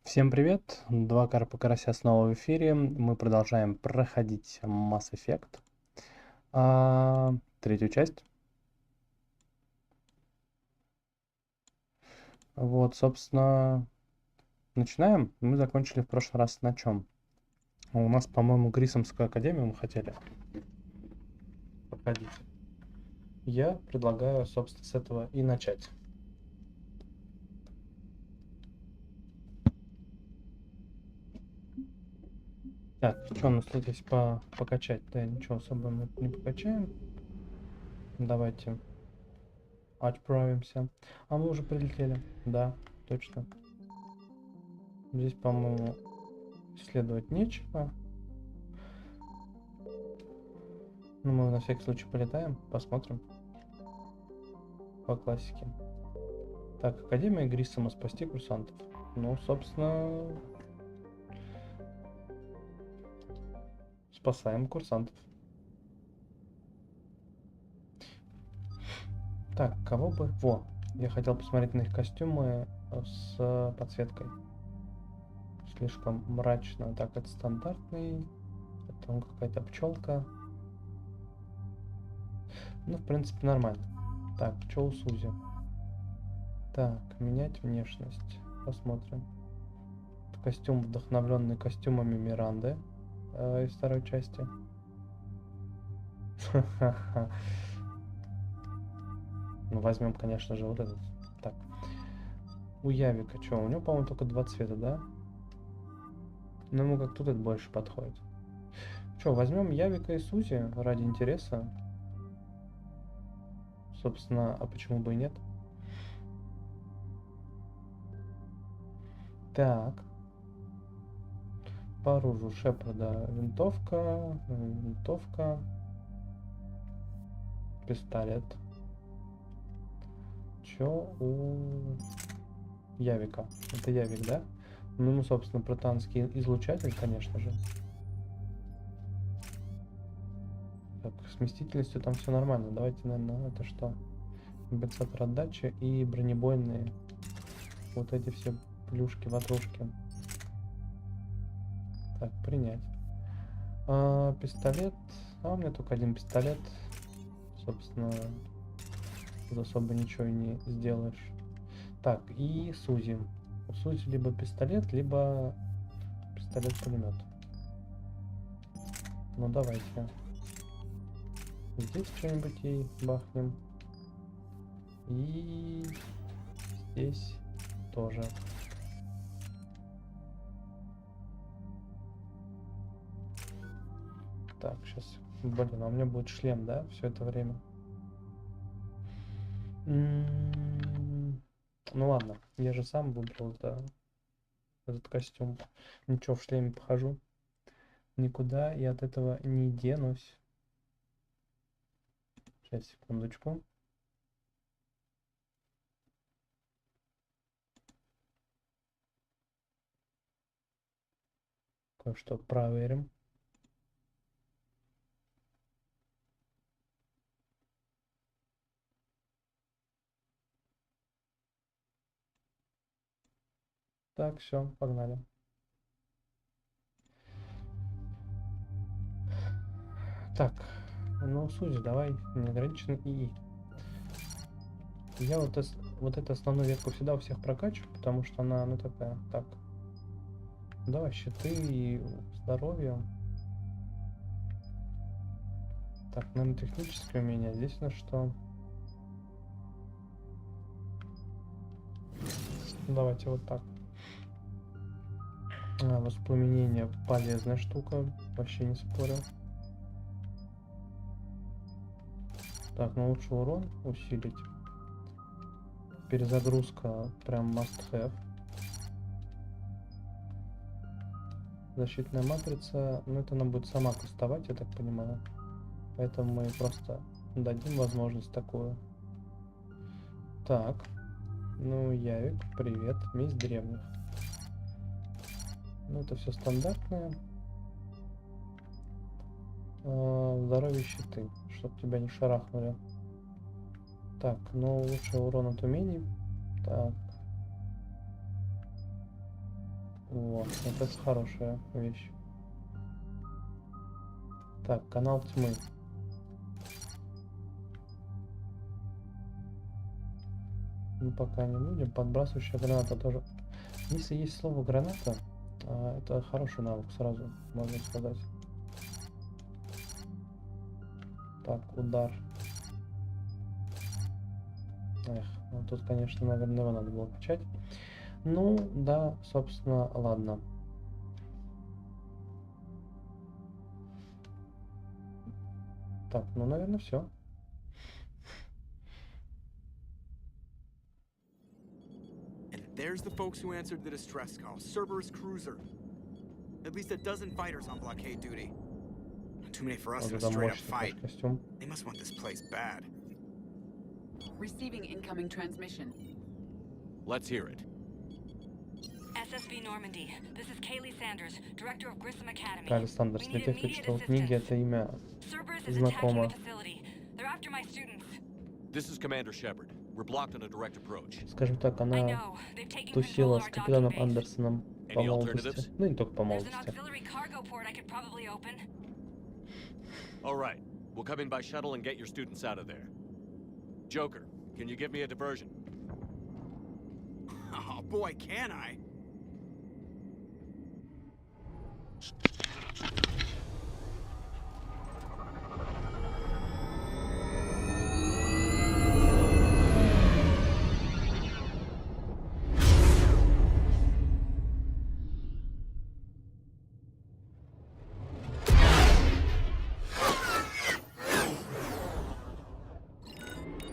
Всем привет! Два карпа карася снова в эфире. Мы продолжаем проходить Mass Effect. Третью часть. Вот, собственно, начинаем. Мы закончили в прошлый раз на чем? У нас, по-моему, Грисомскую академию мы хотели проходить. Я предлагаю, собственно, с этого и начать. Так, что у нас тут есть покачать? Да, ничего особо мы не покачаем. Давайте отправимся. А мы уже прилетели. Да, точно. Здесь, по-моему, исследовать нечего. Ну, мы на всякий случай полетаем, посмотрим. По классике. Так, Академия Гриссома, спасти курсантов. Ну, собственно, спасаем курсантов. Так, кого бы... Во, я хотел посмотреть на их костюмы с подсветкой. Слишком мрачно. Так, это стандартный. Это какая-то пчелка. Ну, в принципе, нормально. Так, пчел Сузи. Так, менять внешность. Посмотрим. Костюм, вдохновленный костюмами Миранды из второй части. Ну, возьмем, конечно же, вот этот. Так. У Явика что? У него, по-моему, только два цвета, да? Но ему как тут это больше подходит. Что, возьмем Явика и Сузи ради интереса. Собственно, а почему бы и нет? Так. По оружию Шепарда винтовка, пистолет. Чё у Явика? Это Явик, да? Ну, собственно, протанский излучатель, конечно же. Так, с вместительностью там все нормально. Давайте, наверное, это что? Компенсатор отдачи и бронебойные. Вот эти все плюшки, ватрушки. Так, принять. Пистолет. У меня только один пистолет. Собственно, тут особо ничего и не сделаешь. Так, и Сузи. У Сузи либо пистолет, либо пистолет-пулемет. Ну, давайте. Здесь что-нибудь ей бахнем. И здесь тоже. Так, сейчас. Блин, а у меня будет шлем, да, все это время? Ну ладно, я же сам выбрал, да, этот костюм. Ничего, в шлеме похожу. Никуда я от этого не денусь. Сейчас, секундочку. Кое-что проверим. Так, все, погнали. Так, ну, Сузи, давай, неограниченно ИИ. Я вот эту основную ветку всегда у всех прокачиваю, потому что она, ну, такая, так. Давай, щиты и здоровье. Так, наверное, техническое умение. Здесь на что? Давайте вот так. Воспламенение полезная штука. Вообще не спорю. Так, ну лучше урон усилить. Перезагрузка прям must have. Защитная матрица. Ну это она будет сама кастовать, я так понимаю. Поэтому мы просто дадим возможность такую. Так. Ну, Явик, привет. Месть древних. Ну, это все стандартное. Здоровье, щиты, чтоб тебя не шарахнули. Так, ну лучше урон от умений. Так. Вот это хорошая вещь. Так, канал тьмы. Ну, пока не будем. Подбрасывающая граната тоже. Если есть слово граната, это хороший навык сразу, можно сказать. Так, удар. Эх, ну тут, конечно, наверное, его надо было качать. Ну, да, собственно, ладно. Так, ну, наверное, все. There's the folks who answered the distress call. Cerberus cruiser. At least a dozen fighters on blockade duty. Too many for us in a straight-up fight. They must want this place bad. Receiving incoming transmission. Let's hear it. SSB Normandy. This is Kaylee Sanders, director of Grissom Academy. Кайли Сандерс, для тех, кто читал книги, это имя знакомо. They're after my students. This is Commander Shepard. We're blocked on a direct approach. Скажем так, она тусила с капитаном Андерсоном по молодости. Ну, не только по молодости. All right. We'll come in by shuttle and get your students out of there. Joker, can you give me a diversion? Oh boy, can I?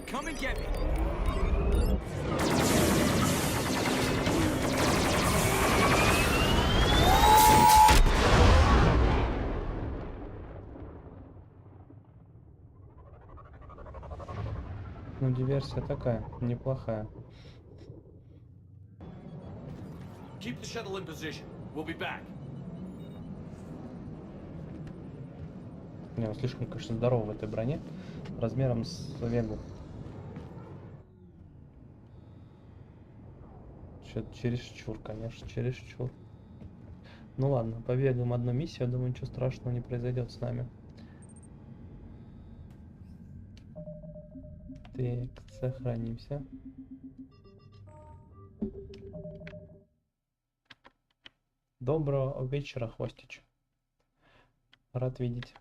Come and get me. Ну, диверсия такая, неплохая. Keep the shuttle in position. We'll be back. Не, он слишком, конечно, здоров в этой броне. Размером с Вегу. Что-то чересчур, конечно, чересчур. Ну ладно, побегаем одну миссию, я думаю, ничего страшного не произойдет с нами. Так, сохранимся. Доброго вечера, Хвостич. Рад видеть.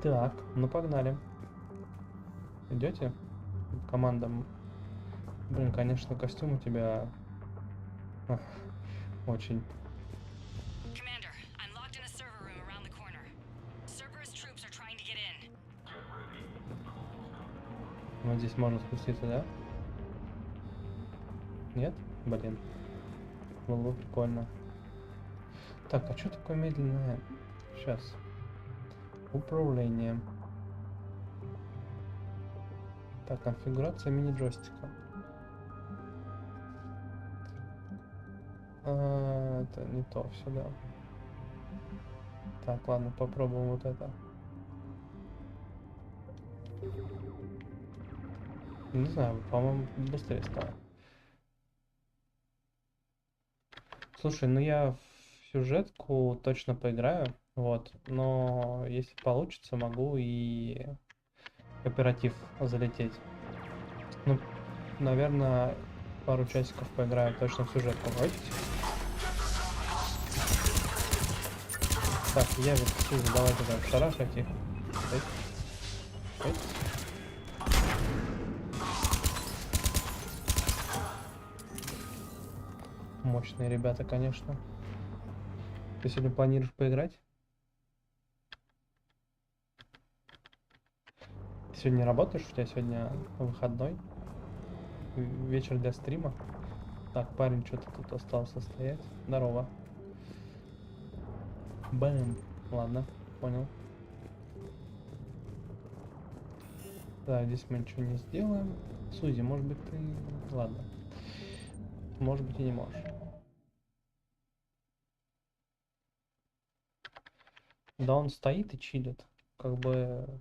Так, ну погнали. Идете? Командам. Блин, конечно, костюм у тебя очень. Вот здесь можно спуститься, да? Нет? Блин. Было бы прикольно. Так, а что такое медленное? Сейчас. Управление. Так, конфигурация мини-джойстика. Это не то все, да. Так, ладно, попробуем вот это. Не знаю, по-моему, быстрее стало. Слушай, ну я в сюжетку точно поиграю, вот, но если получится, могу и кооператив залететь. Ну, наверное, пару часиков поиграю точно в сюжетку. Хочете? Так, я ведь давайте там шарахать их. Мощные ребята, конечно. Ты сегодня планируешь поиграть? Ты сегодня не работаешь? У тебя сегодня выходной? Вечер для стрима? Так, парень что-то тут остался стоять. Здорово. Бэм. Ладно, понял. Да, здесь мы ничего не сделаем. Сузи, может быть ты... Ладно. Может быть и не можешь. Да он стоит и чилит. Как бы...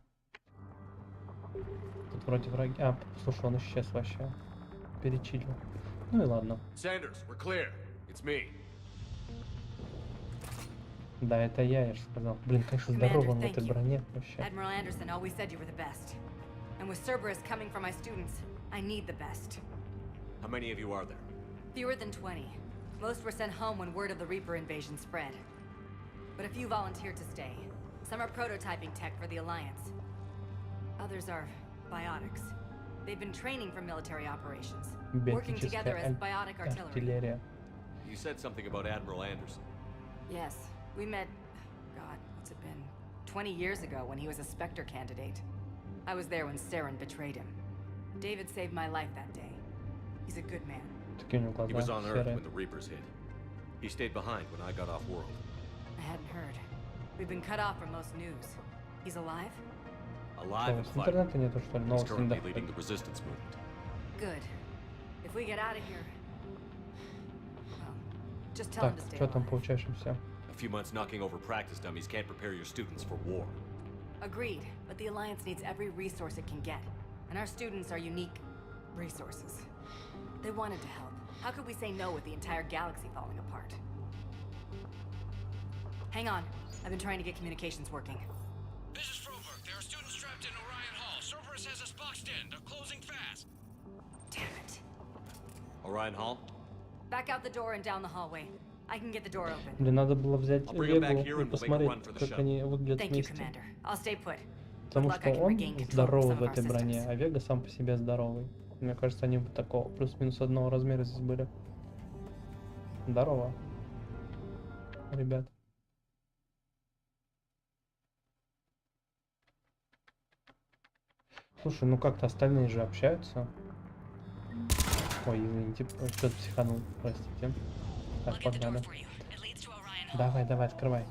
Тут вроде враги... А, слушай, он исчез вообще. Перечилил. Ну и ладно. Sanders, we're clear. It's me. Да, это я же сказал. Блин, конечно, здорово он в этой броне вообще. Admiral Anderson always said you were the best. And with Cerberus coming for my students, I need the best. How many of you are there? Fewer than 20. Most were sent home when word of the Reaper invasion spread. But a few volunteered to stay. Some are prototyping tech for the Alliance. Others are biotics. They've been training for military operations, working together as biotic artillery. You said something about Admiral Anderson. Yes, we met, God, what's it been? 20 years ago when he was a Spectre candidate. I was there when Saren betrayed him. David saved my life that day. He's a good man. He was on Earth when the Reapers hit. He stayed behind when I got off world. I hadn't heard. We've been cut off from most news. He's alive? Alive and fighting. He's currently leading the resistance movement. Good. If we get out of here, well, just tell him to stay alive. A few months knocking over practice dummies can't prepare your students for war. Agreed, but the Alliance needs every resource it can get, and our students are unique resources. They wanted to help. How could we say no with the entire galaxy falling apart? Hang on. I've been trying to get communications working. This is Froberg. There are students trapped in Orion Hall. Cerberus has us boxed in. They're closing fast. Damn it. Orion Hall? Back out the door and down the hallway. I can get the door open. Мне надо было взять Вегу и посмотреть, как они выглядят вместе. Потому что он здоровый в этой броне, а Вега сам по себе здоровый. Мне кажется, они бы такого плюс-минус одного размера здесь были. Здорово, ребят. Слушай, ну как-то остальные же общаются. Ой, извините, что-то психанул, простите. Так, погнали. Давай, давай, открывай.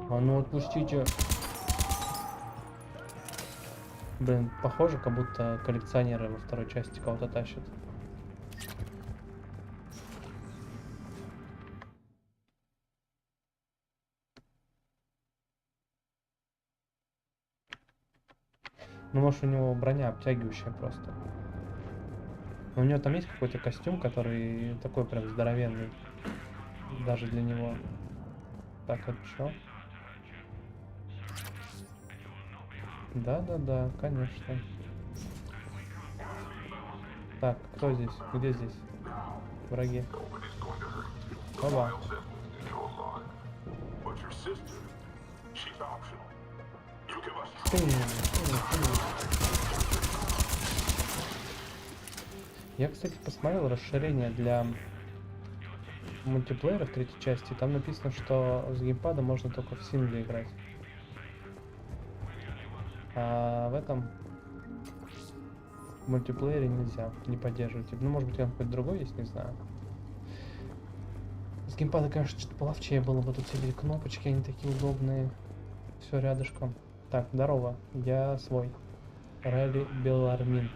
А ну отпустите. Блин, похоже, как будто коллекционеры во второй части кого-то тащат. Ну, может, у него броня обтягивающая просто. Но у него там есть какой-то костюм, который такой прям здоровенный. Даже для него. Так, это что? Да, конечно. Так, кто здесь? Где здесь? Враги. Оба. Я, кстати, посмотрел расширение для мультиплеера в третьей части. Там написано, что с геймпада можно только в сингле играть. А в этом мультиплеере нельзя, не поддерживать. Ну, может быть, там какой-то другой есть, не знаю. С геймпада, конечно, что-то половчее было бы. Тут все эти кнопочки, они такие удобные. Все рядышком. Так, здорово, я свой. Ралли Белармин.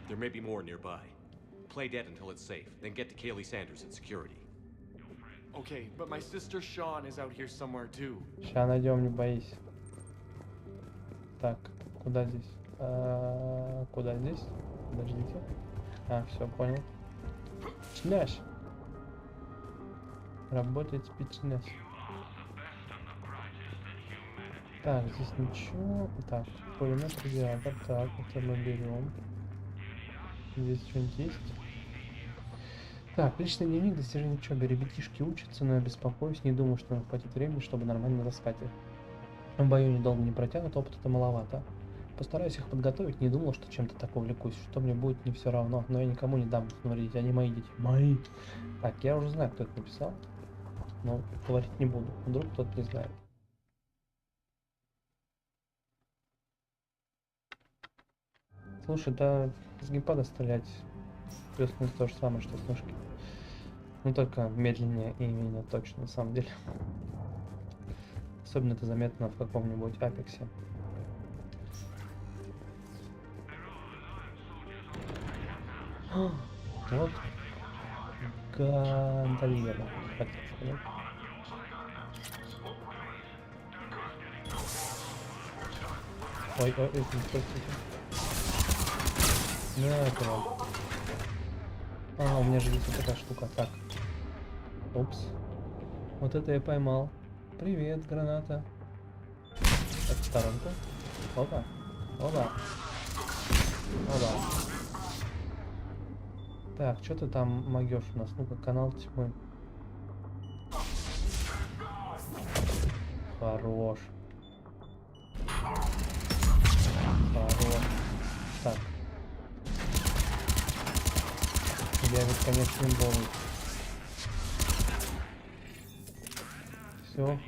There may be more nearby. Play dead until it's safe, then get to Kaylee Sanders at security. Okay, but my sister Sean is out here somewhere too. Ща найдем, не боись. Так, куда здесь? Куда здесь? Подождите. Все, понял. Спичняш. Работает спичняш. Так, здесь ничего. Так, пулемет, радиатор. Так, это мы берем. Здесь что-нибудь есть? Так, личный дневник, достижение учебы. Ребятишки учатся, но я беспокоюсь. Не думаю, что нам хватит времени, чтобы нормально таскать их. В бою недолго не протянут, опыта-то маловато. Постараюсь их подготовить, не думал, что чем-то так увлекусь, что мне будет не все равно, но я никому не дам говорить, они мои дети. Мои. Так, я уже знаю, кто это написал, но говорить не буду, вдруг кто-то не знает. Слушай, да с геймпада стрелять плюс-минус то же самое, что с мышки. Но только медленнее и менее точно, на самом деле. Особенно это заметно в каком-нибудь Апексе. Вот гондольера, хотел сказать. Ой, простите. На этого. А, у меня же есть вот такая штука. Так. Упс. Вот это я поймал. Привет, граната. Так, в сторонку. Опа. Опа. Опа. Так, что ты там могешь у нас? Ну-ка, канал тьмы. Хорош. Хорош. Так. Я ведь, конечно, имбовый. Все,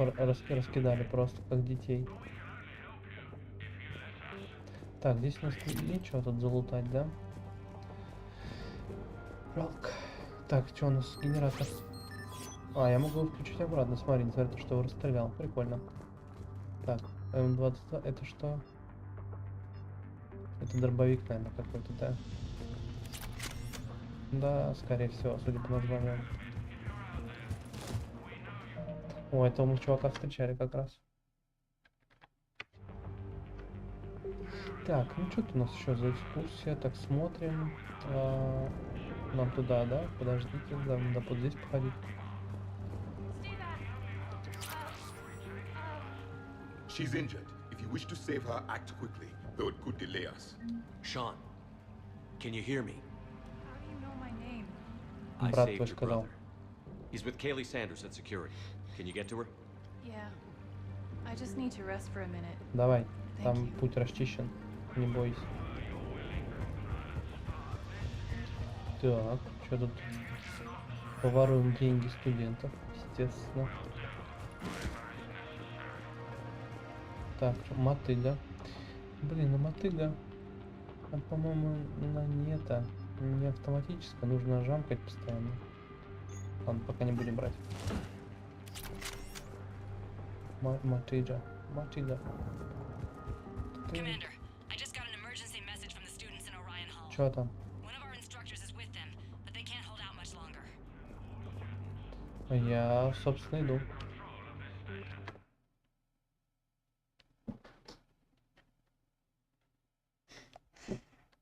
раскидали просто, как детей. Так, здесь у нас нечего тут залутать, да? Жалко. Так, что у нас генератор? А, я могу его включить обратно. Смотри, несмотря на то, что его расстрелял. Прикольно. Так, М22, это что? Это дробовик, наверное, какой-то, да? Да, скорее всего, судя по названию. О, этого мы чувака встречали как раз. Так, ну что-то у нас еще за экскурсия. Так, смотрим. Нам туда, да? Подождите, да, надо вот здесь походить. She's injured. If you wish to save her, act quickly, though it could delay us. Sean, can you hear me? How do you know my name? I Брат saved твой your сказал. brother. He's with Kaylee Sanders at security. Can you get to her? Yeah. I just need to rest for a minute. Давай, Thank там you. путь расчищен. Не бойся. Так, что тут? Поворуем деньги студентов, естественно. Так, мотыга. Блин, а мотыга, по-моему, она не автоматическая, нужно жамкать постоянно. Ладно, пока не будем брать. Мотыга. Commander, I just got an emergency message from the students in Orion Hall. Чё там? One of our instructors is with them, but they can't hold out much longer. Я, собственно, иду.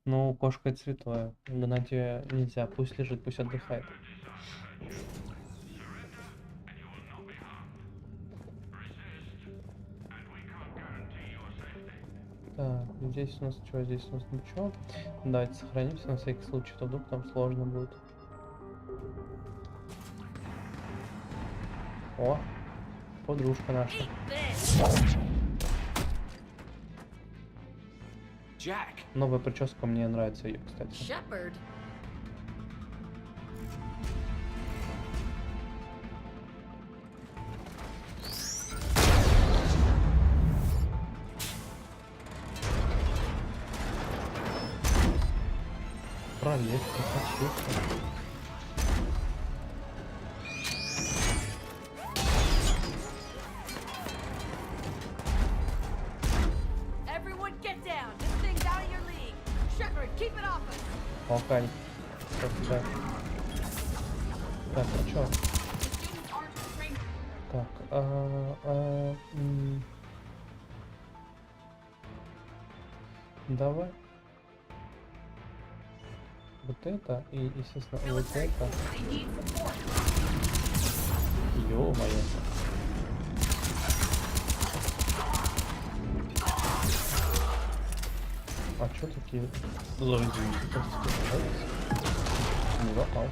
Ну, кошка это святое. Гнать её нельзя. Пусть лежит, пусть отдыхает. Так, здесь у нас что? Здесь у нас ничего. Давайте сохранимся на всякий случай, то вдруг там сложно будет. О, подружка наша. Jack! Новая прическа, мне нравится ее, кстати. Shepherd. Пролез, красавчик. Everyone get down. This thing's out of your league. Shepherd, keep it off us. Окей. Так, так, а чё? Так, давай. Вот это и, естественно, вот это. Ё-моё. А чё такие злые звуки? Не попал.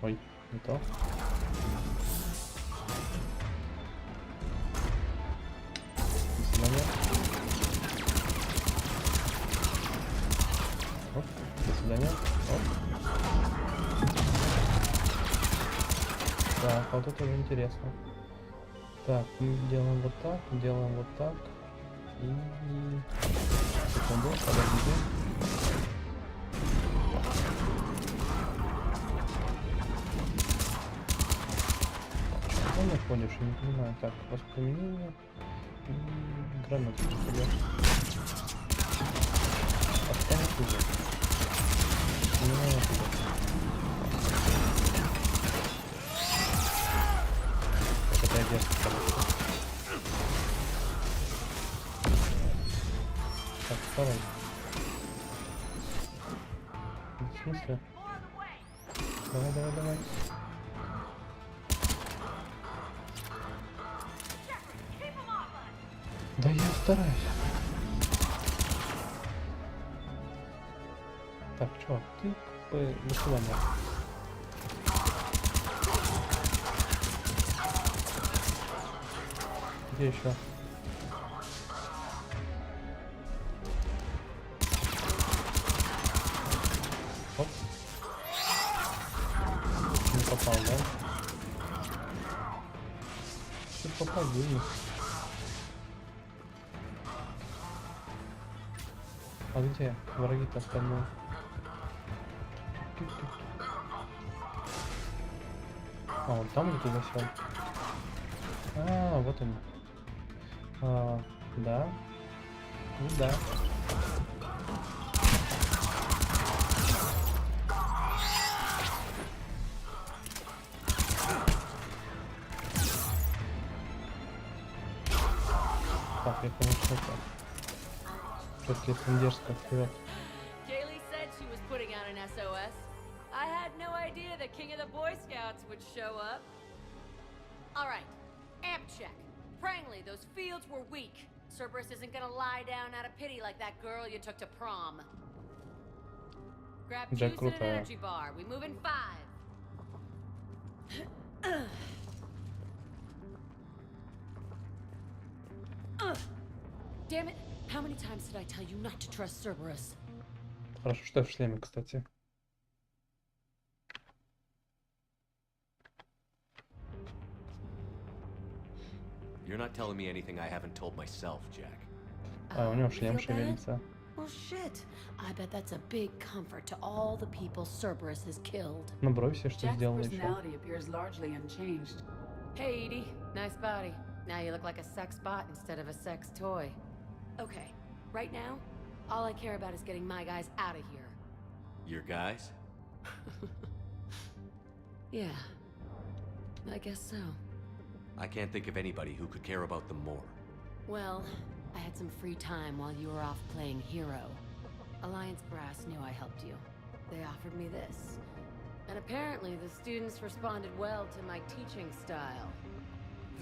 Ой, не то. До свидания. Оп, до свидания. Оп. Так, вот это уже интересно. Так, мы делаем вот так, делаем вот так. И... Секунду, подождите. Что ты находишь? Я не понимаю. Так, воспламенение и гранаты. Останется тут. Не надо туда. Это одежда, конечно. вставай. В смысле? Давай, давай, давай. Да я стараюсь. Так, чувак, ты до свидания. Где еще? Оп. Не попал, да? Ты попади. А где враги-то остальные? А, вот там где-то засел. А, вот он. Да. Ну да. Так, я, конечно, так. Что-то слишком дерзко вперед. Kaylee said she was putting out an SOS. I had no idea the king of the Boy Scouts would show up. All right, amp check. Frankly, those fields were weak. Cerberus isn't gonna lie down out of pity like that girl you took to prom. Grab juice and an energy bar. We move in 5. Damn it! How many times did I tell you not to trust Cerberus? Хорошо, что я в шлеме, кстати. You're not telling me anything I haven't told myself, Jack. А, у него шлем шевелится. Well, shit. I bet that's a big comfort to all the people Cerberus has killed. Ну, брось, что сделал еще. Personality appears largely unchanged. Hey, Edie. Nice body. Now you look like a sex bot instead of a sex toy. Okay, right now, all I care about is getting my guys out of here. Your guys? Yeah, I guess so. I can't think of anybody who could care about them more. Well, I had some free time while you were off playing hero. Alliance Brass knew I helped you. They offered me this. And apparently the students responded well to my teaching style.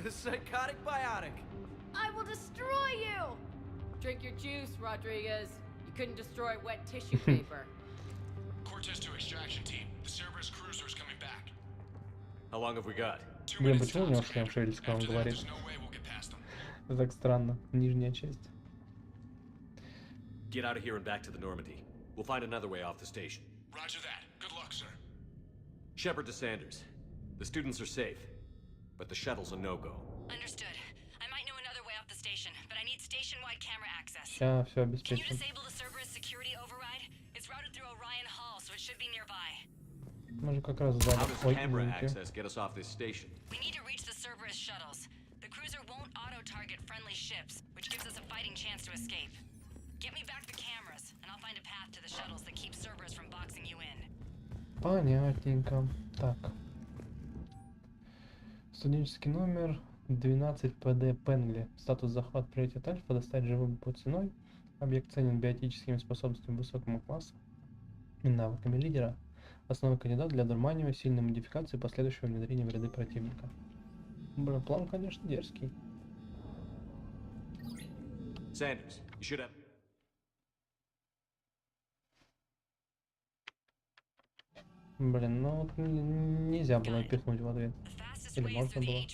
The psychotic biotic. I will destroy you! Drink your juice, Rodriguez. You couldn't destroy wet tissue paper. Cortez to extraction team. The Cerberus cruiser is coming back. How long have we got? Блин, почему у него шлем шевелится, когда он говорит? Это так странно. Нижняя часть. Get out of here and back to the Normandy. We'll find another way off the station. Roger that. Good luck, sir. Shepard to Sanders. The students are safe, but the shuttle's a no-go. Understood. I might know another way off the station, but I need station-wide camera access. Сейчас все Can you обеспечим. disable the Cerberus security override? It's routed through Orion Hall, so it should be nearby. Мы же как раз How сзади. does Ой, camera извините. access get us off this station? We need to reach the Cerberus shuttles. The cruiser won't auto-target friendly ships, which gives us a fighting chance to escape. Get me back the cameras, and I'll find a path to the shuttles that keep Cerberus from boxing you in. Понятненько. Так. Студенческий номер 12 ПД Пенгли. Статус захват приоритет Альфа. Достать живым по ценой. Объект ценен биотическими способностями высокого класса и навыками лидера. Основной кандидат для одурманивания, сильной модификации и последующего внедрения в ряды противника. Блин, план, конечно, дерзкий. Sanders, you should have... Блин, ну вот нельзя было пихнуть в ответ. Или можно было.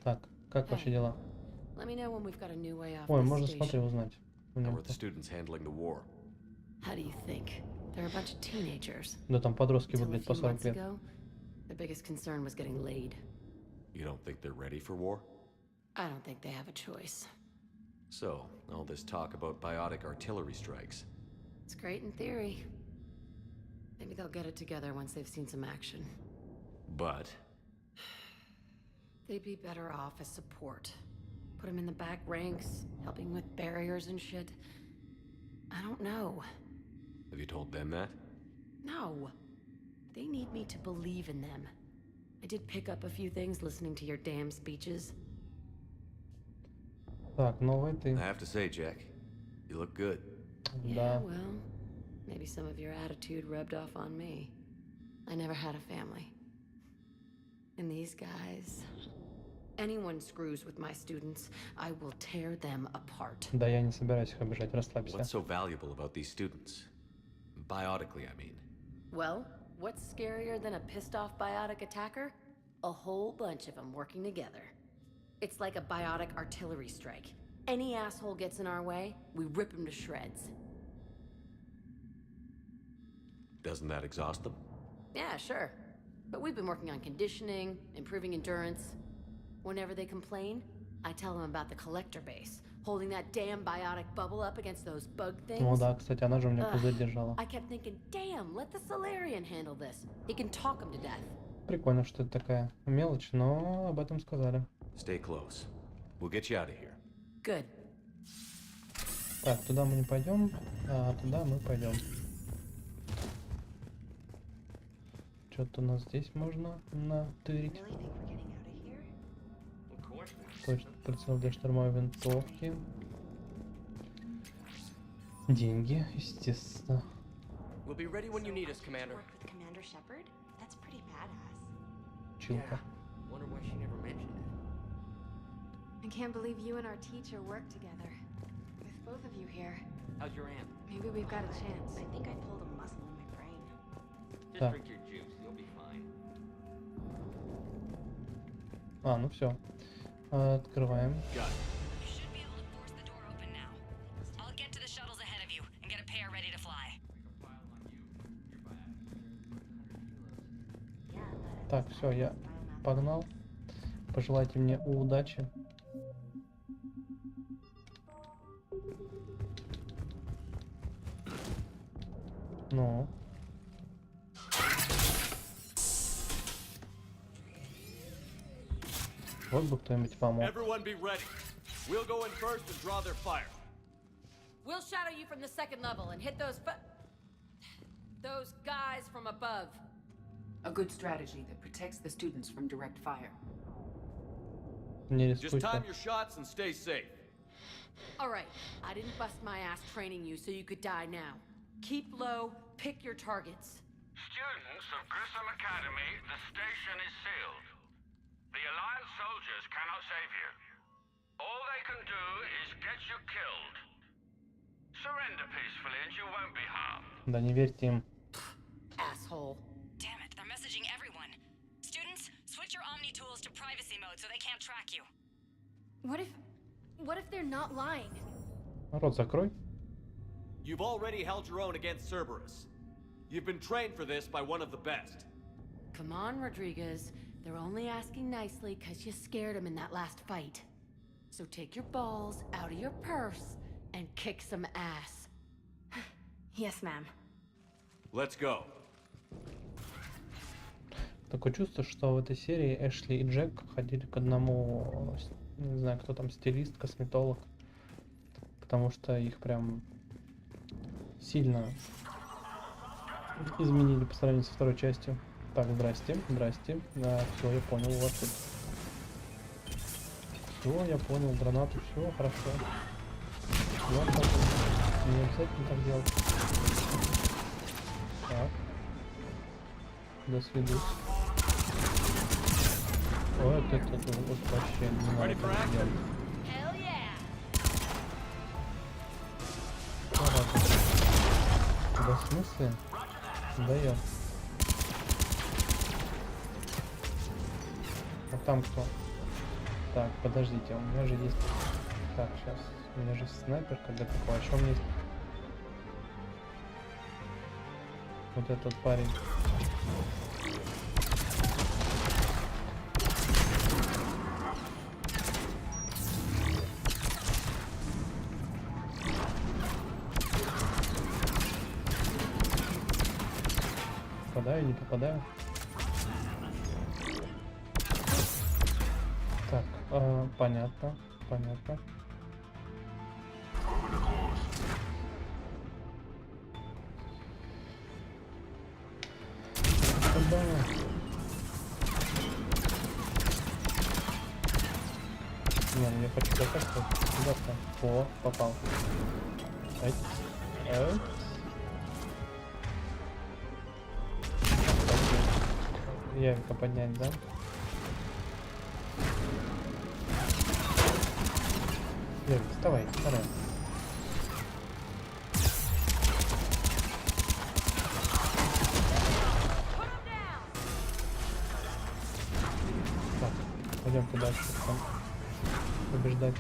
Так, как вообще дела? Ой, можно смотри узнать. Да там подростки выглядят по 40 лет. The biggest concern was getting laid. You don't think they're ready for war? I don't think they have a choice. So, all this talk about biotic artillery strikes. It's great in theory. Maybe they'll get it together once they've seen some action. But? They'd be better off as support. Put them in the back ranks, helping with barriers and shit. I don't know. Have you told them that? No. They need me to believe in them. I did pick up a few things listening to your damn speeches. Так, новый ты. I have to say, Jack, you look good. Yeah, well, maybe some of your attitude rubbed off on me. I never had a family. And these guys... Anyone screws with my students, I will tear them apart. Да, я не собираюсь их обижать, расслабься. What's so valuable about these students? Biotically, I mean. Well, what's scarier than a pissed-off biotic attacker? A whole bunch of them working together. It's like a biotic artillery strike. Any asshole gets in our way, we rip him to shreds. Doesn't that exhaust them? Yeah, sure. But we've been working on conditioning, improving endurance. Whenever they complain, I tell them about the collector base, holding that damn biotic bubble up against those bug things. Ну да, кстати, она же у меня пузырь держала. I kept thinking, damn, let the Solarian handle this. He can talk him to death. Прикольно, что это такая мелочь, но об этом сказали. Stay close. We'll get you out of here. Good. Так, туда мы не пойдем, а туда мы пойдем. Что-то у нас здесь можно натырить. Точно, прицел для штурмовой винтовки. Деньги, естественно. We'll be ready when you need us, Commander. Work with Commander Shepard? That's pretty badass. Чилка. Wonder why she never mentioned it. I can't believe you and our teacher work together. With both of you here. How's your aunt? Maybe we've got a chance. I think I pulled a muscle in my brain. Just Так. drink your juice, you'll be fine. А, ну все. Открываем. You should be able to force the door open now. I'll get to the shuttles ahead of you and get a pair ready to fly. Так, все, я погнал. Пожелайте мне удачи. Ну. Вот бы кто-нибудь помог. Everyone be ready. We'll go in first and draw their fire. We'll shadow you from the second level and hit those guys from above. A good strategy that protects the students from direct fire. Не Just рискуйте. time your shots and stay safe. All right, I didn't bust my ass training you so you could die now. Keep low, pick your targets. Students of Grissom Academy, the station is sealed. The Alliance soldiers cannot save you. All they can do is get you killed. Surrender peacefully and you won't be harmed. Да не верьте им. Asshole. Damn it, they're messaging everyone. Students, switch your Omni tools to privacy mode so they can't track you. What if they're not lying? Рот закрой. You've already held your own against Cerberus. You've been trained for this by one of the best. Come on, Rodriguez. They're only asking nicely because you scared them in that last fight. So take your balls out of your purse and kick some ass. Yes, ma'am. Let's go. Такое чувство, что в этой серии Эшли и Джек ходили к одному, не знаю, кто там, стилист, косметолог. Потому что их прям сильно изменили по сравнению со второй частью. Так, здрасте, здрасте. Да, все, я понял, у вас тут. Все, я понял, гранату, все, хорошо. Я так, не обязательно так делать. Так. До свидусь. Ой, это вот вообще не надо так делать. Да в смысле? Да я. А там кто? Так, подождите, у меня же есть... Так, сейчас. У меня же снайперка для такого. А что у меня есть? Вот этот парень. Попадаю, не попадаю. Так, понятно, понятно. Да. Не, ну я хочу допустить. Куда-то. О, попал. Ай. Ай. Явика поднять, да? Явик, вставай, вставай. Так, пойдем туда, там побеждать.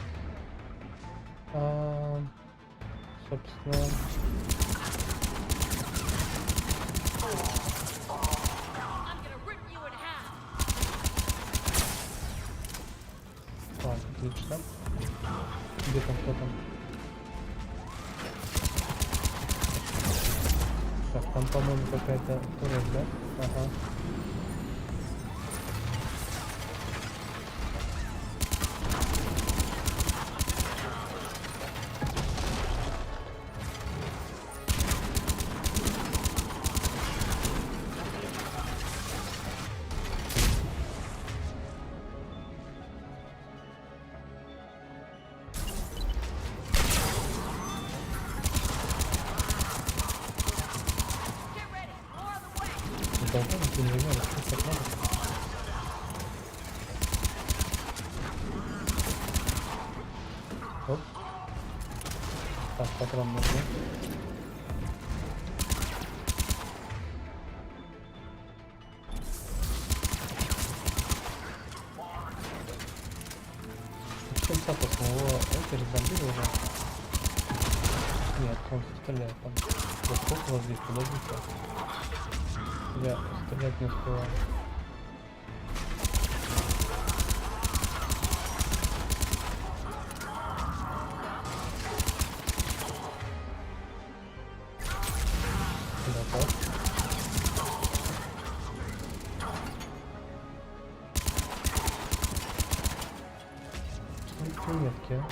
Собственно... Так, отлично. Где там, кто там? Так, там, по-моему, какая-то турель, да? Ага. Оп. Так, патрон нужен. Чем статус его? Эти разбомбили уже? Нет, он стреляет там. Вот сколько у вас здесь? Подождите. Я стрелять не успеваю. Метки.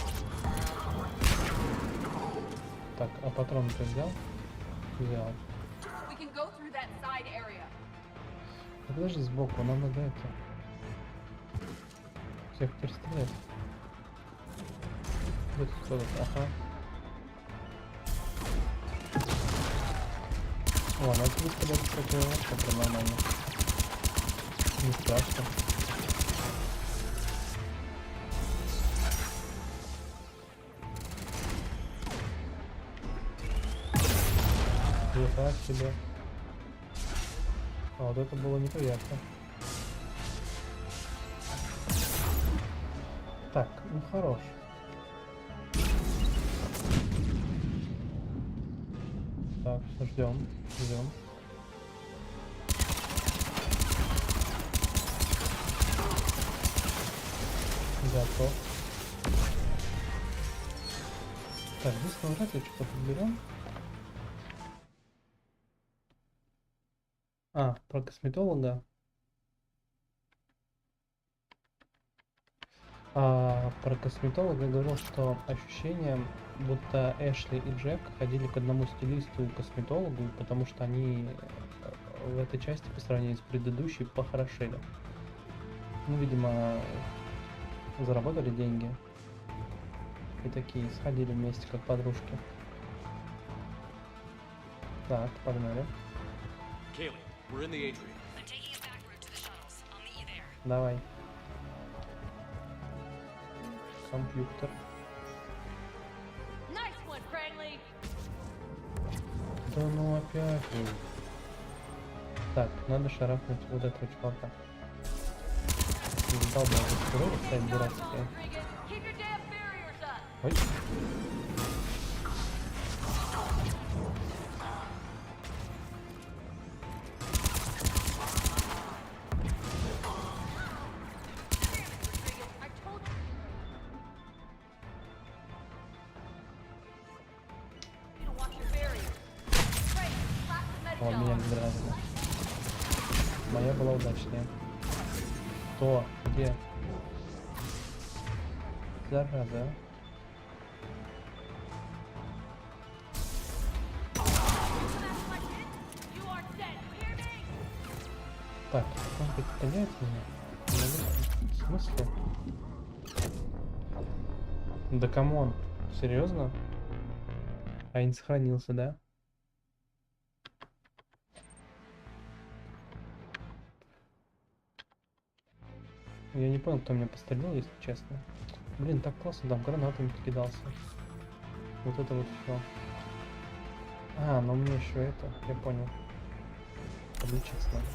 Так, а патрон ты взял? Взял. Подожди сбоку, нам надо это. Всех перестрелять. Где тут кто-то? Ага. О, она тебе стрелять, кстати, вообще прям нормально. Не страшно. Так себе. А вот это было неприятно. Так, ну хорош. Так, ждем, ждем. Готов. Так, здесь нажатие что-то подберем. А, про косметолога. Про косметолога говорил, что ощущение, будто Эшли и Джек ходили к одному стилисту и косметологу, потому что они в этой части по сравнению с предыдущей похорошели. Ну, видимо, заработали деньги и такие сходили вместе как подружки. Так, погнали. Давай. Компьютер. Да ну опять. Так, надо шарахнуть вот этого чувака. Задолбал бы ролик стать дурацкие. Ой. О, меня не нравится. Моя была удачная. Кто? Где? Зараза. Так, он хоть гоняет меня? В смысле? Да камон, серьезно? А не сохранился, да? Я не понял, кто меня пострелил, если честно. Блин, так классно, там гранатами кидался. Вот это вот все. А, но мне еще это, я понял. Подлечиться надо.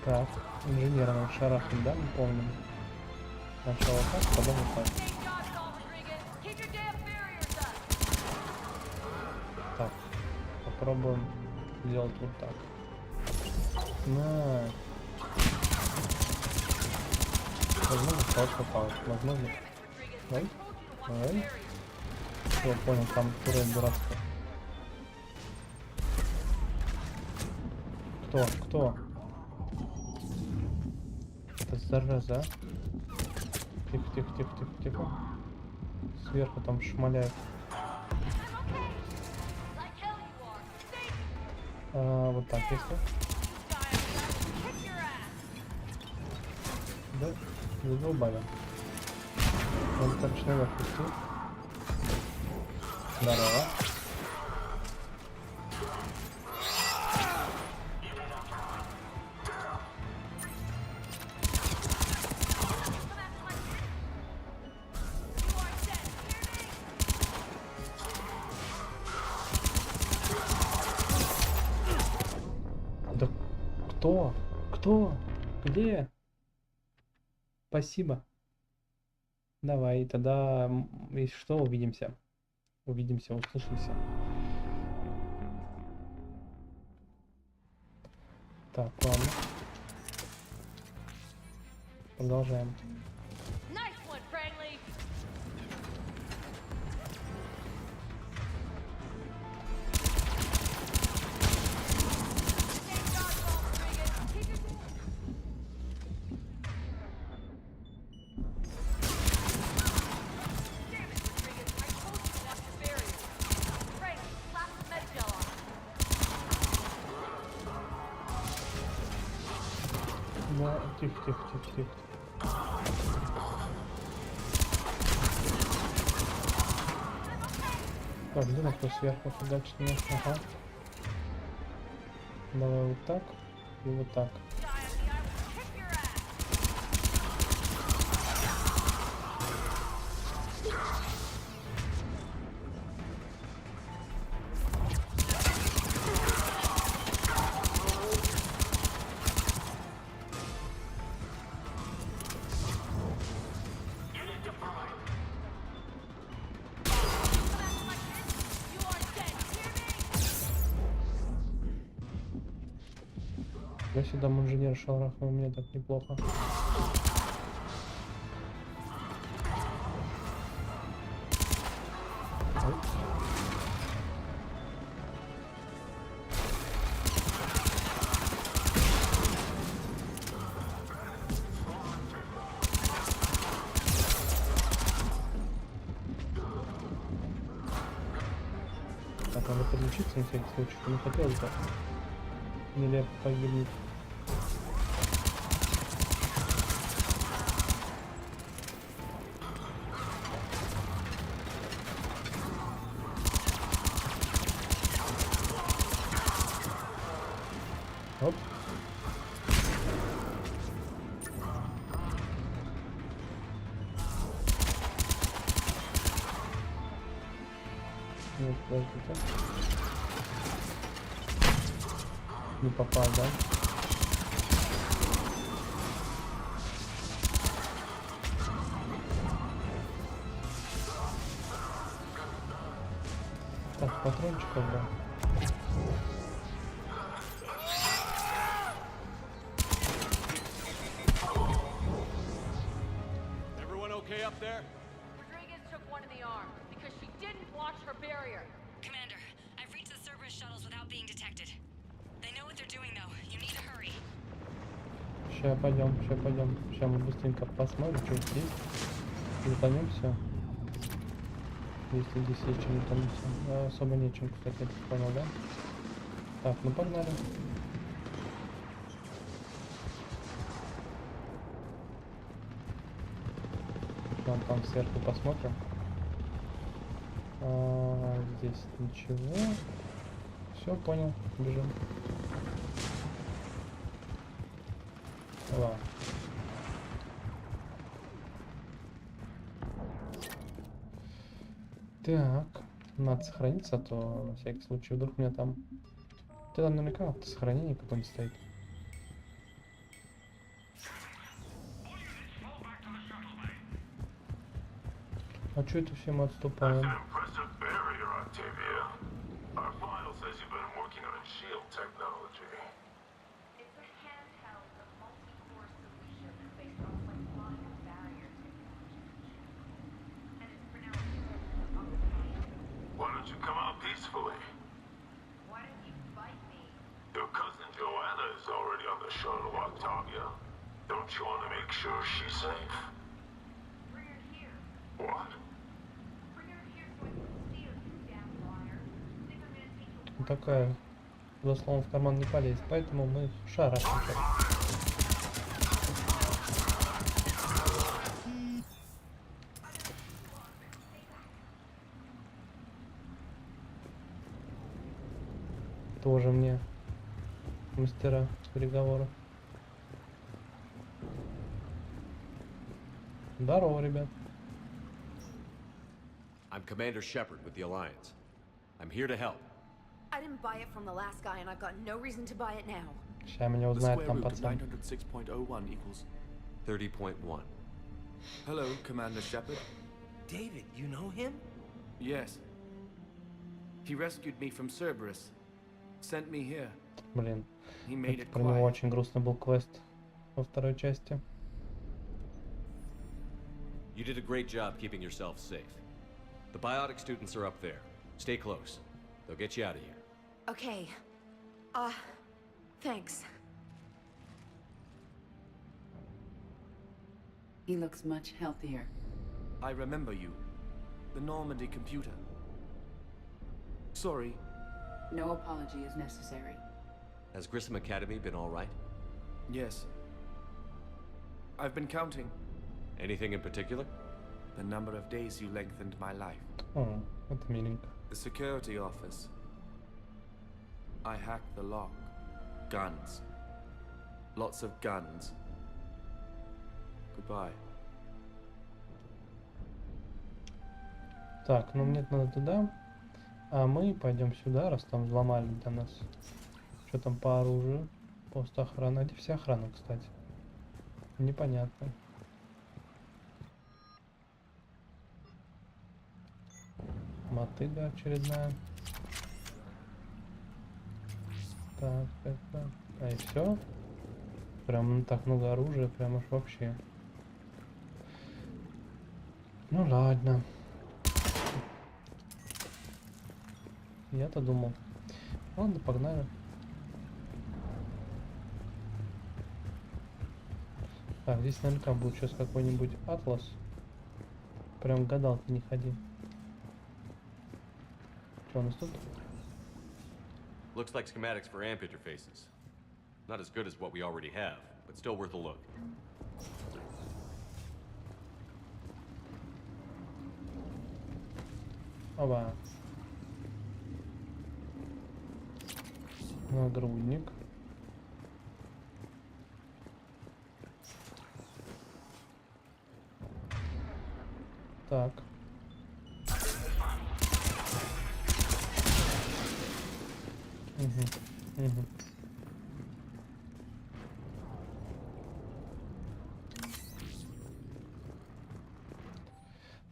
Так, инженерным шарахом, да, мы помним. Сначала так, потом вот так. Так, попробуем сделать вот так. На. Возможно, что попал. Возможно. Ой. Ой. Все, понял, там турель дурацкая. Кто? Это зараза, а? Тихо. Сверху там шмаляют. Вот так, если. Да, задолбали. Он так человек пустил. Здорово. Да кто? Где? Спасибо. Давай, тогда, если что, увидимся. Услышимся. Так, ладно. Продолжаем. Тихо. Так, где на кто сверху фигачит меня? Ага. Давай вот так и вот так. Я сюда инженер шарахнул, мне так неплохо. Ой. Так, надо подлечиться на всякий случай, не хотелось бы нелепо погибнуть. Оп. Нет, подождите. Не попал, да? Так, патрончиков, да. Everyone okay up there? Rodriguez took one in the arm because she didn't watch her barrier. Commander, I've reached the Cerberus shuttles without being detected. They know what they're doing, though. You need to hurry. Сейчас пойдем. Сейчас мы быстренько посмотрим, что здесь. Лутанемся. Если здесь есть чем лутануться. Особо нечем, кстати, я так понял, да? Так, ну погнали. Вон там сверху посмотрим. Здесь ничего. Все, понял, бежим. Ладно. Так, надо сохраниться, а то на всякий случай вдруг меня там... Ты там наверняка сохранение какое-нибудь стоит. А чё это все мы отступаем? Такая, за словом в карман не полезет, поэтому мы шарашим. Тоже мне мастера переговоров. Здорово, ребят. I'm Commander Shepard with the Alliance. I'm here to help. I didn't buy it from the last guy, and I've got no reason to buy it now. Сейчас меня узнает там пацан. 906.01 equals 30.1. Hello, Commander Shepard. David, you know him? Yes. He rescued me from Cerberus. Sent me here. Блин, He made it про него quiet. очень грустный был квест во второй части. You did a great job keeping yourself safe. The biotic students are up there. Stay close. They'll get you out of here. Okay. Thanks. He looks much healthier. I remember you. The Normandy computer. Sorry. No apology is necessary. Has Grissom Academy been all right? Yes. I've been counting. Anything in particular? The number of days you lengthened my life. О, это миленько. The security office. I hacked the lock. Guns. Lots of guns. Goodbye. Так, ну мне надо туда, а мы пойдем сюда, раз там взломали для нас. Что там по оружию? Пост охраны. А где вся охрана, кстати? Непонятно. Мотыга очередная. Так, это... А и все? Прям так много оружия, прям уж вообще. Ну ладно. Я-то думал. Ладно, погнали. Так, здесь наверняка будет сейчас какой-нибудь атлас. Прям гадалки не ходи. Что у нас тут? Looks like schematics for amp interfaces. Not as good as what we already have, but still worth a look. Оба. Нагрудник. Так. Угу.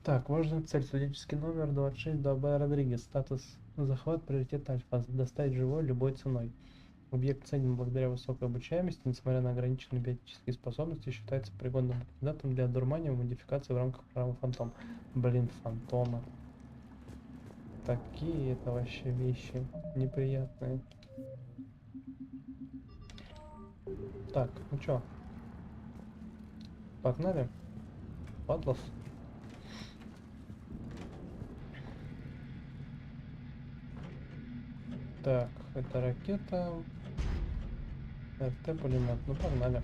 Так, важная цель. Студенческий номер 26 до Б. Родригес. Статус захват, приоритет альфа. Доставить живой любой ценой. Объект ценен благодаря высокой обучаемости, несмотря на ограниченные биотические способности, считается пригодным кандидатом для одурмания и модификации в рамках программы Фантом. Блин, фантомы. Такие это вообще вещи неприятные. Так, ну чё? Погнали? Атлас. Так, это ракета. РТ пулемет. Ну погнали.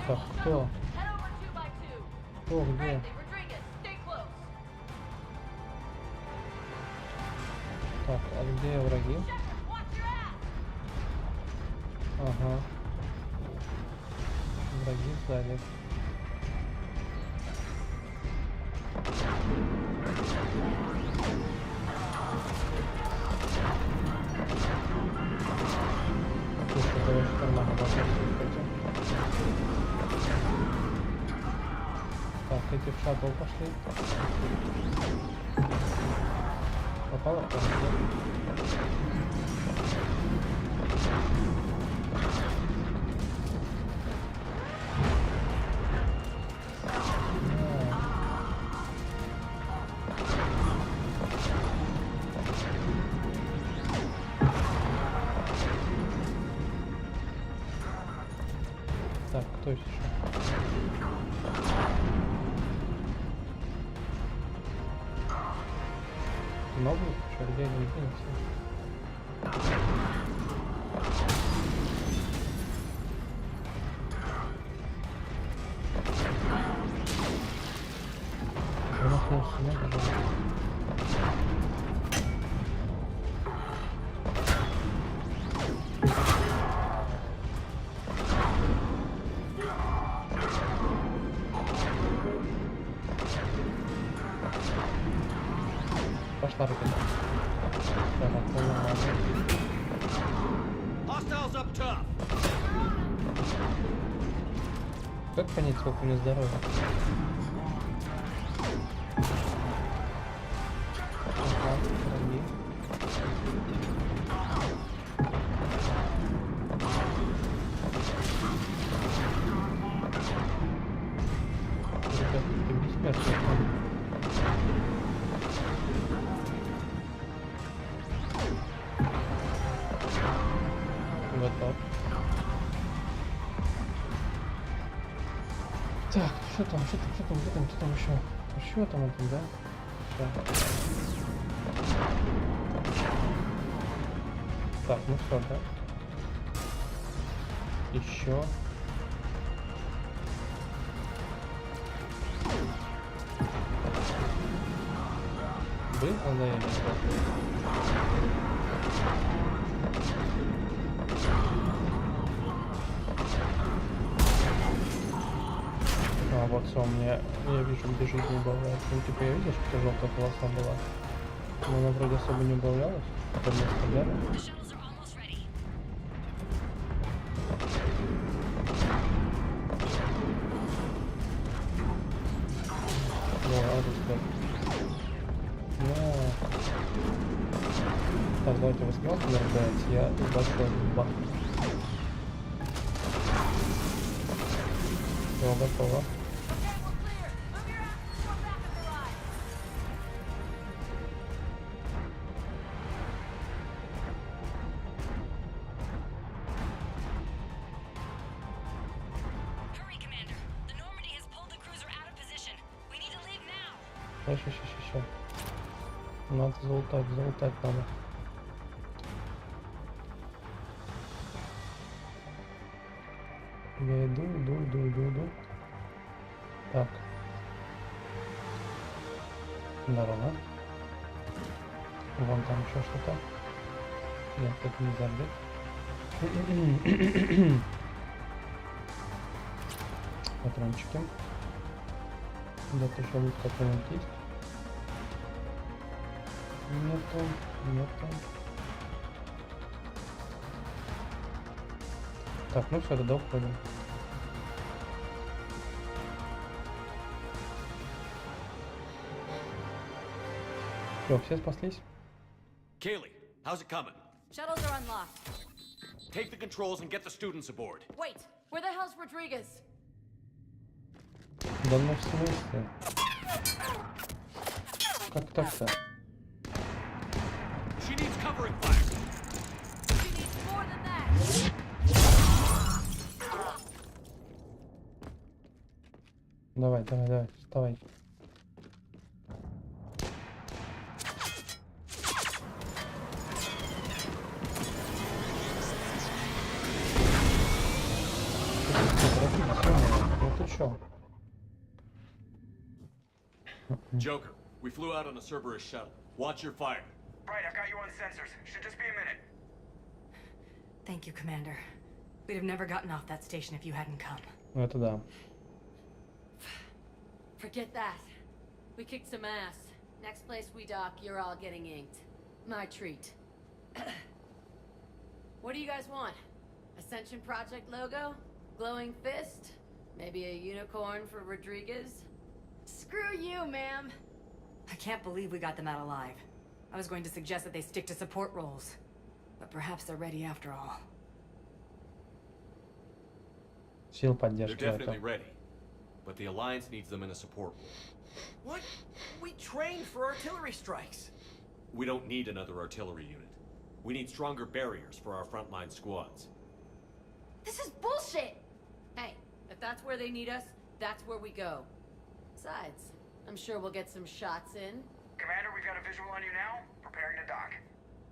Так, кто? Кто, где? Так, а где враги? Ага. Враги сзади. Слушай, давай нормально попробуем. Так, эти в шаттл пошли. Попало в конце. Так, кто еще? Новый? Что, где они двинутся? Промахнулся, да? Пошла ракета. Как понять, сколько у меня здоровья? Ага, враги. Ребята, ты бессмертный. Готов. Так, что там еще? Еще там это, да? Все. Так, ну все, да? Еще. Был он, наверное, а вот все, у меня, я вижу, где жизнь не убавляется. Ну типа я видел, что желтая полоса была. Но она вроде особо не убавлялась. Это мне сказали. Ну ладно, сказать. Ну. Так, давайте вы смелки нарождаете, я большой бах. Все, готово. Еще. Надо залутать надо. Я иду. Так. Здорово. Вон там еще что-то. Нет, это нельзя взять. Патрончики. Где-то еще лут какой-нибудь есть? Нету. Так, ну все, тогда уходим. Все, все спаслись? Kaylee, how's it coming? Shuttles are unlocked. Take the controls and get the students aboard. Wait, where the hell's Rodriguez? Да ну в смысле? Как так-то? She needs covering fire. She needs more than that. Давай, вставай. Все, чё? Joker, we flew out on a Cerberus shuttle. Watch your fire. Right, I've got you on sensors. Should just be a minute. Thank you, Commander. We'd have never gotten off that station if you hadn't come. Ну это да. Forget that. We kicked some ass. Next place we dock, you're all getting inked. My treat. What do you guys want? Ascension Project logo? Glowing fist? Maybe a unicorn for Rodriguez? Screw you, ma'am! I can't believe we got them out alive. I was going to suggest that they stick to support roles. But perhaps they're ready after all. Сил They're поддержки. definitely ready. But the Alliance needs them in a support role. What? We trained for artillery strikes. We don't need another artillery unit. We need stronger barriers for our frontline squads. This is bullshit! Hey, if that's where they need us, that's where we go. Besides, I'm sure we'll get some shots in. Commander, we've got a visual on you now. Preparing to dock.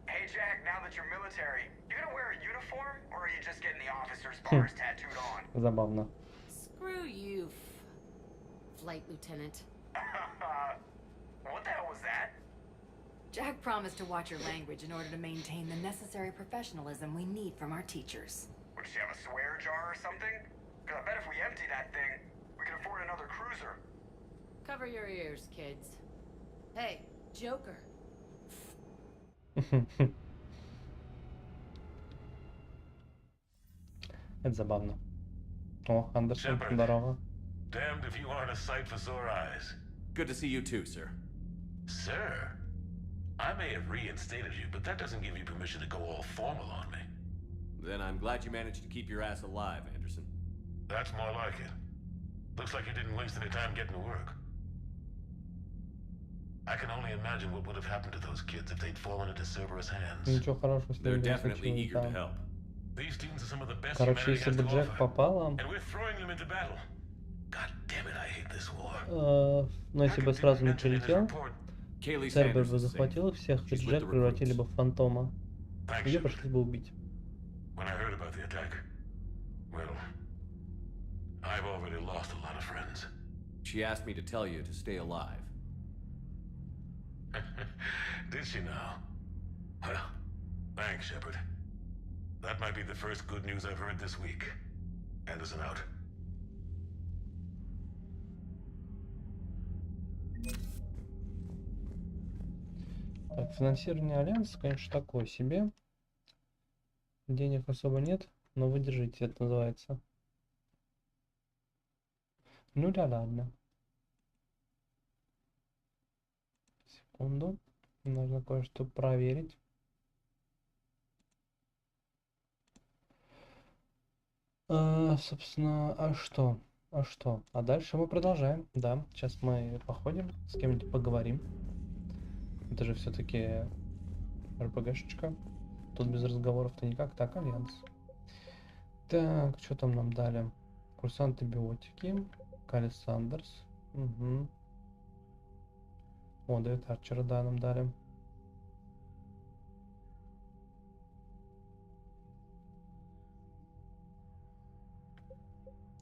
Hey, Jack, now that you're military, you gonna wear a uniform, or are you just getting the officer's bars tattooed on? Забавно. Screw you, Flight Lieutenant. What the hell was that? Jack promised to watch your language in order to maintain the necessary professionalism we need from our teachers. Would she have a swear jar or something? Because I bet if we empty that thing, we can afford another cruiser. Cover your ears, kids. Hey, Joker. Это забавно. О, Андерсон, Shepard. здорово. Damned if you aren't a sight for sore eyes. Good to see you too, sir. Sir, I may have reinstated you, but that doesn't give you permission to go all formal on me. Then I'm glad you managed to keep your ass alive, Anderson. That's more like it. Looks like you didn't waste any time getting to work. I can only imagine what would have happened to those kids if they'd fallen into Cerberus' hands. Ничего хорошего с They're ними не definitely случилось, eager to да. help. These students are some of the best Короче, humanity если has бы to Джек offer, попала, and we're throwing them into battle. God damn it, I hate this war. но если бы сразу не прилетел, Kaylee Цербер Sanders бы is safe. захватил их всех, и She's with Джек the превратили recruits. бы в фантома. Thanks, Ее Shepard. пришлось бы убить. When I heard about the attack, well, I've already lost a lot of friends. She asked me to tell you to stay alive. Did she now? Well, thanks, Shepard. That might be the first good news I've heard this week. Anderson out. Так, финансирование Альянса, конечно, такое себе. Денег особо нет, но вы держите, это называется. Ну да ладно. Секунду. Нужно кое-что проверить. Собственно, а что? А дальше мы продолжаем. Да, сейчас мы походим, с кем-нибудь поговорим. Это же все-таки РПГшечка. Тут без разговоров-то никак. Так, Альянс. Так, что там нам дали? Курс антибиотики. Калли Сандерс. Угу. О, Дэвид Арчера, да, нам дали.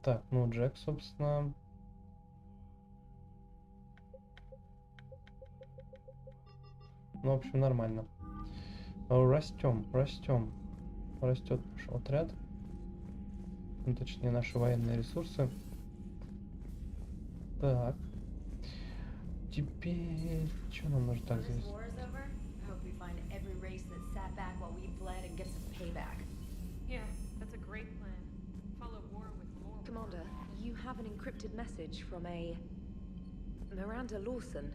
Так, ну Джек, собственно. Ну, в общем, нормально. Растет наш отряд. Ну, точнее, наши военные ресурсы. Так. Теперь... Что нам нужно так здесь? Commander, you have an encrypted message from a Miranda Lawson.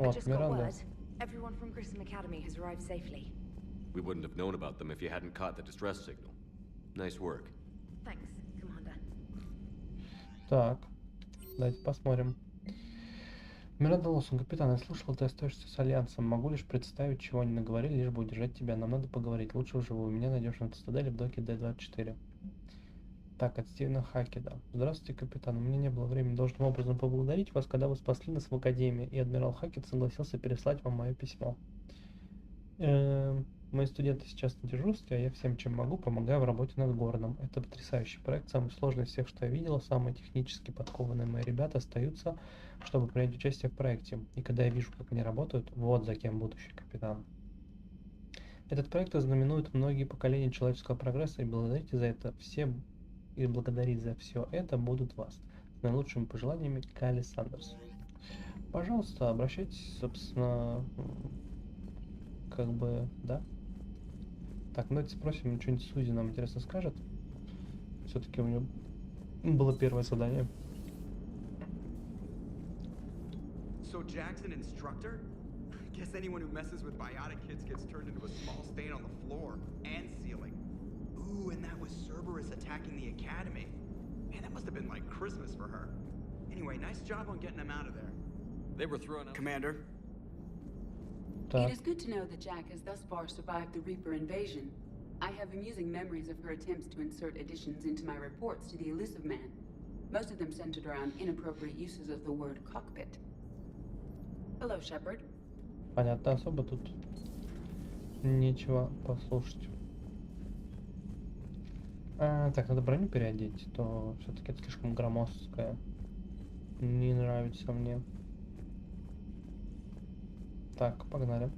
I just got word. Everyone from Grissom Academy has arrived safely. We wouldn't have known about them if you hadn't caught the distress signal. Nice work. Thanks, Commander. Так, давайте посмотрим. Миранда Лоусон, капитан, я слышал, ты остаешься с Альянсом. Могу лишь представить, чего они наговорили, лишь бы удержать тебя. Нам надо поговорить. Лучше вживую. Меня найдешь на цитадели в доке D24. Так, от Стивена Хакеда. Здравствуйте, капитан. У меня не было времени должным образом поблагодарить вас, когда вы спасли нас в Академии, и адмирал Хакет согласился переслать вам мое письмо. Мои студенты сейчас на дежурстве, а я всем, чем могу, помогаю в работе над городом. Это потрясающий проект, самый сложный из всех, что я видела. Самые технически подкованные мои ребята остаются, чтобы принять участие в проекте. И когда я вижу, как они работают, вот за кем будущий капитан. Этот проект ознаменует многие поколения человеческого прогресса, и благодарить за все это будут вас. С наилучшими пожеланиями, Калли Сандерс. Пожалуйста, обращайтесь, собственно, как бы, да. Так, ну давайте спросим, что-нибудь Сузи нам интересно скажет. Все-таки у нее было первое задание. So Jack's an instructor? I guess anyone who messes with biotic kids gets turned into a small stain on the floor and ceiling. Ooh, and that was Cerberus attacking the academy. Man, that must have been like Christmas for her. Anyway, nice job on getting them out of there. They were thrown out. Commander? It is good to know that Jack has thus far survived the Reaper invasion. I have amusing memories of her attempts to insert additions into my reports to the Elusive Man. Most of them centered around inappropriate uses of the word cockpit. Hello, Shepard. Понятно, особо тут нечего послушать. Так, надо броню переодеть, то все-таки это слишком громоздкое. Не нравится мне. Так, погнали.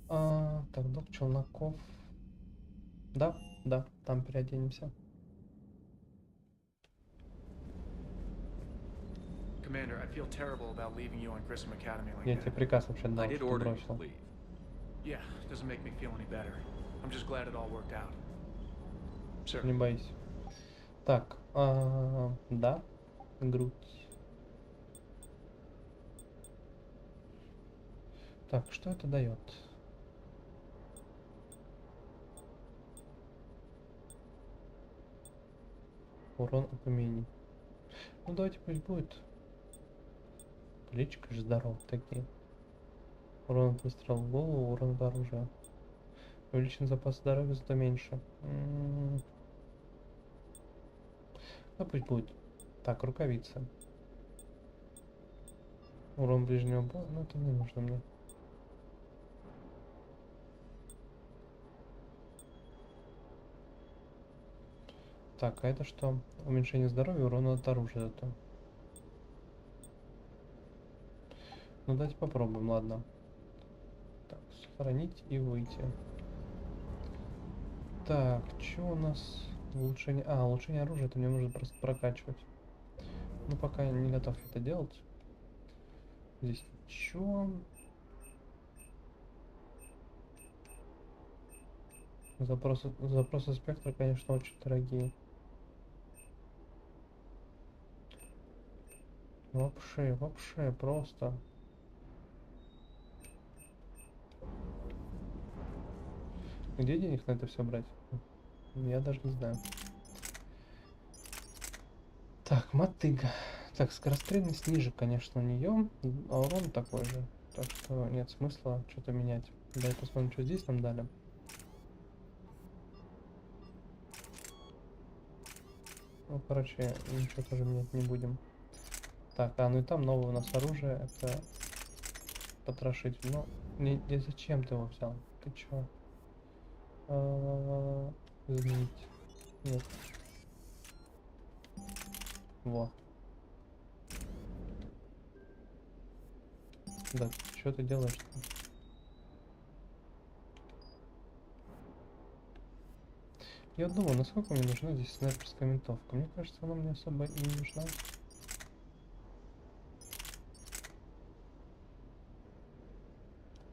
Так, док челноков. Да, там переоденемся. Commander, I feel terrible about leaving you on Grissom Academy like Я that. тебе приказ вообще дал, что order бросил. you to leave. Yeah, doesn't make me feel any better. I'm just glad it all worked out. Sir. Не бойся. Так, да, грудь. Так, что это дает? Урон опымений. Ну давайте пусть будет. Плечика же здоров такие. Урон от выстрела в голову, урон от оружия. Увеличен запас здоровья, зато меньше. Да пусть будет. Так, рукавица. Урон ближнего боя. Ну это не нужно мне. Так, а это что? Уменьшение здоровья, урона от оружия зато. Ну давайте попробуем, ладно. Так, сохранить и выйти. Так, что у нас? Улучшение. Улучшение оружия, это мне нужно просто прокачивать. Ну пока я не готов это делать. Здесь ничего. Запросы спектра, конечно, очень дорогие. Вообще просто. Где денег на это все брать? Я даже не знаю. Так, мотыга. Так, скорострельность ниже, конечно, у нее, а урон такой же. Так что нет смысла что-то менять. Давай посмотрим, что здесь нам дали. Ну, короче, ничего тоже менять не будем. Так, ну и там новое у нас оружие, это потрошитель. Ну, не зачем ты его взял? Ты чё? Изменить. Нет. Во. Да, что ты делаешь-то? Я думаю, насколько мне нужна здесь снайперская винтовка. Мне кажется, она мне особо и не нужна.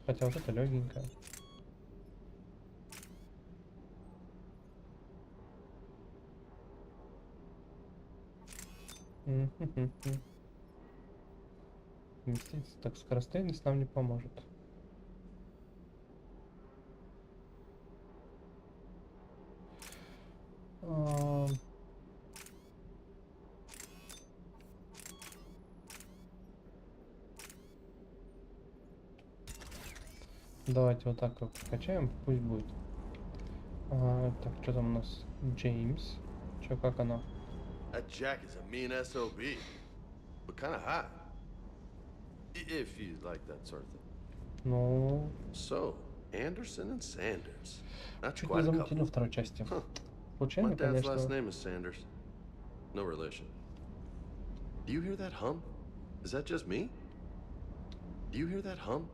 Хотя вот это легенькая. Так, скорострельность нам не поможет. Давайте вот так вот прокачаем, пусть будет. Так, что там у нас? Джеймс. Чё, как оно? That Jack is a mean SOB, but kind of hot. If you like that sort of thing. Ну. So, Anderson and Sanders. That's Чуть не quite a замутили couple. второй части. My Случайно, dad's last конечно. name is Sanders. No relation. Do you hear that hum? Is that just me? Do you hear that hum?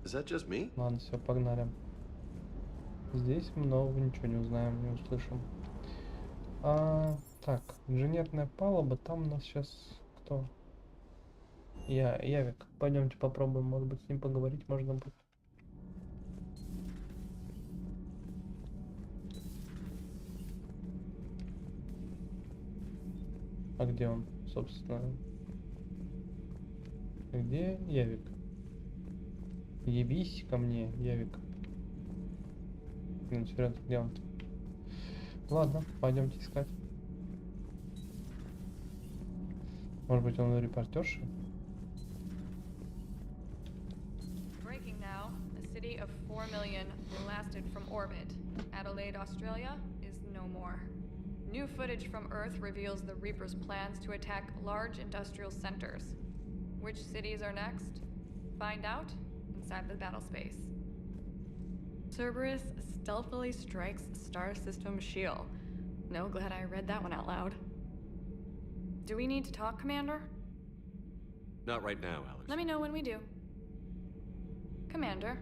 Is that just me? Ладно, все, погнали. Здесь мы нового ничего не узнаем, не услышим. Так, инженерная палуба, там у нас сейчас кто? Явик. Пойдемте попробуем, может быть, с ним поговорить можно будет. А где он, собственно? Где Явик? Ебись ко мне, Явик. Блин, серьезно, где он? Ладно, пойдемте искать. Может быть, он репортерша? Breaking now. A city of 4 million blasted from orbit. Adelaide, Australia is no more. New footage from Earth reveals the Reaper's plans to attack large industrial centers. Which cities are next? Find out inside the battle space. Cerberus stealthily strikes Star System shield. No, glad I read that one out loud. Do we need to talk, Commander? Not right now, Alex. Let me know when we do. Commander.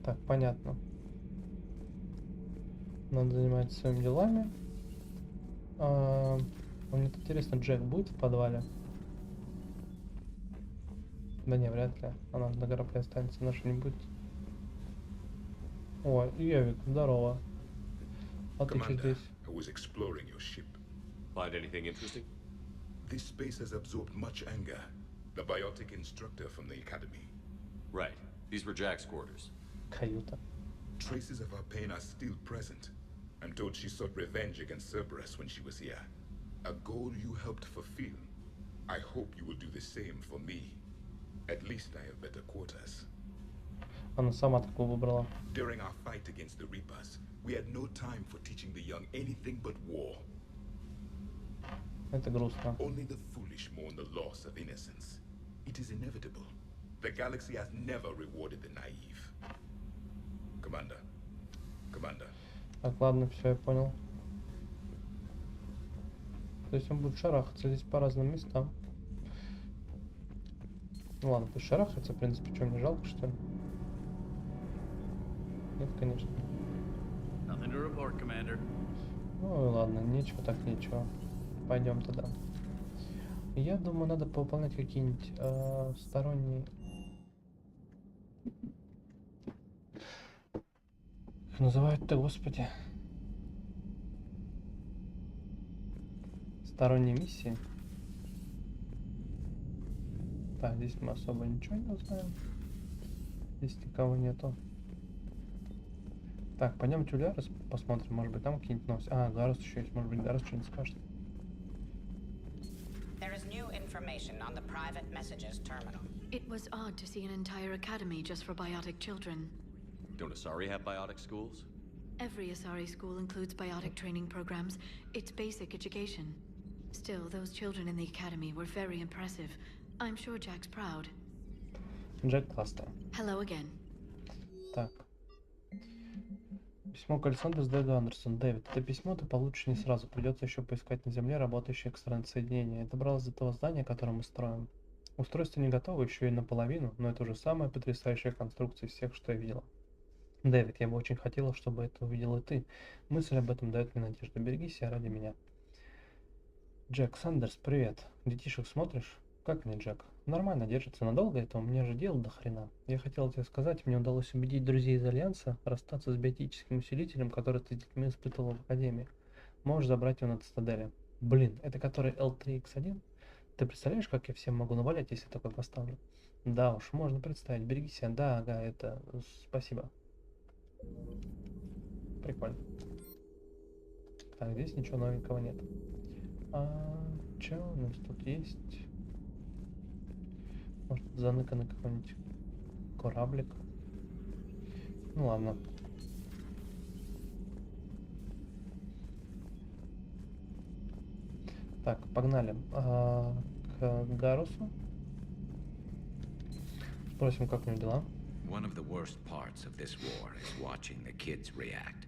Так, понятно. Надо заниматься своими делами. Мне интересно, Джек будет в подвале? Да не, вряд ли. Она на корабле останется, наша не будет. О, Явик, здорово. А ты что здесь? I was exploring your ship. Find anything interesting? This space has absorbed much anger. The biotic instructor from the academy. Right. These were Jack's quarters. Каюта. Traces of her pain are still present. I'm told she sought revenge against Cerberus when she was here. A goal you helped fulfill. I hope you will do the same for me. At least I have better quarters. Она сама такую выбрала. During our fight against the Reapers, we had no time for teaching the young anything but war. Это грустно. Only the foolish mourn the loss of innocence. It is inevitable. The galaxy has never rewarded the naive. Commander. Commander. Так, ладно, все, я понял. То есть он будет шарахаться здесь по разным местам. Ну ладно, пусть шарахается, в принципе, что, мне жалко, что ли? Нет, конечно. Nothing to report, Commander. Ну ладно, нечего так нечего. Пойдем тогда. Я думаю, надо повыполнять какие-нибудь сторонние... Как называют-то, господи? Сторонние миссии. Так, здесь мы особо ничего не узнаем. Здесь никого нету. Так, пойдемте у Гарус посмотрим, может быть там какие-нибудь новости. А, Гарус еще есть, может быть Гарус что-нибудь скажет. There is new information on the private messages terminal. It was odd to see an entire academy just for biotic children. Don't Asari have biotic schools? Every Asari school includes biotic training programs. It's basic education. Still, those children in the academy were very impressive. I'm sure Jack's proud. Джек классный. Hello again. Так. Письмо к Александру с Дэвиду Андерсону. Дэвид, это письмо ты получишь не сразу. Придется еще поискать на Земле работающее экстренное соединение. Я добралась до того здания, которое мы строим. Устройство не готово еще и наполовину, но это уже самая потрясающая конструкция из всех, что я видела. Дэвид, я бы очень хотела, чтобы это увидел и ты. Мысль об этом дает мне надежду. Береги себя ради меня. Джек, Сандерс, привет. Детишек смотришь? Как мне, Джек? Нормально держится. Надолго это? У меня же дело до хрена. Я хотел тебе сказать, мне удалось убедить друзей из Альянса расстаться с биотическим усилителем, который ты с детьми испытывал в Академии. Можешь забрать его на цитадели. Блин, это который L3X1? Ты представляешь, как я всем могу навалять, если такой поставлю? Да уж, можно представить. Береги себя. Да, ага, это... Спасибо. Прикольно. Так, здесь ничего новенького нет. Что у нас тут есть? Может, заныканный какой-нибудь кораблик? Ну ладно. Так, погнали к Гарусу. Спросим, как у него дела. One of the worst parts of this war is watching the kids react.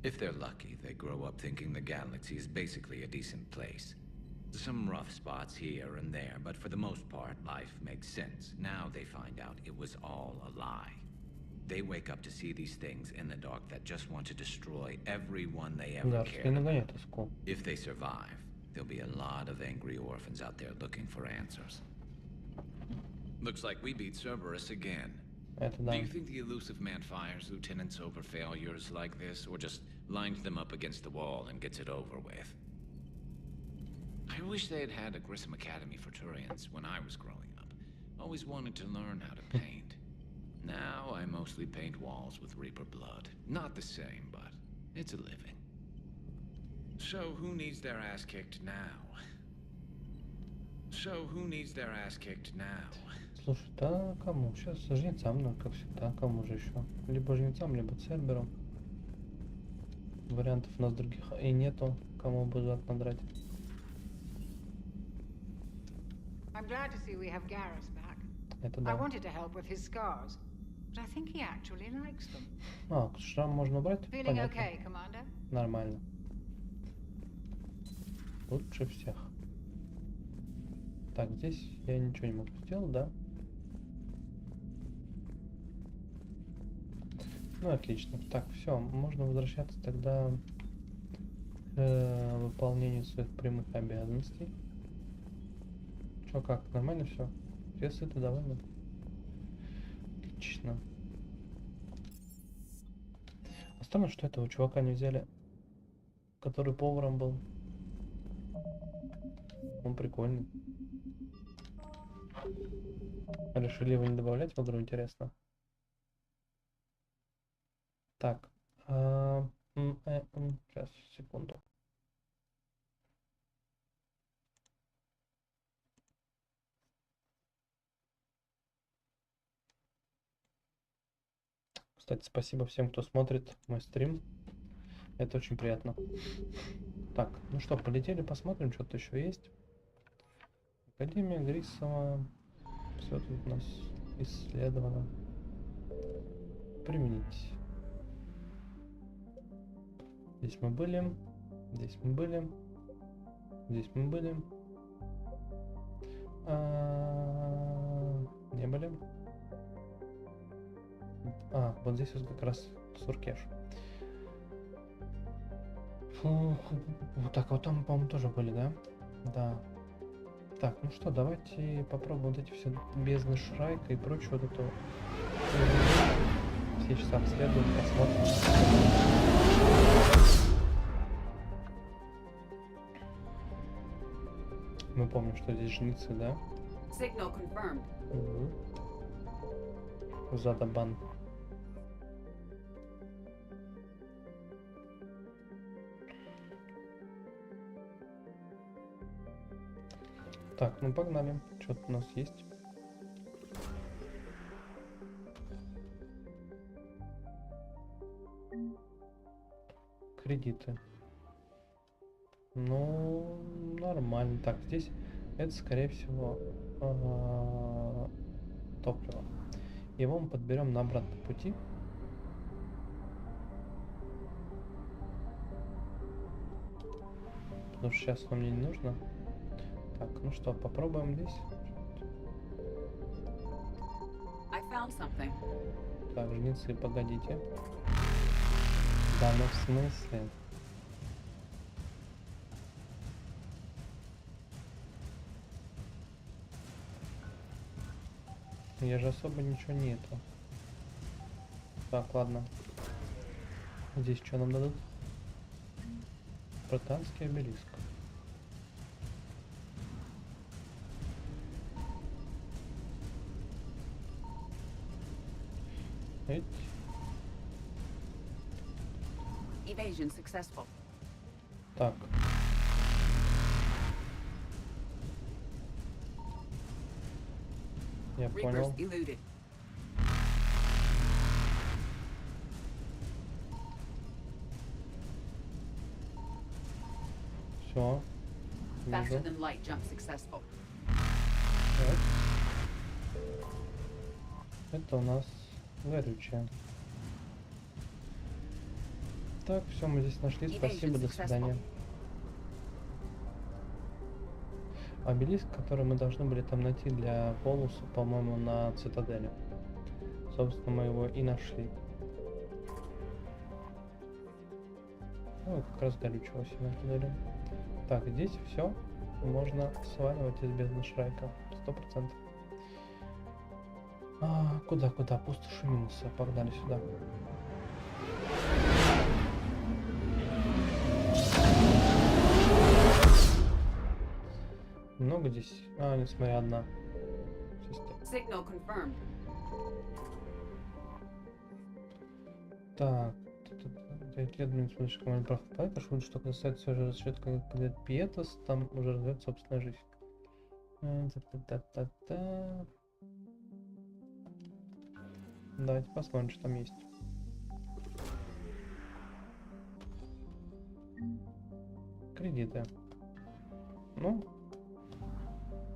If they're lucky, they grow up thinking the galaxy is basically a decent place. Some rough spots here and there, but for the most part, life makes sense. Now they find out it was all a lie. They wake up to see these things in the dark that just want to destroy everyone they ever cared about. If they survive, there'll be a lot of angry orphans out there looking for answers. Looks like we beat Cerberus again. Do you think the elusive man fires lieutenants over failures like this, or just lines them up against the wall and gets it over with? I wish they had had a Grissom Academy for Turians when I was growing up. Always wanted to learn how to paint. Now I mostly paint walls with Reaper blood. Not the same, but it's a living. So who needs their ass kicked now? So who needs their ass kicked now? Слушай, да кому? Сейчас жнецам, да, как всегда. Кому же еще? Либо жнецам, либо Церберу. Вариантов у нас других и нету. Кому бы зад надрать. I'm glad to see we have Garrus back. Это да. I wanted to help with his scars, but I think he actually likes them. А, шрам можно убрать? Feeling okay, Commander? Нормально. Лучше всех. Так, здесь я ничего не могу сделать, да? Ну, отлично. Так, все, можно возвращаться тогда к выполнению своих прямых обязанностей. Чё, как? Нормально все? Все сыты, довольны? Отлично. Странно, что этого чувака не взяли, который поваром был. Он прикольный. Решили его не добавлять в игру, интересно. Так. Сейчас, секунду. Кстати, спасибо всем, кто смотрит мой стрим. Это очень приятно. Так, ну что, полетели, посмотрим, что-то еще есть. Академия Гриссома. Все тут у нас исследовано. Применить. Здесь мы были. Здесь мы были. Здесь мы были. Не были. А, вот здесь вот как раз Суркеш. Вот так, вот там, по-моему, тоже были, да? Да. Так, ну что, давайте попробуем вот эти все бездны Шрайка и прочее вот это. Все сейчас обследуем, посмотрим. Мы помним, что здесь жнецы, да? Угу. Задабан. Так, ну погнали. Что-то у нас есть. Кредиты. Ну, нормально. Так, здесь это, скорее всего, топливо. Его мы подберем на обратном пути. Потому что сейчас оно мне не нужно. Так, ну что, попробуем здесь. Так, жнецы, погодите. Да, ну в смысле? Я же особо ничего нету. Так, ладно. Здесь что нам дадут? Протанский обелиск. Evasion successful. Так. Я понял. Все. Faster than light jump successful. Это у нас горючее. Так, все, мы здесь нашли. Спасибо, до свидания. Обелиск, который мы должны были там найти для полуса, по-моему, на цитадели. Собственно, мы его и нашли. Ну, как раз горючего себе дали. Так, здесь все можно сваливать из бездны Шрайка. 100%. Куда? Пустоши минусы. Погнали сюда. Много здесь? Не смотри, одна. Signal confirmed. Так. Исследование слышишь, команде проходит, прошу, что касается уже расчет, когда Пиетас, там уже живет собственная жизнь. Давайте посмотрим, что там есть. Кредиты. Ну,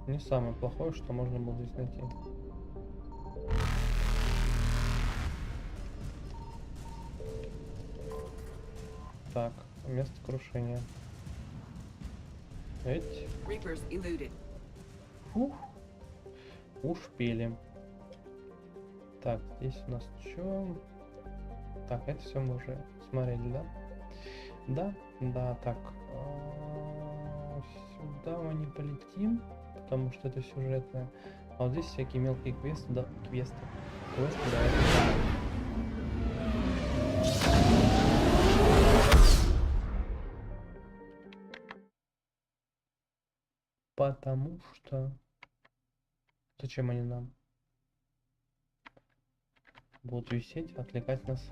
не самое плохое, что можно было здесь найти. Так, место крушения. Эть. Фух. Успели. Так, здесь у нас что? Так, это все мы уже смотрели, да? Да, так. Сюда мы не полетим, потому что это сюжетное. А вот здесь всякие мелкие квесты, да, квесты, давайте. Потому что... Зачем они нам? Будут висеть, отвлекать нас.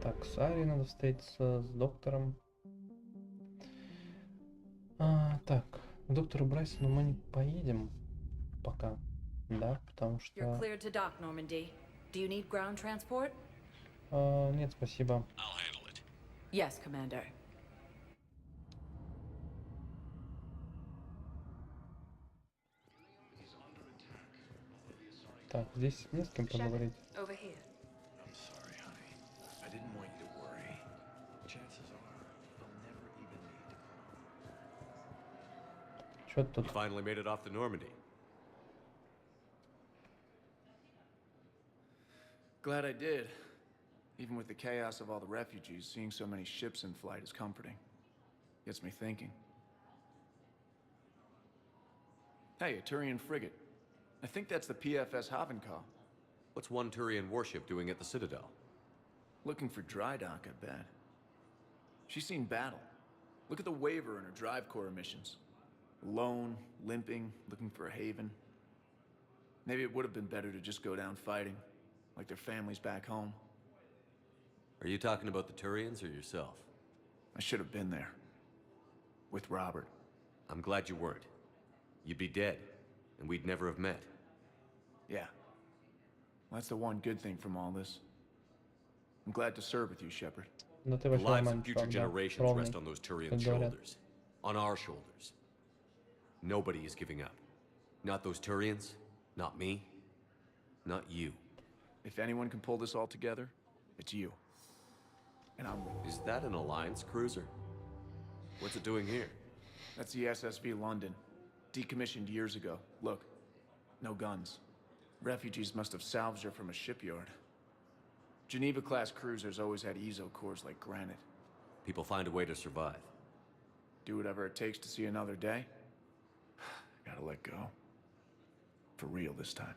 Так, с Ари надо встретиться, с доктором. Так, к доктору Брайсону мы не поедем пока. Да, потому что... Нет, спасибо. Yes, Commander. Так, здесь не с кем поговорить. Что тут? Finally made it off to Normandy. Glad I did. Even with the chaos of all the refugees, seeing so many ships in flight is comforting. Gets me thinking. Hey, a Turian frigate. I think that's the PFS Havenkaw. What's one Turian warship doing at the Citadel? Looking for dry dock, I bet. She's seen battle. Look at the waiver in her drive core emissions. Alone, limping, looking for a haven. Maybe it would have been better to just go down fighting, like their families back home. Are you talking about the Turians or yourself? I should have been there. With Robert. I'm glad you weren't. You'd be dead, and we'd never have met. Yeah. Well, that's the one good thing from all this. I'm glad to serve with you, Shepard. The lives of future generations rest on those Turian shoulders. On our shoulders. Nobody is giving up. Not those Turians, not me, not you. If anyone can pull this all together, it's you. And I'm... Is that an Alliance cruiser? What's it doing here? That's the SSV London. Decommissioned years ago. Look, no guns. Refugees must have salvaged her from a shipyard. Geneva-class cruisers always had ezo cores like granite. People find a way to survive. Do whatever it takes to see another day. Gotta let go. For real this time.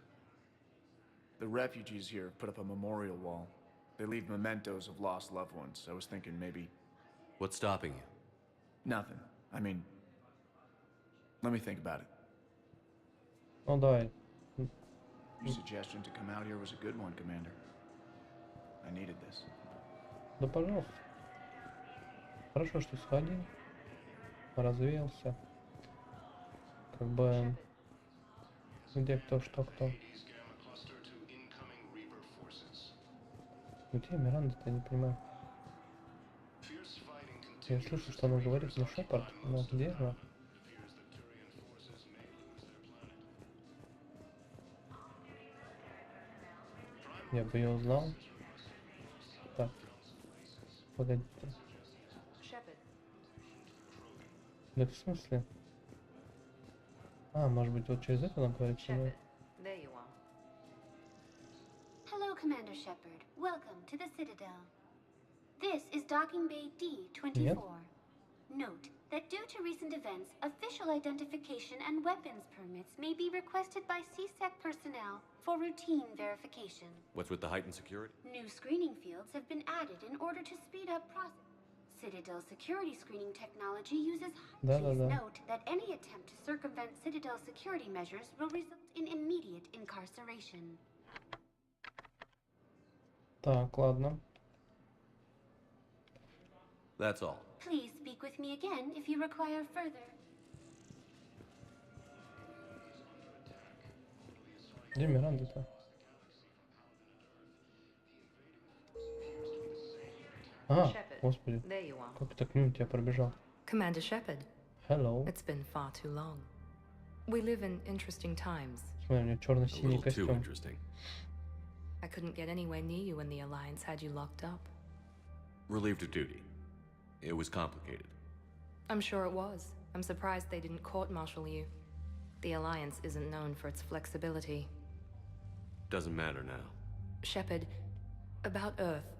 The refugees here have put up a memorial wall. They leave mementos of lost loved ones. I was thinking maybe... What's stopping you? Nothing. I mean... Let me think about it. Ну давай. Your suggestion to come out here was a good one, Commander. I needed this. Да пожалуйста. Хорошо, что сходил. Развеялся. Как бы... Где кто, что кто. Где Миранда-то, я не понимаю. Я слышу, что она говорит, но Шепард, но где она? Я бы ее узнал. Так. Погодите. Да в смысле? А, может быть, вот через это нам говорит, что... Hello, Commander Shepard. Welcome to the Citadel. This is Docking Bay D-24. Note that due to recent events, official identification and weapons permits may be requested by CSEC personnel for routine verification. What's with the heightened security? New screening fields have been added in order to speed up process. Citadel security screening technology uses Please note that any attempt to circumvent Citadel security measures will result in immediate incarceration. Так, ладно. That's all. Please speak with me again if you require further. Где Миранда-то? А, господи. Как так мимо тебя пробежал? Commander Shepard. Hello. It's been far too long. We live in interesting times. Смотри, у меня черно-синий костюм. I couldn't get anywhere near you when the Alliance had you locked up. Relieved of duty. It was complicated. I'm sure it was. I'm surprised they didn't court-martial you. The Alliance isn't known for its flexibility. Doesn't matter now. Shepard, about Earth.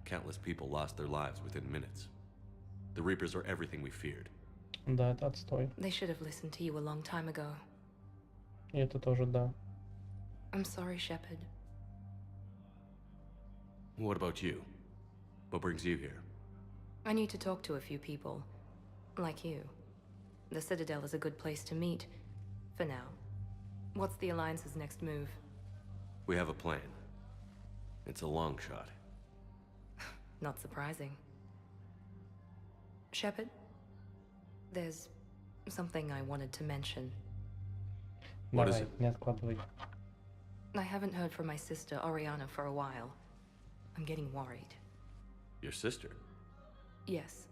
Countless people lost their lives within minutes. The Reapers are everything we feared. Да, это отстой. They should have listened to you a long time ago. И это тоже да. I'm sorry, Shepard. What about you? What brings you here? I need to talk to a few people. Like you. The Citadel is a good place to meet. For now. What's the Alliance's next move? We have a plan. It's a long shot. Not surprising. Shepard? There's something I wanted to mention. What is it? Не откладывай. I haven't heard from my sister, Oriana, for a while. I'm getting worried. Your sister? Yes.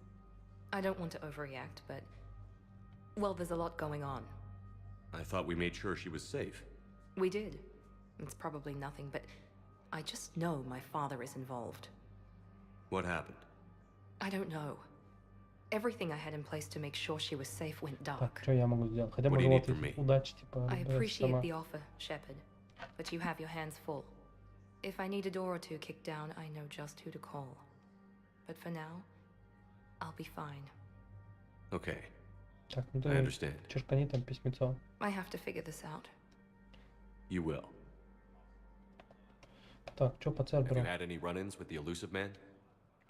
I don't want to overreact, but... well, there's a lot going on. I thought we made sure she was safe. We did. It's probably nothing, but I just know my father is involved. What happened? I don't know. Everything I had in place to make sure she was safe went dark. Так, что я могу сделать? Хотя бы вот удачи, типа, I appreciate the offer, Shepard, but you have your hands full. If I need a door or two kicked down, I know just who to call. But for now, I'll be fine. Okay. Так, ну I understand. Черкани там письмецо. I have to figure this out. You will. Так, что по Церберу? Have you had any run-ins with the elusive man?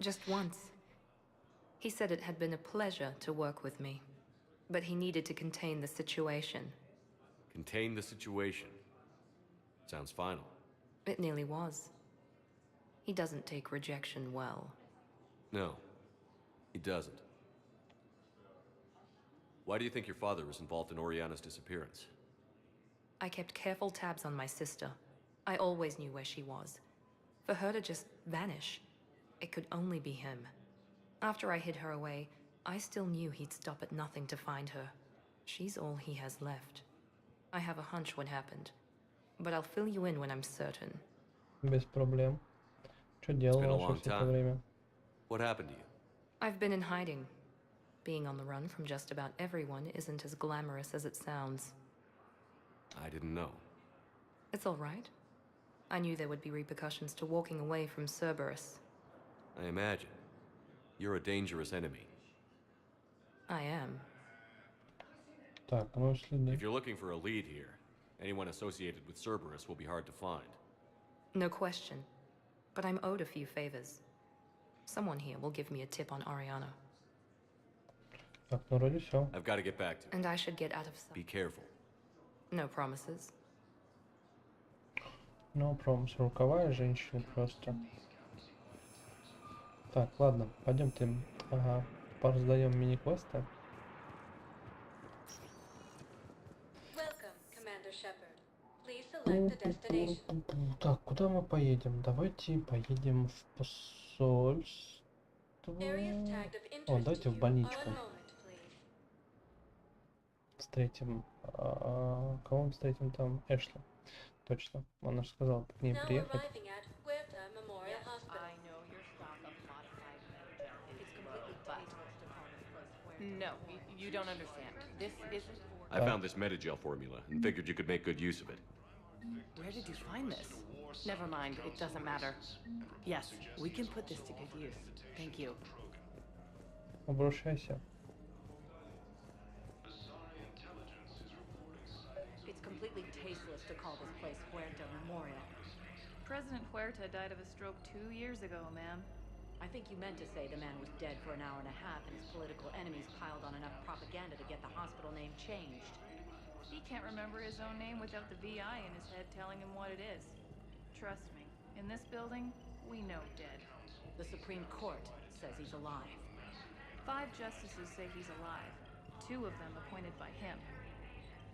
Just once. He said it had been a pleasure to work with me, but he needed to contain the situation. Contain the situation. Sounds final. It nearly was. He doesn't take rejection well. No, he doesn't. Why do you think your father was involved in Oriana's disappearance? I kept careful tabs on my sister. I always knew where she was. For her to just vanish, it could only be him. After I hid her away, I still knew he'd stop at nothing to find her. She's all he has left. I have a hunch what happened, but I'll fill you in when I'm certain. Без проблем. Что делала все это время? What happened to you? I've been in hiding. Being on the run from just about everyone isn't as glamorous as it sounds. I didn't know. It's all right. I knew there would be repercussions to walking away from Cerberus. I imagine. You're a dangerous enemy. I am. Так, ну если... If you're looking for a lead here, anyone associated with Cerberus will be hard to find. No question. But I'm owed a few favors. Someone here will give me a tip on Oriana. Так, ну вроде все. I've got to get back to it. And I should get out of sight. Be careful. No promises. No promise. Руковая женщина просто. Так, ладно, пойдемте. Ага, пораздаем мини-квесты. Так, куда мы поедем? Давайте поедем в посольство. О, давайте в больничку. Встретим. Кого мы встретим там? Эшли. Точно. Он же сказал к ней приехать. No, you don't understand. This isn't... I found this metagel formula and figured you could make good use of it. Where did you find this? Never mind, it doesn't matter. Yes, we can put this to good use. Thank you. Обращайся. It's completely tasteless to call this place Huerta Memorial. President Huerta died of a stroke 2 years ago, ma'am. I think you meant to say the man was dead for an hour and a half and his political enemies piled on enough propaganda to get the hospital name changed. He can't remember his own name without the VI in his head telling him what it is. Trust me, in this building, we know dead. The Supreme Court says he's alive. 5 justices say he's alive, 2 of them appointed by him.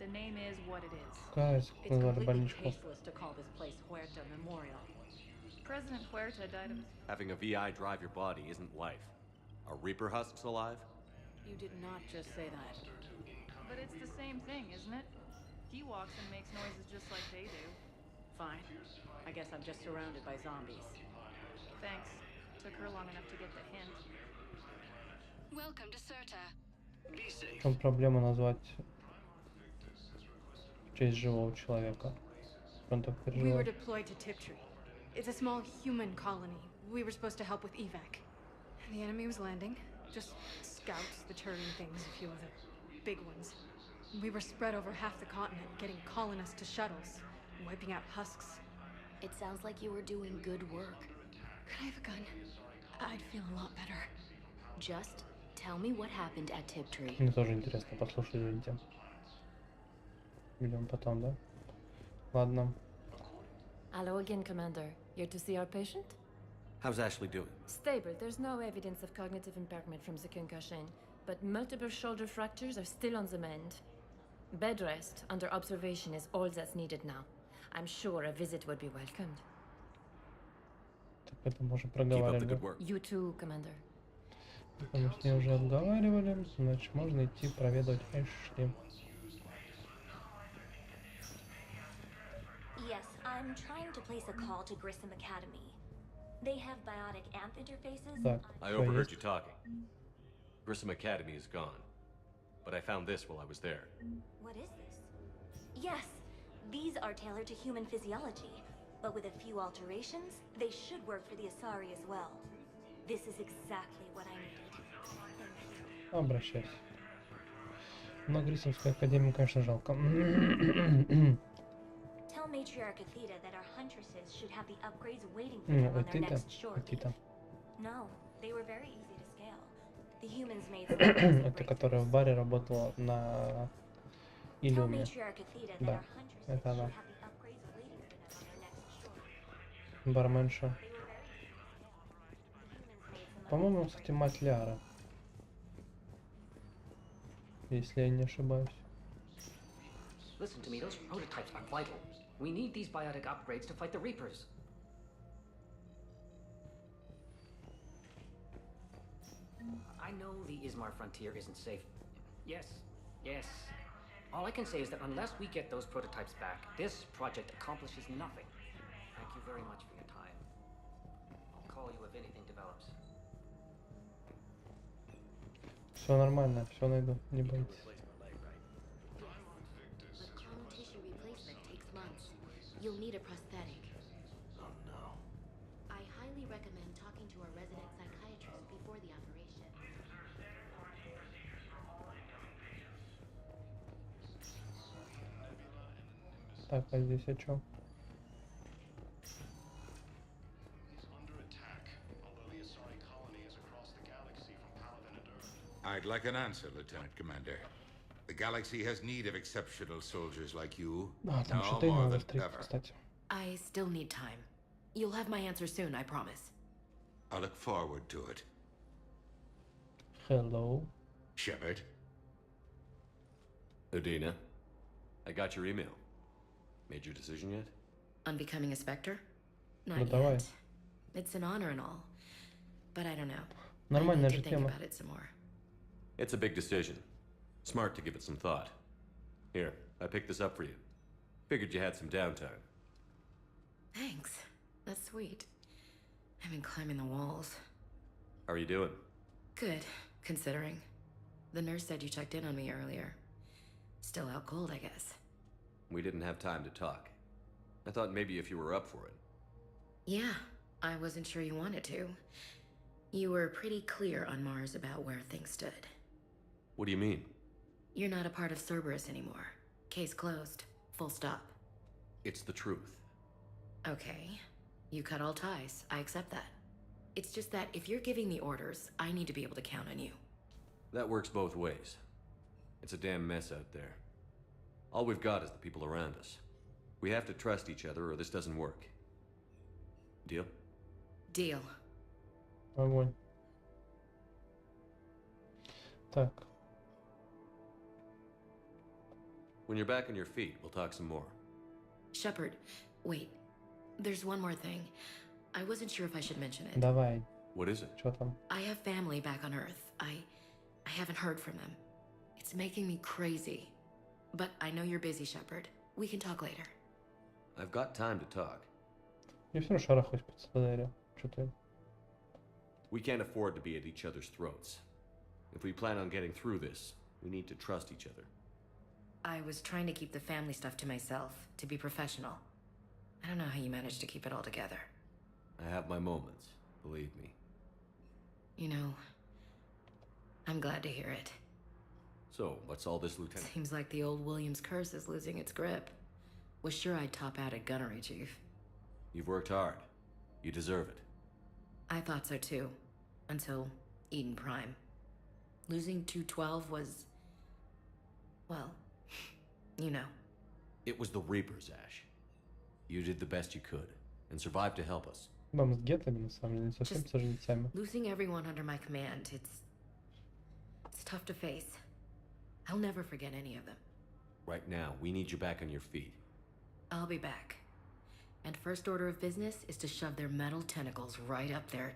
The name is what it is. Guys, it's completely tasteless to call this place Huerta Memorial. President Huerta died of... Having a VI drive your body isn't life. Are Reaper husks alive? You did not just say that. But it's the same thing, isn't it? He walks and makes noises just like they do. Fine. I guess I'm just surrounded by zombies. Thanks. Took her long enough to get the hint. Welcome to Serta. В чем проблема назвать в честь живого человека? Он так переживает. We were deployed to Tiptree. It's a small human colony. We were supposed to help with evac. The enemy was landing. Just scouts, the Turian things, a few of the big ones. We were spread over half the continent, getting colonists to shuttles, wiping out husks. It sounds like you were doing good work. Could I have a gun? I'd feel a lot better. Just tell me what happened at Tiptree. Мне тоже интересно послушать, видите. Идем потом, да? Ладно. Hello again, Commander. Here to see our patient? How's Ashley doing? Stable. There's no evidence of cognitive impairment from the concussion, but multiple shoulder fractures are still on the mend. Bed rest under observation is all that's needed now. I'm sure a visit would be welcomed. Так это мы уже проговаривали. You too, Commander. Мы с ней уже отговаривали, значит можно идти проведать Эшли. Yes, I'm trying to place a call to Grissom Academy. They have biotic amp interfaces. I overheard you talking. Grissom Academy is gone. But I found this while I was there. What is this? Yes, these are tailored to human physiology. But with a few alterations, they should work for the Asari as well. This is exactly what I needed. Обращайся. Но Гриссомскую академию, конечно, жалко. Tell Matriarch Athena that our huntresses should have the upgrades waiting for them on their next shore leave. No, they were very easy to scale. The humans made some. Это которая в баре работала на Илюме. Да, это она. Барменша. По-моему, кстати, мать Ляра. Если я не ошибаюсь. Listen to me, those prototypes are vital. We need these biotic upgrades to fight the Reapers. I know the Ismar frontier isn't safe. Yes, yes. All I can say is that unless we get those prototypes back, this project accomplishes nothing. Thank you very much for your time. I'll call you if anything develops. Все нормально, все найду, не бойтесь. You'll need a prosthetic. Oh no. I highly recommend talking to our resident psychiatrist before the operation. Так, а здесь о чем? I'd like an answer, Lieutenant Commander. The galaxy has need of exceptional soldiers like you, now more than ever. I still need time. You'll have my answer soon, I promise. I look forward to it. Hello. Shepard. Udina, I got your email. Made your decision yet? On becoming a Spectre? Not Ну yet. давай. It's an honor and all. But I don't know. Нормальная I же need to think тема. about it some more. It's a big decision. Smart to give it some thought. Here, I picked this up for you. Figured you had some downtime. Thanks. That's sweet. I've been climbing the walls. How are you doing? Good, considering. The nurse said you checked in on me earlier. Still out cold, I guess. We didn't have time to talk. I thought maybe if you were up for it. Yeah, I wasn't sure you wanted to. You were pretty clear on Mars about where things stood. What do you mean? You're not a part of Cerberus anymore. Case closed. Full stop. It's the truth. Okay. You cut all ties. I accept that. It's just that if you're giving the orders, I need to be able to count on you. That works both ways. It's a damn mess out there. All we've got is the people around us. We have to trust each other or this doesn't work. Deal? Deal. Огонь. Так. When you're back on your feet, we'll talk some more. Shepard, wait. There's one more thing. I wasn't sure if I should mention it. Давай. What is it? Что там? I have family back on Earth. I haven't heard from them. It's making me crazy. But I know you're busy, Shepard. We can talk later. I've got time to talk. Я все равно шарахаюсь под ЦДР. Что ты? We can't afford to be at each other's throats. If we plan on getting through this, we need to trust each other. I was trying to keep the family stuff to myself, to be professional. I don't know how you managed to keep it all together. I have my moments, believe me. You know, I'm glad to hear it. So, what's all this, Lieutenant? Seems like the old Williams curse is losing its grip. Was sure I'd top out at gunnery, Chief. You've worked hard. You deserve it. I thought so too. Until Eden Prime. Losing 212 was... well, you know. It was the Reapers, Ash. You did the best you could, and survived to help us. Мам, с гетами, на самом деле, не совсем с жильцами. Losing everyone under my command, it's tough to face. I'll never forget any of them. Right now, we need you back on your feet. I'll be back. And first order of business is to shove their metal tentacles right up there.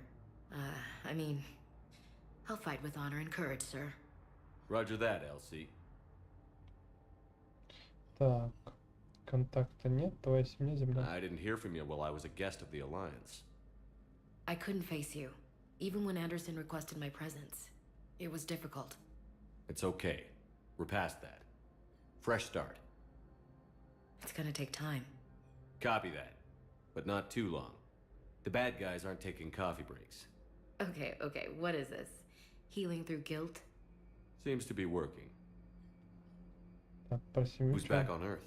I mean, I'll fight with honor and courage, sir. Roger that, LC. Так, контакта нет, твоя семья, земля. I didn't hear from you while I was a guest of the Alliance. I couldn't face you, even when Anderson requested my presence. It was difficult. It's okay. We're past that. Fresh start. It's gonna take time. Copy that. But not too long. The bad guys aren't taking coffee breaks. Okay, what is this? Healing through guilt? Seems to be working. Так, про семью. Who's back on Earth?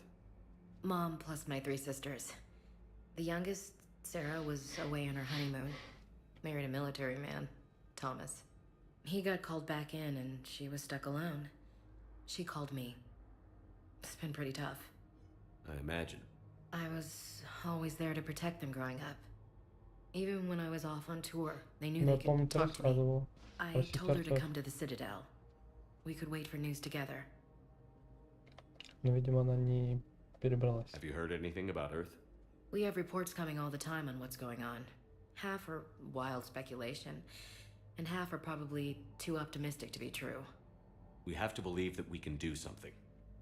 Mom plus my 3 sisters. The youngest, Sarah, was away on her honeymoon. Married a military man, Thomas. He got called back in and she was stuck alone. She called me. It's been pretty tough. I imagine. I was always there to protect them growing up. Even when I was off on tour, they knew they could talk to me. I told her to come to the Citadel. We could wait for news together. Но, видимо, она не перебралась. Have you heard anything about Earth? We have reports coming all the time on what's going on. Half are wild speculation, and half are probably too optimistic to be true. We have to believe that we can do something.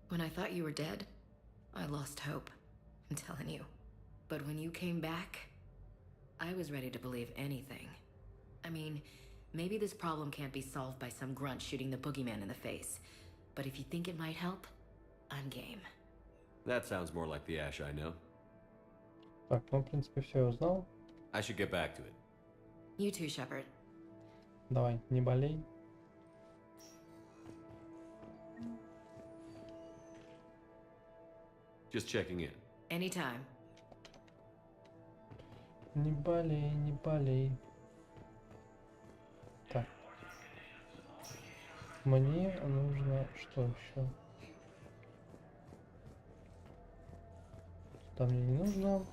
When I thought you were dead, I lost hope. I'm telling you. But when you came back, I was ready to believe anything. I mean, maybe this problem can't be solved by some grunt shooting the boogeyman in the face. But if you think it might help, I'm game. That sounds more like the Ash I know. Так, ну, в принципе, все узнал. I should get back to it. You too, Shepard. Давай, не болей. Just checking in. Anytime. Не болей, не болей. Так. Мне нужно что еще? Там мне не нужно.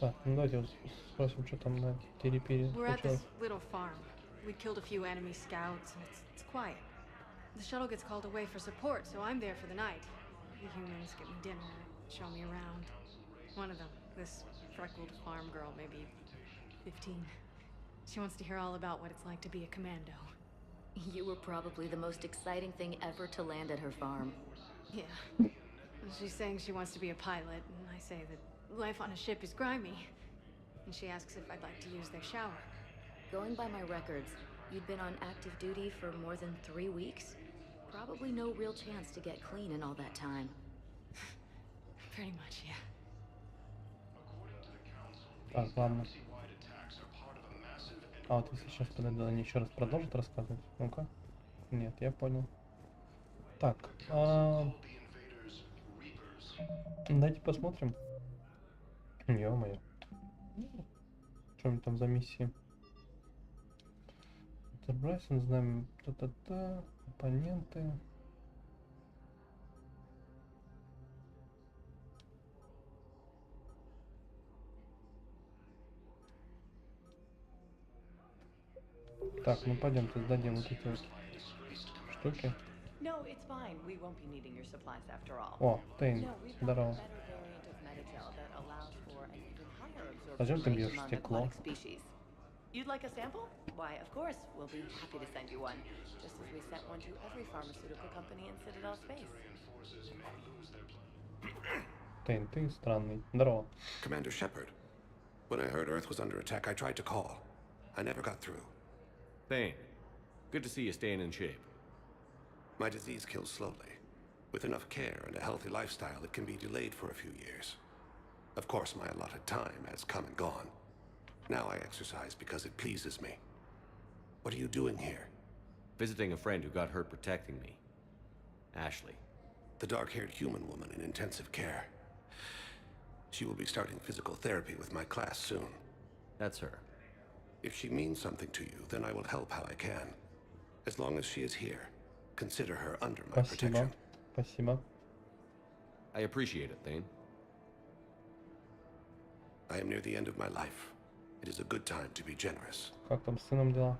Так, ну давайте вот спросим, что там на территории случилось. Little farm. We killed a few enemy scouts, and it's quiet. The shuttle gets called away for support, so I'm there for the night. The humans get me dinner, show me around. One of them, this freckled farm girl, maybe 15. She wants to hear all about what it's like to be a commando. You were probably the most exciting thing ever to land at her farm. Yeah. She's saying she wants to be a pilot, and I say that life on a ship is grimy. And she asks if I'd like to use their shower. Going by my records, you'd been on active duty for more than 3 weeks? Probably no real chance to get clean in all that time. Pretty much, yeah. Так, ладно. А вот если сейчас подойду, они еще раз продолжат рассказывать? Ну-ка. Нет, я понял. Так, давайте посмотрим. Ё-моё. Что там за миссии? Enterprise, знаем, та-та-та, оппоненты. Так, ну пойдемте сдадим вот эти вот штуки. О, Тейн, здорово. Зачем ты бьешь стекло? You'd like a sample? Why, of course, we'll be happy to send you one, just as we sent one to every pharmaceutical company in Citadel space. Тейн, ты странный. Здорово. Commander Shepard, when I heard Earth was under attack, I tried to call. I never got through. Thane, good to see you staying in shape. My disease kills slowly. With enough care and a healthy lifestyle, it can be delayed for a few years. Of course, my allotted time has come and gone. Now I exercise because it pleases me. What are you doing here? Visiting a friend who got hurt protecting me. Ashley. The dark-haired human woman in intensive care. She will be starting physical therapy with my class soon. That's her. If she means something to you, then I will help how I can. As long as she is here, consider her under my protection. Спасибо. I appreciate it, Thane. I am near the end of my life. It is a good time to be generous. Как там с сыном дела?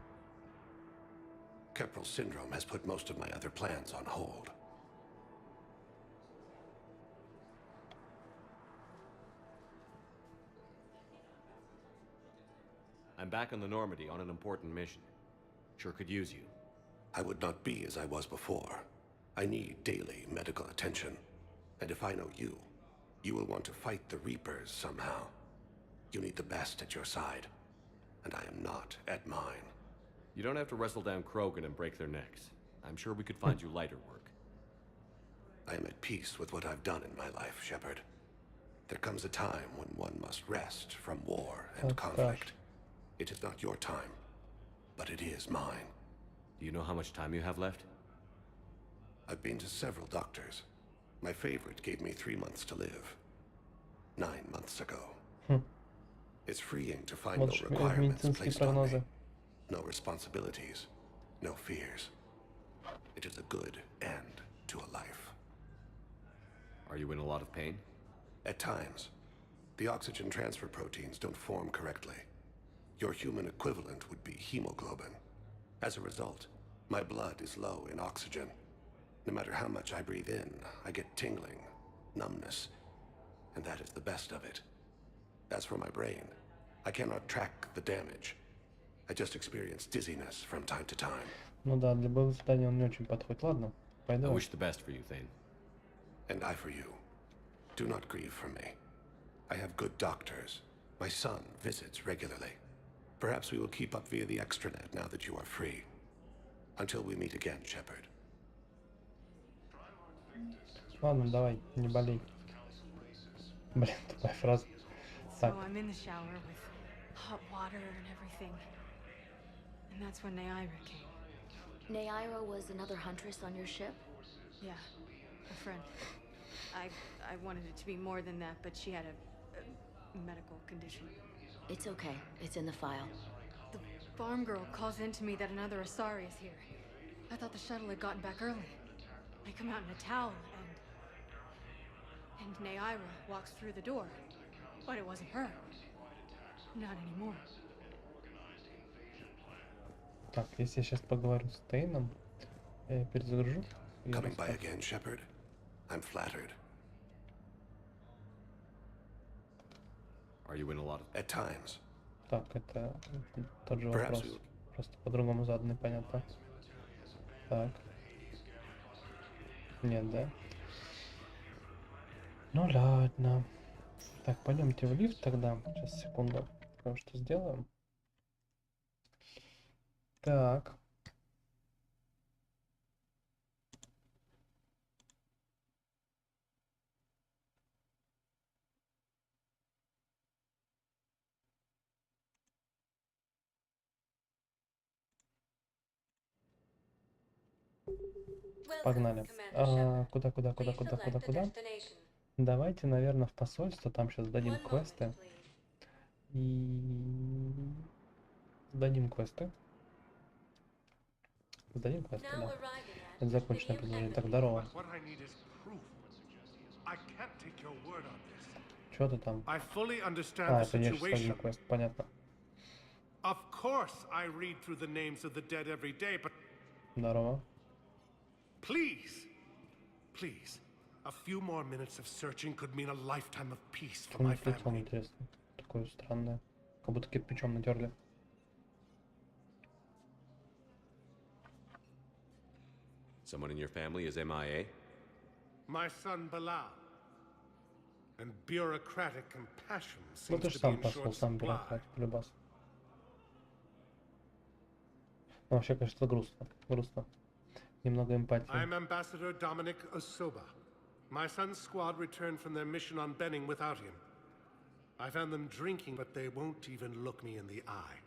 Keppel syndrome has put most of my other plans on hold. I'm back on the Normandy on an important mission. Sure could use you. I would not be as I was before. I need daily medical attention. And if I know you, you will want to fight the Reapers somehow. You need the best at your side. And I am not at mine. You don't have to wrestle down Krogan and break their necks. I'm sure we could find you lighter work. I am at peace with what I've done in my life, Shepard. There comes a time when one must rest from war and conflict. It is not your time, but it is mine. Do you know how much time you have left? I've been to several doctors. My favorite gave me 3 months to live. 9 months ago. It's freeing to find no requirements placed on me. No responsibilities. No fears. It is a good end to a life. Are you in a lot of pain? At times. The oxygen transfer proteins don't form correctly. Your human equivalent would be hemoglobin. As a result, my blood is low in oxygen. No matter how much I breathe in, I get tingling, numbness, and that is the best of it. As for my brain, I cannot track the damage. I just experience dizziness from time to time. Ну да, для боевых заданий он не очень подходит. Ладно, пойду. I wish the best for you, Thane. And I for you. Do not grieve for me. I have good doctors. My son visits regularly. Perhaps we will keep up via the extranet now that you are free. Until we meet again, Shepard. Ладно, давай, не болей. Блин, тупая фраза. So I'm in the shower with hot water and everything. And that's when Neaira came. Neaira was another huntress on your ship? Yeah, a friend. I wanted it to be more than that, but she had a medical condition. It's okay. It's in the file. The farm girl calls in to me that another Asari is here. I thought the shuttle had gotten back early. I come out in a towel and Neaira walks through the door. But it wasn't her. Not anymore. Так, если я сейчас поговорю с Тейном, я перезагружу. Coming by again, Shepard. I'm flattered. Are you in a lot of... At times. Так, это тот же вопрос. Просто по-другому заданный, понятно. Так. Нет, да? Ну ладно. Так, пойдемте в лифт тогда. Сейчас, секунду. Что сделаем? Так. Погнали. Куда? Давайте, наверное, в посольство. Там сейчас дадим квесты. И... Сдадим квесты, да. Это законченное предложение. Так, здорово. Что ты там? Это не 601 квест, понятно. Здорово. Please, a few more minutes of searching could mean a lifetime of peace for Почему my лицом family. интересно? Такое странное. Как будто кирпичом натерли. Someone in your family is MIA? My son Bilal. And bureaucratic compassion Ну seems ты же to be сам in пошел, short сам supply. бюрократ, полюбас. Ну, вообще, конечно, грустно. Немного эмпатии. I'm Ambassador Dominic Osoba. My son's squad returned from their mission on Benning without him. I found them drinking, but they won't even look me in the eye.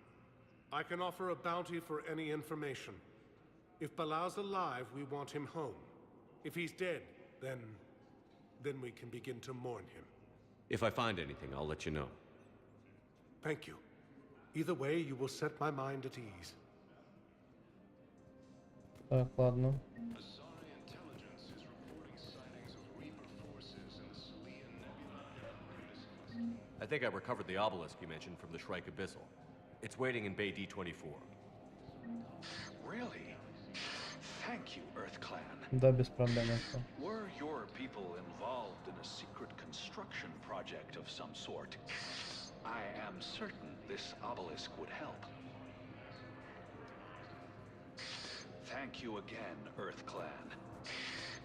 I can offer a bounty for any information. If Bilal's alive, we want him home. If he's dead, then we can begin to mourn him. If I find anything, I'll let you know. Thank you. Either way, you will set my mind at ease. Так, ладно. I think I recovered the obelisk you mentioned from the Shrike Abyssal. It's waiting in Bay D24. Really? Thank you, Earth Clan. Да, без проблем. Were your people involved in a secret construction project of some sort? I am certain this obelisk would help. Thank you again, Earth Clan.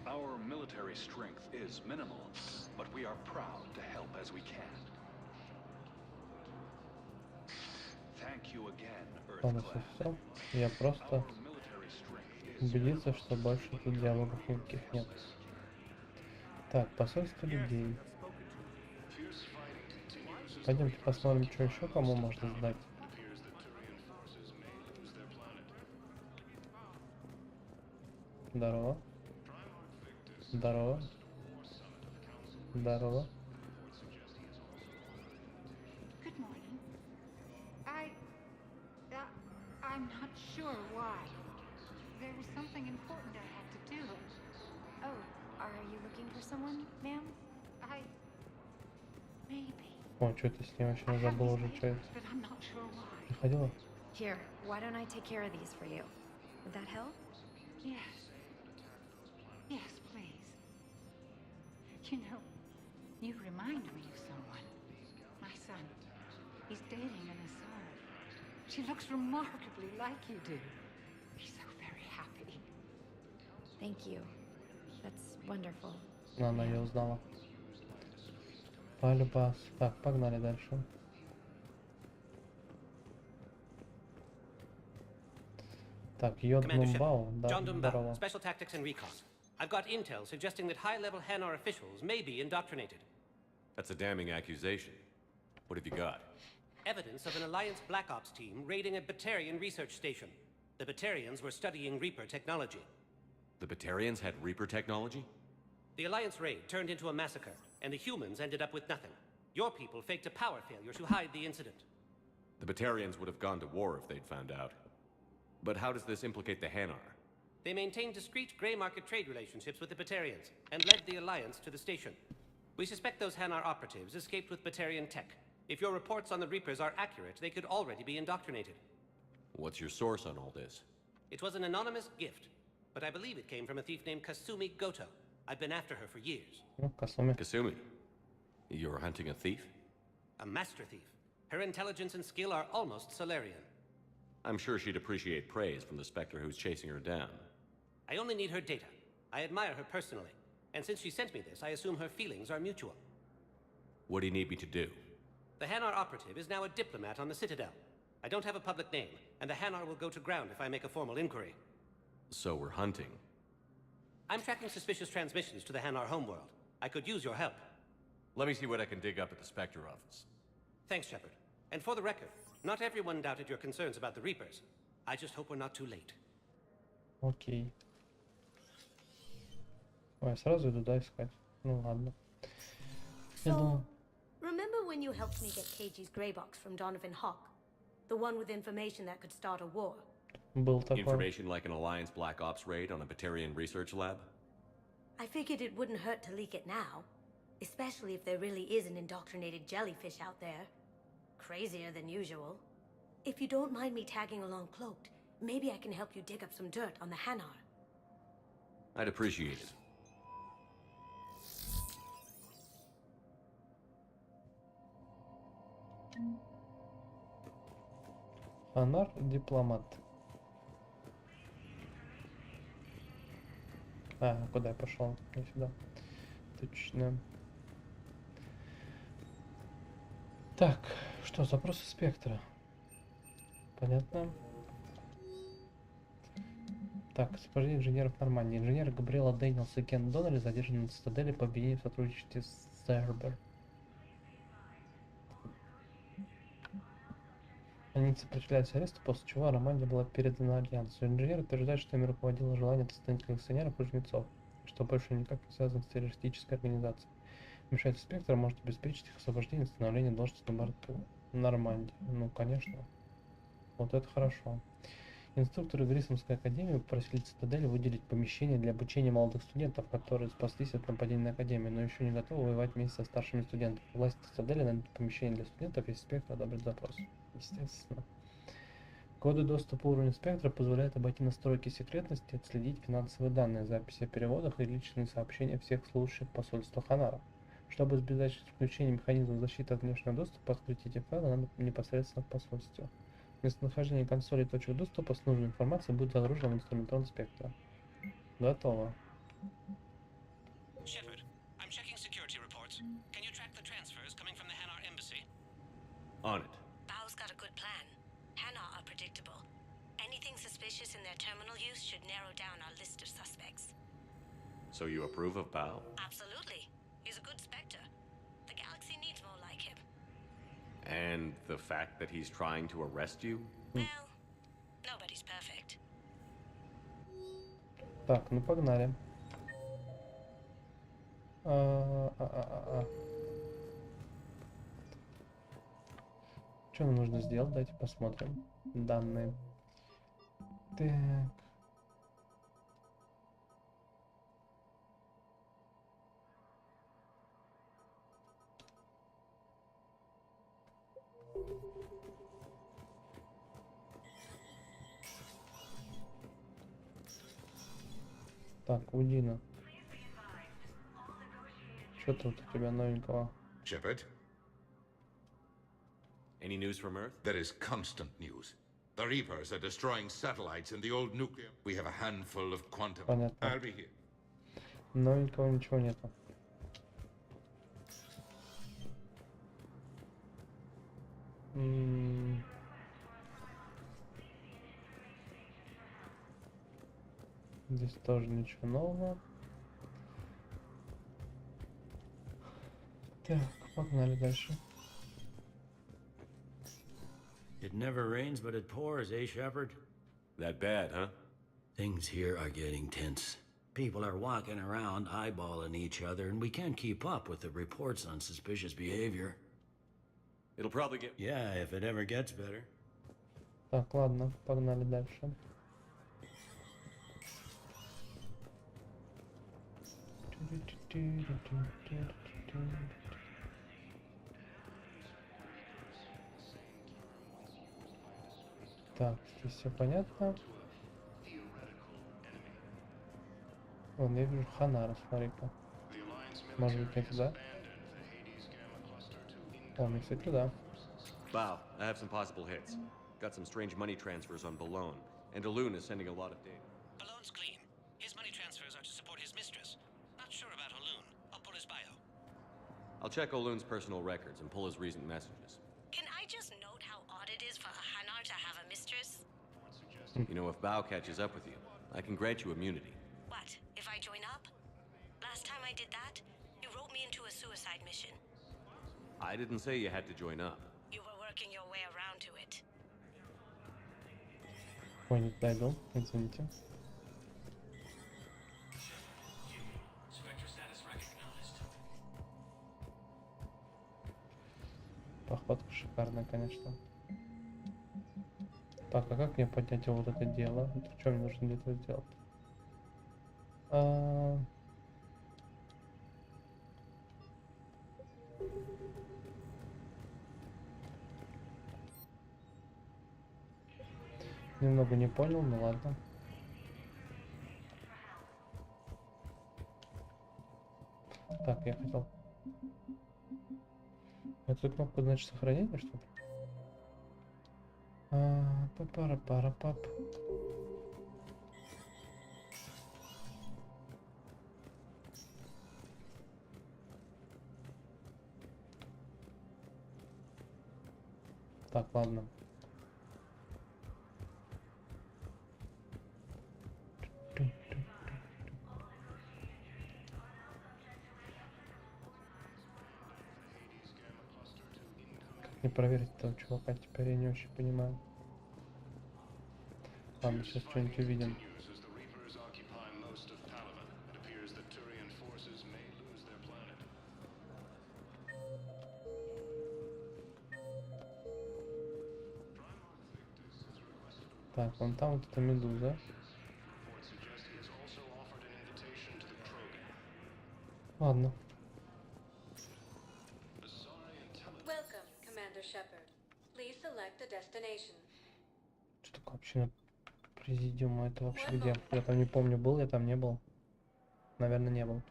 Our military strength is minimal, but we are proud to help as we can. Thank you again, Earth Полностью Clan. все. Я просто убедиться, что больше тут диалогов никаких нет. Так, посольство людей. Пойдемте посмотрим, что еще кому можно сдать. Здорово. Здорово. Здорово. Good morning. I'm not sure why. There was something important I had to do. Oh, are you looking for someone, ma'am? Maybe. О, что ты с ним вообще забыл уже, что это? But I'm not sure why. Не ходила? Here, why don't I take care of these for you? Would that help? Yes. Yes, please. You know, you remind me of someone. My son. He's dating an Asari. She looks remarkably like you do. He's so very happy. Thank you. That's wonderful. Она ее узнала. Полюбас. Так, погнали дальше. Так, Йоднумбау, да, John здорово. Dumbao, Special Tactics and Recon. I've got intel suggesting that high-level Hanar officials may be indoctrinated. That's a damning accusation. What have you got? Evidence of an Alliance Black Ops team raiding a Batarian research station. The Batarians were studying Reaper technology. The Batarians had Reaper technology? The Alliance raid turned into a massacre, and the humans ended up with nothing. Your people faked a power failure to hide the incident. The Batarians would have gone to war if they'd found out. But how does this implicate the Hanar? They maintained discreet gray market trade relationships with the Batarians, and led the Alliance to the station. We suspect those Hanar operatives escaped with Batarian tech. If your reports on the Reapers are accurate, they could already be indoctrinated. What's your source on all this? It was an anonymous gift, but I believe it came from a thief named Kasumi Goto. I've been after her for years. Kasumi? You're hunting a thief? A master thief. Her intelligence and skill are almost Solarian. I'm sure she'd appreciate praise from the Spectre who's chasing her down. I only need her data. I admire her personally, and since she sent me this, I assume her feelings are mutual. What do you need me to do? The Hanar operative is now a diplomat on the Citadel. I don't have a public name, and the Hanar will go to ground if I make a formal inquiry. So we're hunting. I'm tracking suspicious transmissions to the Hanar homeworld. I could use your help. Let me see what I can dig up at the Spectre office. Thanks, Shepard. And for the record, not everyone doubted your concerns about the Reapers. I just hope we're not too late. Окей. Ой, сразу иду, да, искать. Ну ладно. Я думаю... Remember when you helped me get KG's grey box from Donovan Hawk? The one with information that could start a war? Был такой. Information like an Alliance Black Ops raid on a Batarian research lab? I figured it wouldn't hurt to leak it now. Especially if there really is an indoctrinated jellyfish out there. Crazier than usual. If you don't mind me tagging along cloaked, maybe I can help you dig up some dirt on the Hanar. I'd appreciate it. Ханар дипломат. А, куда я пошел? Не сюда. Точно. Так, что, запросы спектра. Понятно. Так, сопровождение инженеров Нормандии. Инженеры Габриэла Дэниелс и Кен Доннелли задержаны на цитадели по обвинению в сотрудничестве с Сербер. Они сопротивляются аресту, после чего Нормандия была передана Альянсу. Инженеры утверждают, что ими руководило желание отстранить коллекционеров и жнецов, что больше никак не связано с террористической организацией. Вмешательство спектра может обеспечить их освобождение и становление должности на борту Нормандии. Ну, конечно. Вот это хорошо. Инструкторы Грисомской академии попросили Цитадель выделить помещение для обучения молодых студентов, которые спаслись от нападения на академию, но еще не готовы воевать вместе со старшими студентами. Власти Цитадели найдут помещение для студентов, если спектр одобрит запрос. Естественно. Коды доступа уровня спектра позволяют обойти настройки секретности, отследить финансовые данные, записи о переводах и личные сообщения всех служащих посольства Ханара. Чтобы избежать включения механизма защиты от внешнего доступа, открыть эти файлы надо непосредственно в посольстве. Местонахождение консоли и точек доступа с нужной информацией будет загружено в инструментарий спектра. Готово. Shepard, I'm checking security reports. Can you track the transfers coming from the Hanar embassy? On it. Bao's got a good plan. Hanar are predictable. Anything suspicious in their terminal use should narrow down our list of suspects. So you approve of Bao? Absolutely. He's a good Spectre. The galaxy needs more like him. And the fact that he's trying to arrest you? Well, nobody's perfect. Так, ну погнали. Что нам нужно сделать? Давайте посмотрим данные. Так. Так, Удина. Что тут у тебя новенького? Shepard? Any news from Earth? There is constant news. The Reapers are destroying satellites in the old nuclear. We have a handful of quantum. Понятно. I'll be here. Новенького ничего нету. Здесь тоже ничего нового. Так, погнали дальше. It never rains, but it pours, eh, Shepard? That bad, huh? Things here are getting tense. People are walking around eyeballing each other, and we can't keep up with the reports on suspicious behavior. It'll probably get... Yeah, if it ever gets better. Так, ладно, погнали дальше. Так, здесь все понятно. Вон, я вижу Ханара, смотри-ка. Может быть, не туда? О, не кстати, туда. Bao, I have some possible hits. Got some strange money transfers on Balone, and Alun is sending a lot of data. Balloon's clean. I'll check Olun's personal records and pull his recent messages. Can I just note how odd it is for a Hanar to have a mistress? You know, if Bao catches up with you, I can grant you immunity. What, if I join up? Last time I did that, you wrote me into a suicide mission. I didn't say you had to join up. You were working your way around to it. Ой, не туда иду, извините. Походка шикарная, конечно. Так, а как мне поднять вот это дело? Что мне нужно для этого сделать? Немного не понял, ну ладно. Так, я хотел... Эту кнопку, значит, сохранение, что ли? Папара-пара-пап. Так, ладно. Как не проверить этого чувака, теперь я не очень понимаю. Ладно, сейчас что-нибудь увидим. Так, вон там вот эта медуза. Ладно. Welcome, Commander Shepard. Please select a destination. Что такое община президиума? Это вообще где? Я там не помню, был я там, не был. Наверное, не был.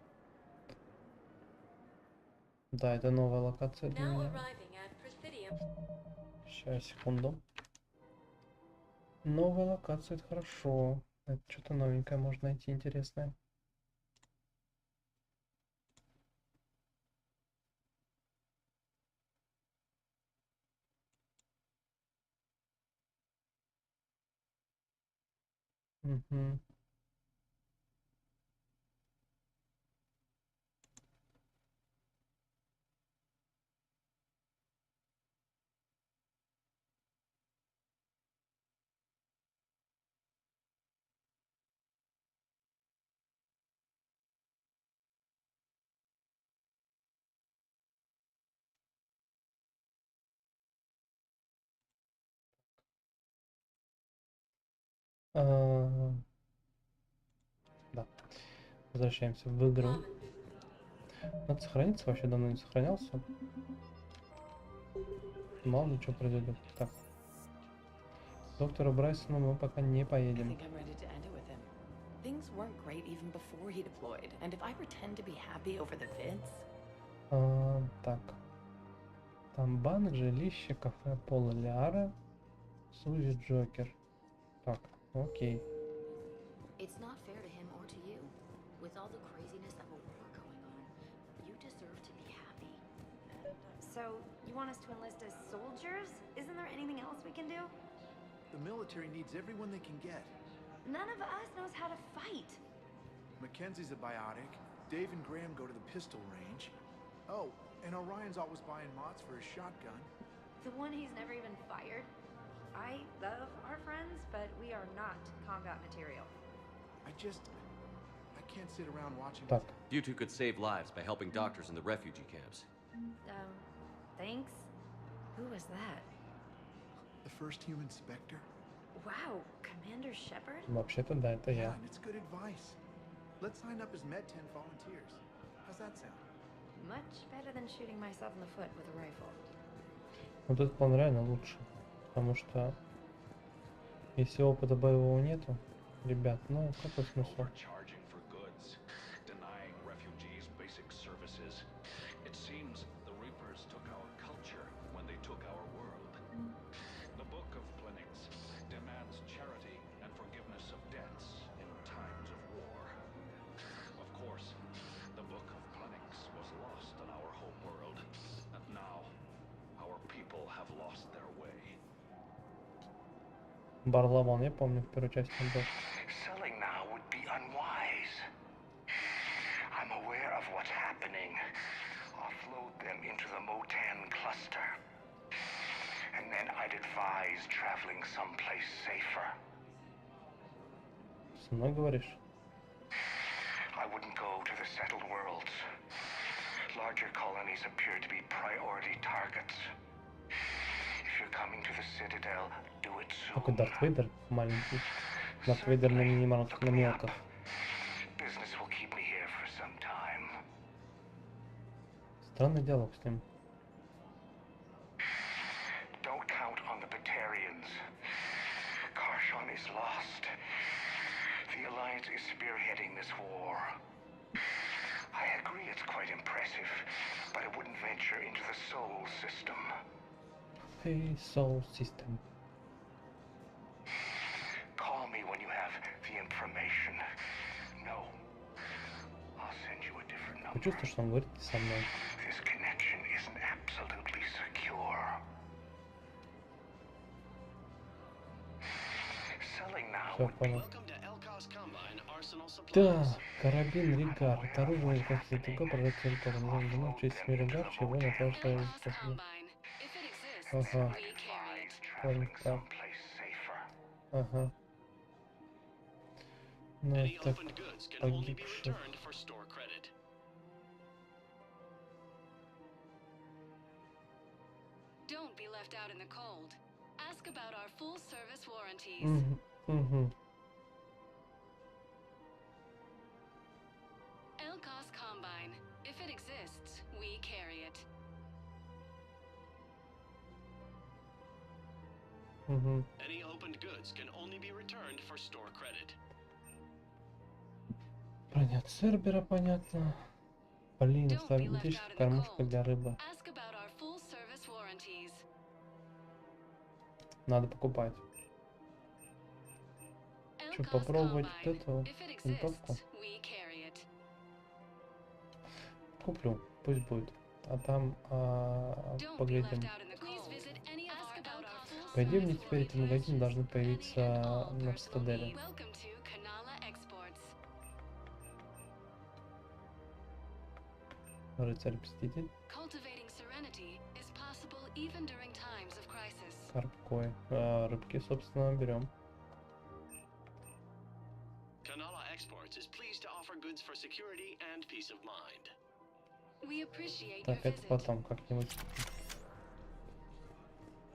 Да, это новая локация для меня. Сейчас, секунду. Новая локация, это хорошо. Это что-то новенькое можно найти, интересное. Угу. Да. Возвращаемся в игру. Надо сохраниться, вообще давно не сохранялся. Мало ли что произойдет. Так. Доктора Брайсона мы пока не поедем. Things weren't great even before he deployed, and if I pretend to be happy over the vids... Так. Там банк, жилище, кафе Пола Лиара, Сузи Джокер. Так, окей. It's not fair to him or to you. With all the craziness of a war going on, you deserve to be happy. So, you want us to enlist as soldiers? Isn't there anything else we can do? The military needs everyone they can get. None of us knows how to fight. Mackenzie's a biotic. Dave and Graham go to the pistol range. Oh, and Orion's always buying mods for his shotgun. The one he's never even fired. I love our friends, but we are not combat material. I can't sit around watching. Так. You two could save lives by helping doctors in the refugee camps. Thanks. Who was that? The first human Spectre? Wow, Commander Shepard? Вообще-то да, это я. And it's good advice. Let's sign up as Med 10 volunteers. How's that sound? Much better than shooting myself in the foot with a rifle. Вот этот план реально лучше. Потому что если опыта боевого нету, ребят, ну какой смысл? Барлавон, я помню, в первой части он был. Selling now would be unwise. I'm aware of what's happening. Offload them into the Mo-10 cluster. And then I'd advise traveling someplace safer. Со мной говоришь? I wouldn't go to the settled worlds. Larger colonies appear to be priority targets. If you're coming to the Citadel, do it soon. Какой Дарт Вейдер маленький. Дарт Вейдер на мелках. Business will keep me here for some time. Странный диалог с ним. Don't count on the Batarians. Karshon is lost. The Alliance is spearheading this war. I agree it's quite impressive, but I wouldn't venture into the Sol system. Hey, Sol system. Call me when you have the information. No. I'll send you a different number. Почувствую, что он говорит со мной. This connection isn't absolutely secure. Selling now. Все, понял. Да, карабин Ригар. Это оружие, как и другое, прорыв территории. Нужно думать, что есть Ригар, чего на то, что... Ага. Понял, так. Ага. Ну, так, погибших. Don't be left out in the cold. Ask about our full service warranties. Elcos Combine. If it exists, we carry it. Any opened goods can only be returned for store credit. Броня Цербера, понятно. Блин, автоматическая кормушка для рыбы. Надо покупать. Что, попробовать вот эту винтовку? Куплю, пусть будет. А там поглядим. По идее, мне теперь эти магазины должны появиться на Цитадели. Рыцарь-мститель. Карпкой. Рыбки, собственно, берем. Так, это потом как-нибудь.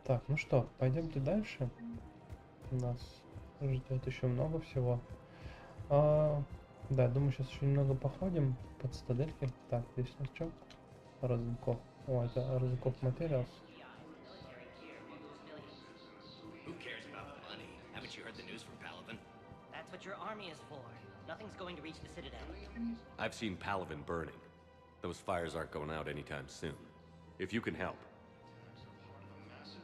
Так, ну что, пойдемте дальше. Нас ждет еще много всего. Да, думаю, сейчас еще немного походим по цитадельке. Так, здесь у нас что? Розенков. О, это Розенков Материалс. I've seen Palaven burning. Those fires aren't going out anytime soon. If you can help.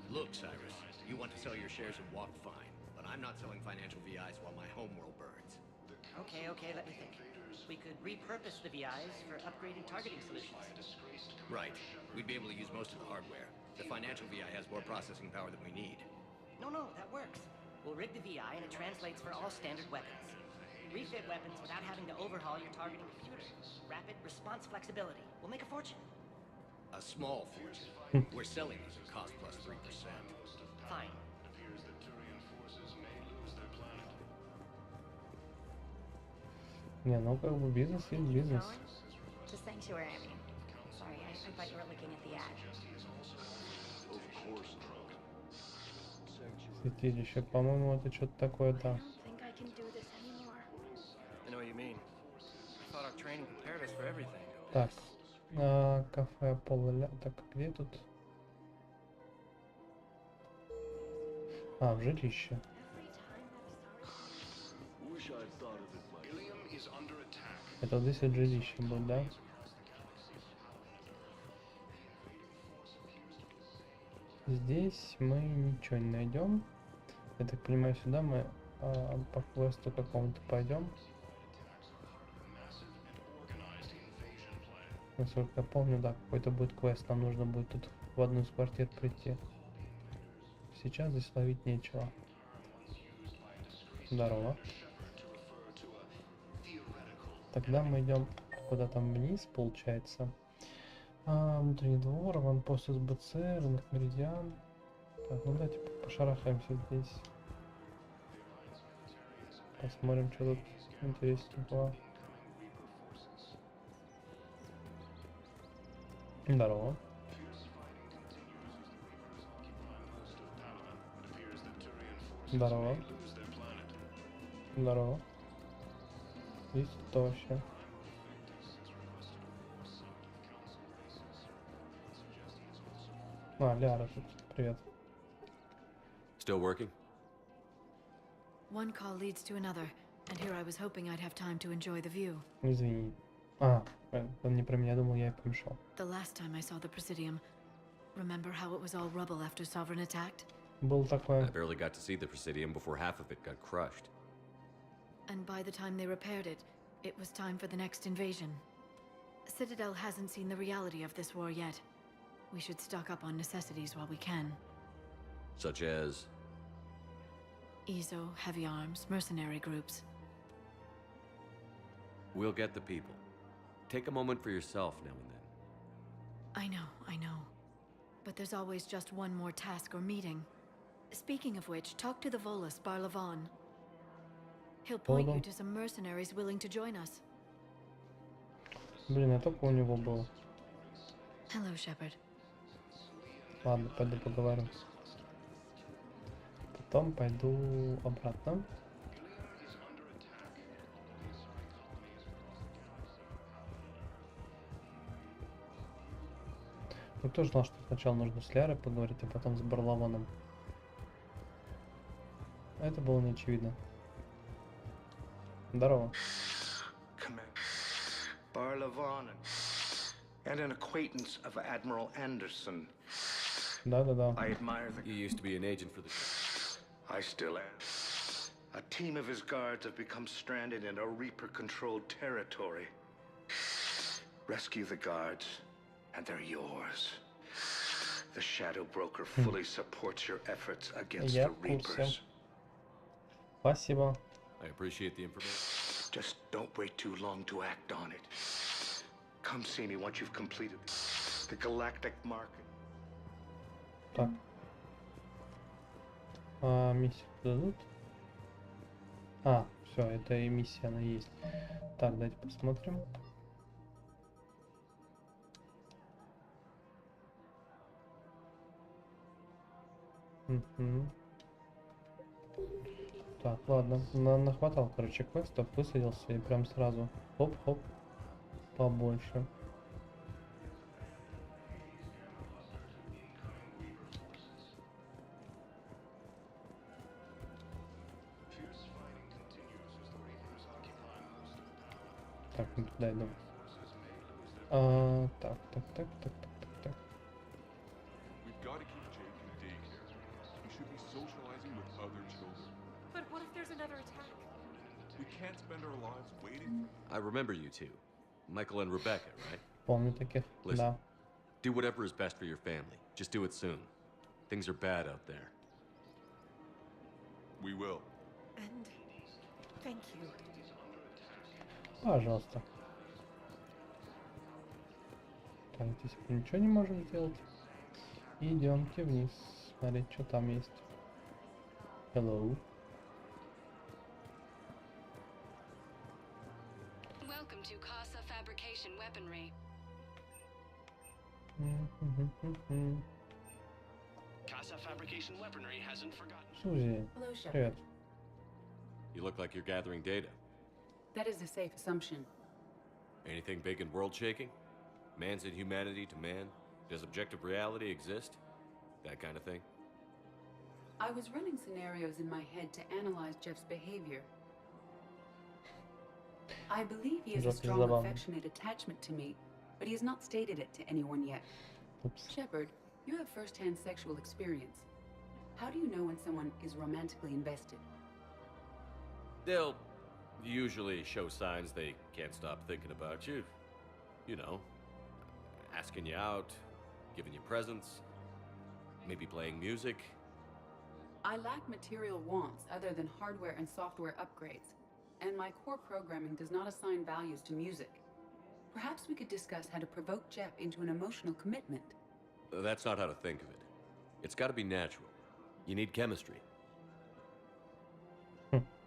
Look, Cyrus, you want to sell your shares and walk fine, but I'm not selling financial VIs while my homeworld burns. Okay, let me think. We could repurpose the VIs for upgraded targeting solutions. Right. We'd be able to use most of the hardware. The financial VI has more processing power than we need. No, that works. We'll rig the VI and it translates for all standard weapons. Refit weapons without having to overhaul your targeting computer. Rapid response flexibility. We'll make a fortune. A small fortune. We're selling these at cost plus 3%. Fine. Не, ну как бы бизнес есть бизнес. To Sanctuary, I mean. Sorry, I thought you were looking at the ad. Святилище, по-моему, это что-то такое, да. Так, кафе Пола. Так, где тут? В жилище. Это вот здесь вот жилище будет, да? Здесь мы ничего не найдем. Я так понимаю, сюда мы по квесту какому-то пойдем. Насколько я помню, да, какой-то будет квест. Нам нужно будет тут в одну из квартир прийти. Сейчас здесь ловить нечего. Здорово. Тогда мы идем куда там вниз, получается. Внутренний двор, аванпост СБЦ, рынок Меридиан. Так, ну давайте пошарахаемся здесь. Посмотрим, что тут интересненького. Здорово. Здорово. Здорово. Здесь что вообще? Ляра тут. Привет. Still working? One call leads to another, and here I was hoping I'd have time to enjoy the view. Извини. Он не про меня думал, я и помешал. The last time I saw the Presidium, remember how it was all rubble after Sovereign attacked? Был такое. I barely got to see the Presidium before half of it got crushed. And by the time they repaired it, it was time for the next invasion. Citadel hasn't seen the reality of this war yet. We should stock up on necessities while we can. Such as? EZO, heavy arms, mercenary groups. We'll get the people. Take a moment for yourself now and then. I know. But there's always just one more task or meeting. Speaking of which, talk to the Volus, Barlavon. He'll point you to some mercenaries willing to join us. Блин, я только у него был. Hello, Shepard. Ладно, пойду поговорю. Потом пойду обратно. Я тоже знал, что сначала нужно с Лярой поговорить, а потом с Барлавоном. Это было не очевидно. Здорово. Barlavon and an acquaintance of Admiral Anderson. Да. I admire the... You used to be an agent for the... I still am. A team of his guards have become stranded in a Reaper-controlled territory. Rescue the guards, and they're yours. The Shadow Broker fully supports your efforts against the Reapers. Спасибо. I appreciate the information. Just don't wait too long to act on it. Come see me once you've completed the Galactic Market. Так. Миссию дадут? Все, это и миссия, она есть. Так, давайте посмотрим. Так, ладно. Нахватал, короче, квестов, высадился и прям сразу хоп-хоп побольше. Так, ну туда иду. Так. I remember you two, Michael and Rebecca, right? Помню таких, Listen, да. do whatever is best for your family. Just do it soon. Things are bad out there. We will. And thank you. Пожалуйста. Так, здесь мы ничего не можем сделать. Идемте вниз. Смотреть, что там есть. Hello. Welcome to Casa Fabrication Weaponry. Casa Fabrication Weaponry hasn't forgotten. Сузи, привет. You look like you're gathering data. That is a safe assumption. Anything big and world-shaking? Man's inhumanity to man? Does objective reality exist? That kind of thing? I was running scenarios in my head to analyze Jeff's behavior. I believe he has a strong affectionate attachment to me, but he has not stated it to anyone yet. Shepard, you have first-hand sexual experience. How do you know when someone is romantically invested? They'll usually show signs they can't stop thinking about you. You know, asking you out, giving you presents, maybe playing music. I lack material wants other than hardware and software upgrades, and my core programming does not assign values to music. Perhaps we could discuss how to provoke Jep into an emotional commitment. That's not how to think of it. It's got to be natural. You need chemistry.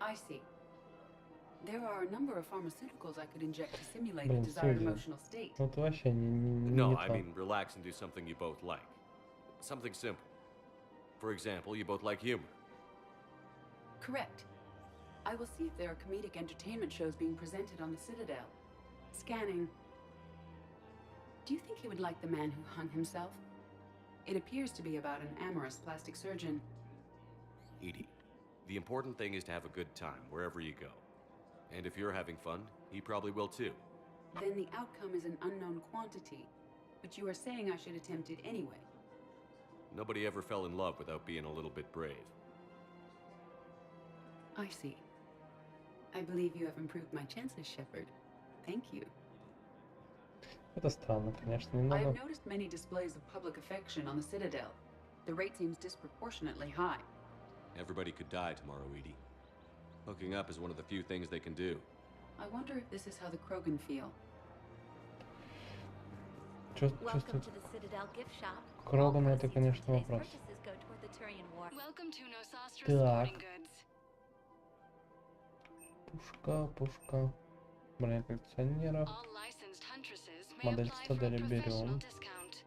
I see. There are a number of pharmaceuticals I could inject to simulate the desired emotional state. Вот вообще не No, то. I mean relax and do something you both like. Something simple. For example, you both like humor. Correct. I will see if there are comedic entertainment shows being presented on the Citadel. Scanning. Do you think he would like The Man Who Hung Himself? It appears to be about an amorous plastic surgeon. Edie, the important thing is to have a good time wherever you go. And if you're having fun, he probably will too. Then the outcome is an unknown quantity, but you are saying I should attempt it anyway. Nobody ever fell in love without being a little bit brave. I see. I believe you have improved my chances, Shepard. Thank you. Это странно, конечно, I немного. have noticed many displays of public affection on the Citadel. The rate seems disproportionately high. Everybody could die tomorrow, Edie. Hooking up is one of the few things they can do. I wonder if this is how the Krogan feel. Welcome to the Citadel gift shop. Кроган, это, конечно, вопрос. Welcome to Nosastra Так. Sporting Goods. Пушка. Броня коллекционеров. All licensed huntresses may Модель apply for a Цитадели professional берем. discount.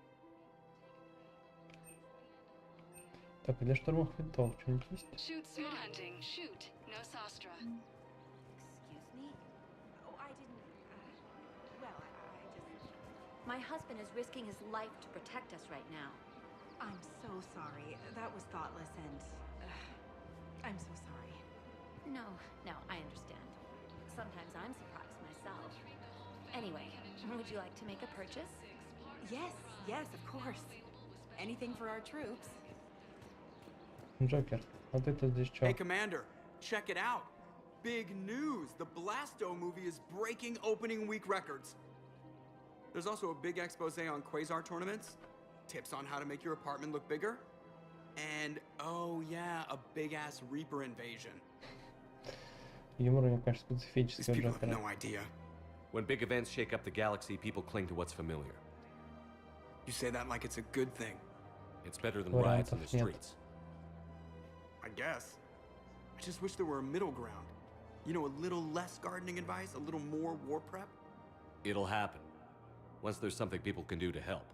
Так, для штурмовых винтов что-нибудь есть? Shoot spear hunting. Shoot Nosastra. Excuse me? Oh, I didn't. Well, I just. My husband is risking his life to protect us right now. I'm so sorry. That was thoughtless and... I'm so sorry. No, I understand. Sometimes I'm surprised myself. Anyway, would you like to make a purchase? Yes, of course. Anything for our troops. Джокер, а ты-то здесь что? Hey, Commander, check it out. Big news. The Blasto movie is breaking opening week records. There's also a big expose on Quasar tournaments, tips on how to make your apartment look bigger, and, oh yeah, a big-ass Reaper invasion. Юмор у него, конечно, специфический у These people have Джокера. no idea. When big events shake up the galaxy, people cling to what's familiar. You say that like it's a good thing. It's better than riots in the Вариантов нет. streets. I guess. I just wish there were a middle ground. You know, a little less gardening advice, a little more war prep. It'll happen. Once there's something people can do to help.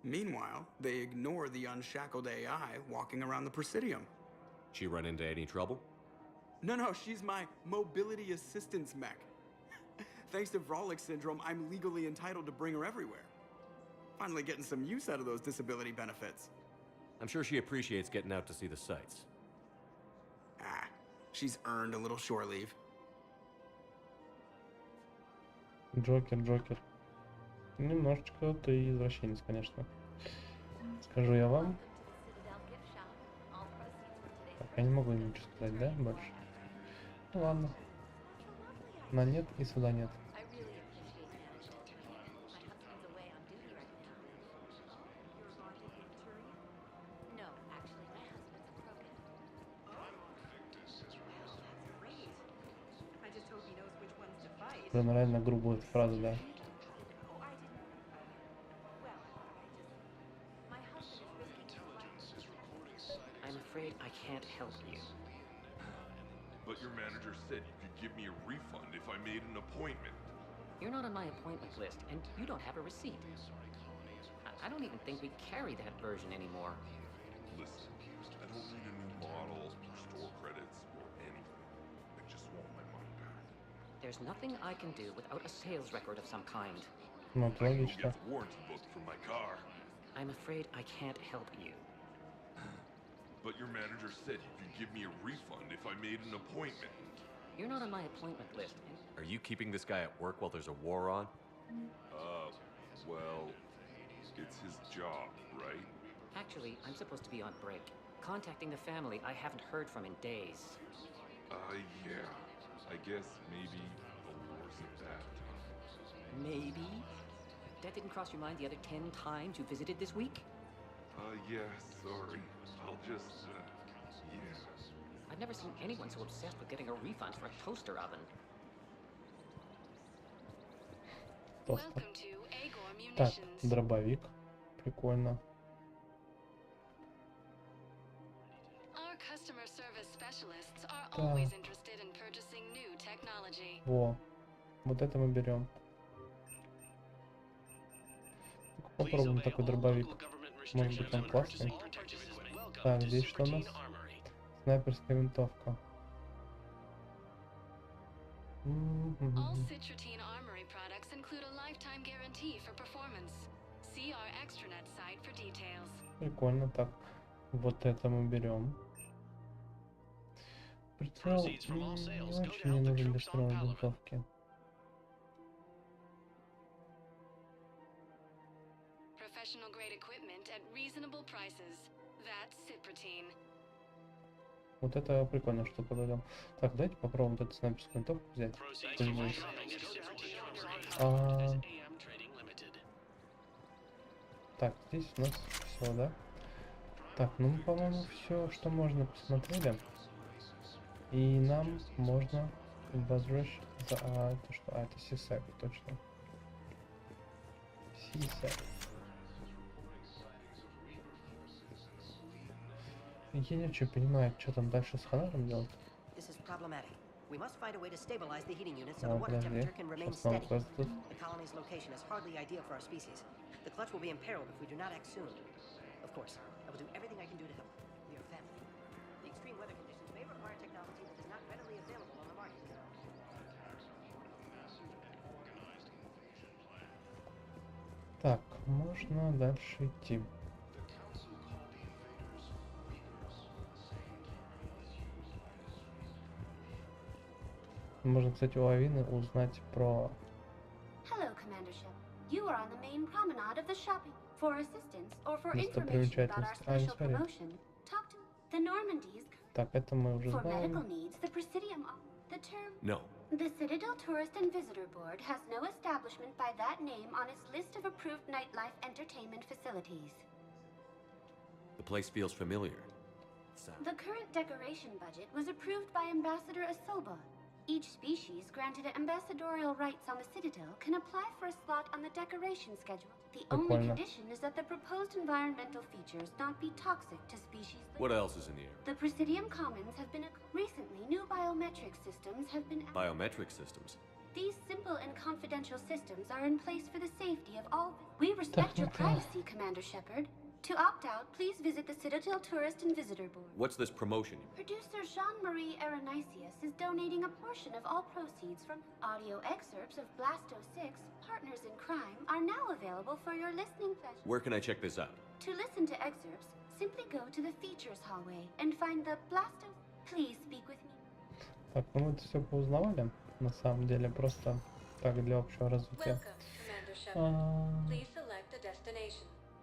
Meanwhile, they ignore the unshackled AI walking around the Presidium. She run into any trouble? No, she's my mobility assistance mech. Thanks to Vrolic syndrome, I'm legally entitled to bring her everywhere. Finally getting some use out of those disability benefits. I'm sure she appreciates getting out to see the sights. She's earned a little shore leave. Джокер. Немножечко ты извращенец, конечно. Скажу я вам. Так, я не могу ничего сказать, да, больше? Ну ладно. На нет и сюда нет. Прям реально грубая фраза, да. I'm afraid I can't help you. But your manager said you could give me a refund if I made an appointment. You're not on my appointment list, and you don't have a receipt. I don't even think we carry that version anymore. Listen, I don't need a new model, store credits, or anything. I just want my money back. There's nothing I can do without a sales record of some kind. Ну, это I can go логично. get the warranty book for my car. I'm afraid I can't help you. But your manager said you could give me a refund if I made an appointment. You're not on my appointment list, and Are you keeping this guy at work while there's a war on? Well, it's his job, right? actually, I'm supposed to be on break. Contacting the family I haven't heard from in days. Yeah. I guess maybe the war's a bad time. Maybe? That didn't cross your mind the other 10 times you visited this week? Yeah, sorry. I'll just, yeah. I've never seen anyone so obsessed with getting a refund for a toaster oven. Так, дробовик. Прикольно. Так. Во. Вот это мы берем. Попробуем такой дробовик. Может быть, он классный. Так, здесь что у нас? Снайперская винтовка. Прикольно, так. Вот это мы берем. Прицел не очень мне нужен для строя винтовки. Вот это прикольная штука, да. Так, давайте попробуем вот эту снайперскую винтовку взять. Так, здесь у нас все, да? Так, ну мы, по-моему, все, что можно, посмотрели. И нам можно возвращать... это что? Это C-Sec, точно. C-Sec. Я не очень понимаю, что там дальше с Ханаром делать. We must find a way to stabilize the heating unit so Oh, the water подожди. temperature can remain Сейчас нам steady. тут. The colony's location is hardly ideal for our species. The clutch will be imperiled if we do not act soon. Of course, I will do everything I can do to help. We are family. The extreme weather conditions may require technology that is not readily available on the market. Так, можно дальше идти. Можно, кстати, у Авины узнать про... Hello, Commander Shep. You are on the main promenade of the shopping. For assistance or for information about our special promotion, talk to the Normandy's. Так, это мы уже For знаем. medical needs, the Presidium, the term... No. The Citadel Tourist and Visitor Board has no establishment by that name on its list of approved nightlife entertainment facilities. The place feels familiar. The current decoration budget was approved by Ambassador Asoba. Each species granted ambassadorial rights on the Citadel can apply for a slot on the decoration schedule. The only condition is that the proposed environmental features not be toxic to species. What else is in the air? The Presidium Commons have been... Recently, new biometric systems have been... Biometric systems. These simple and confidential systems are in place for the safety of all... We respect your privacy, Commander Shepard. To opt out, please visit the Citadel Tourist and Visitor Board. What's this promotion? Producer Jean-Marie Aronisius is donating a portion of all proceeds from audio excerpts of Blasto 6, Partners in Crime, are now available for your listening pleasure. Where can I check this out? To listen to excerpts, simply go to the features hallway and find the Blasto... Please speak with me. Так, ну мы это все поузнавали, на самом деле, просто так для общего развития.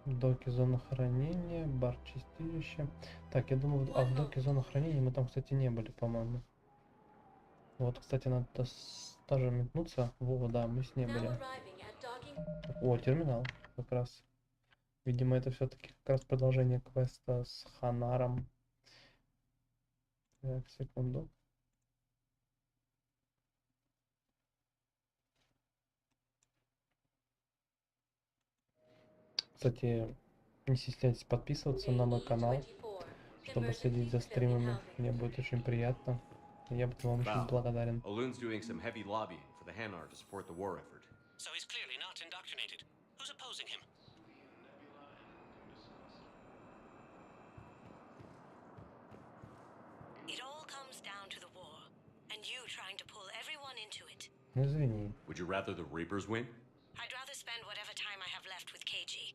Доки, зона хранения, бар чистилище. Так, я думаю, в доке зона хранения мы там, кстати, не были, по-моему. Вот, кстати, надо тоже метнуться. Во, да, мы с ней были. О, терминал, как раз. Видимо, это все-таки как раз продолжение квеста с Ханаром. Так, секунду. Кстати, не стесняйтесь подписываться на мой канал, чтобы следить за стримами. Мне будет очень приятно. Я буду вам очень благодарен. Olun's doing some heavy lobbying for the Hanar to support the war effort. So he's clearly not indoctrinated. Who's opposing him? It all comes down to the war, and you trying to pull everyone into it. Ну извини. Would you rather the Reapers win? I'd rather spend whatever time I have left with KG.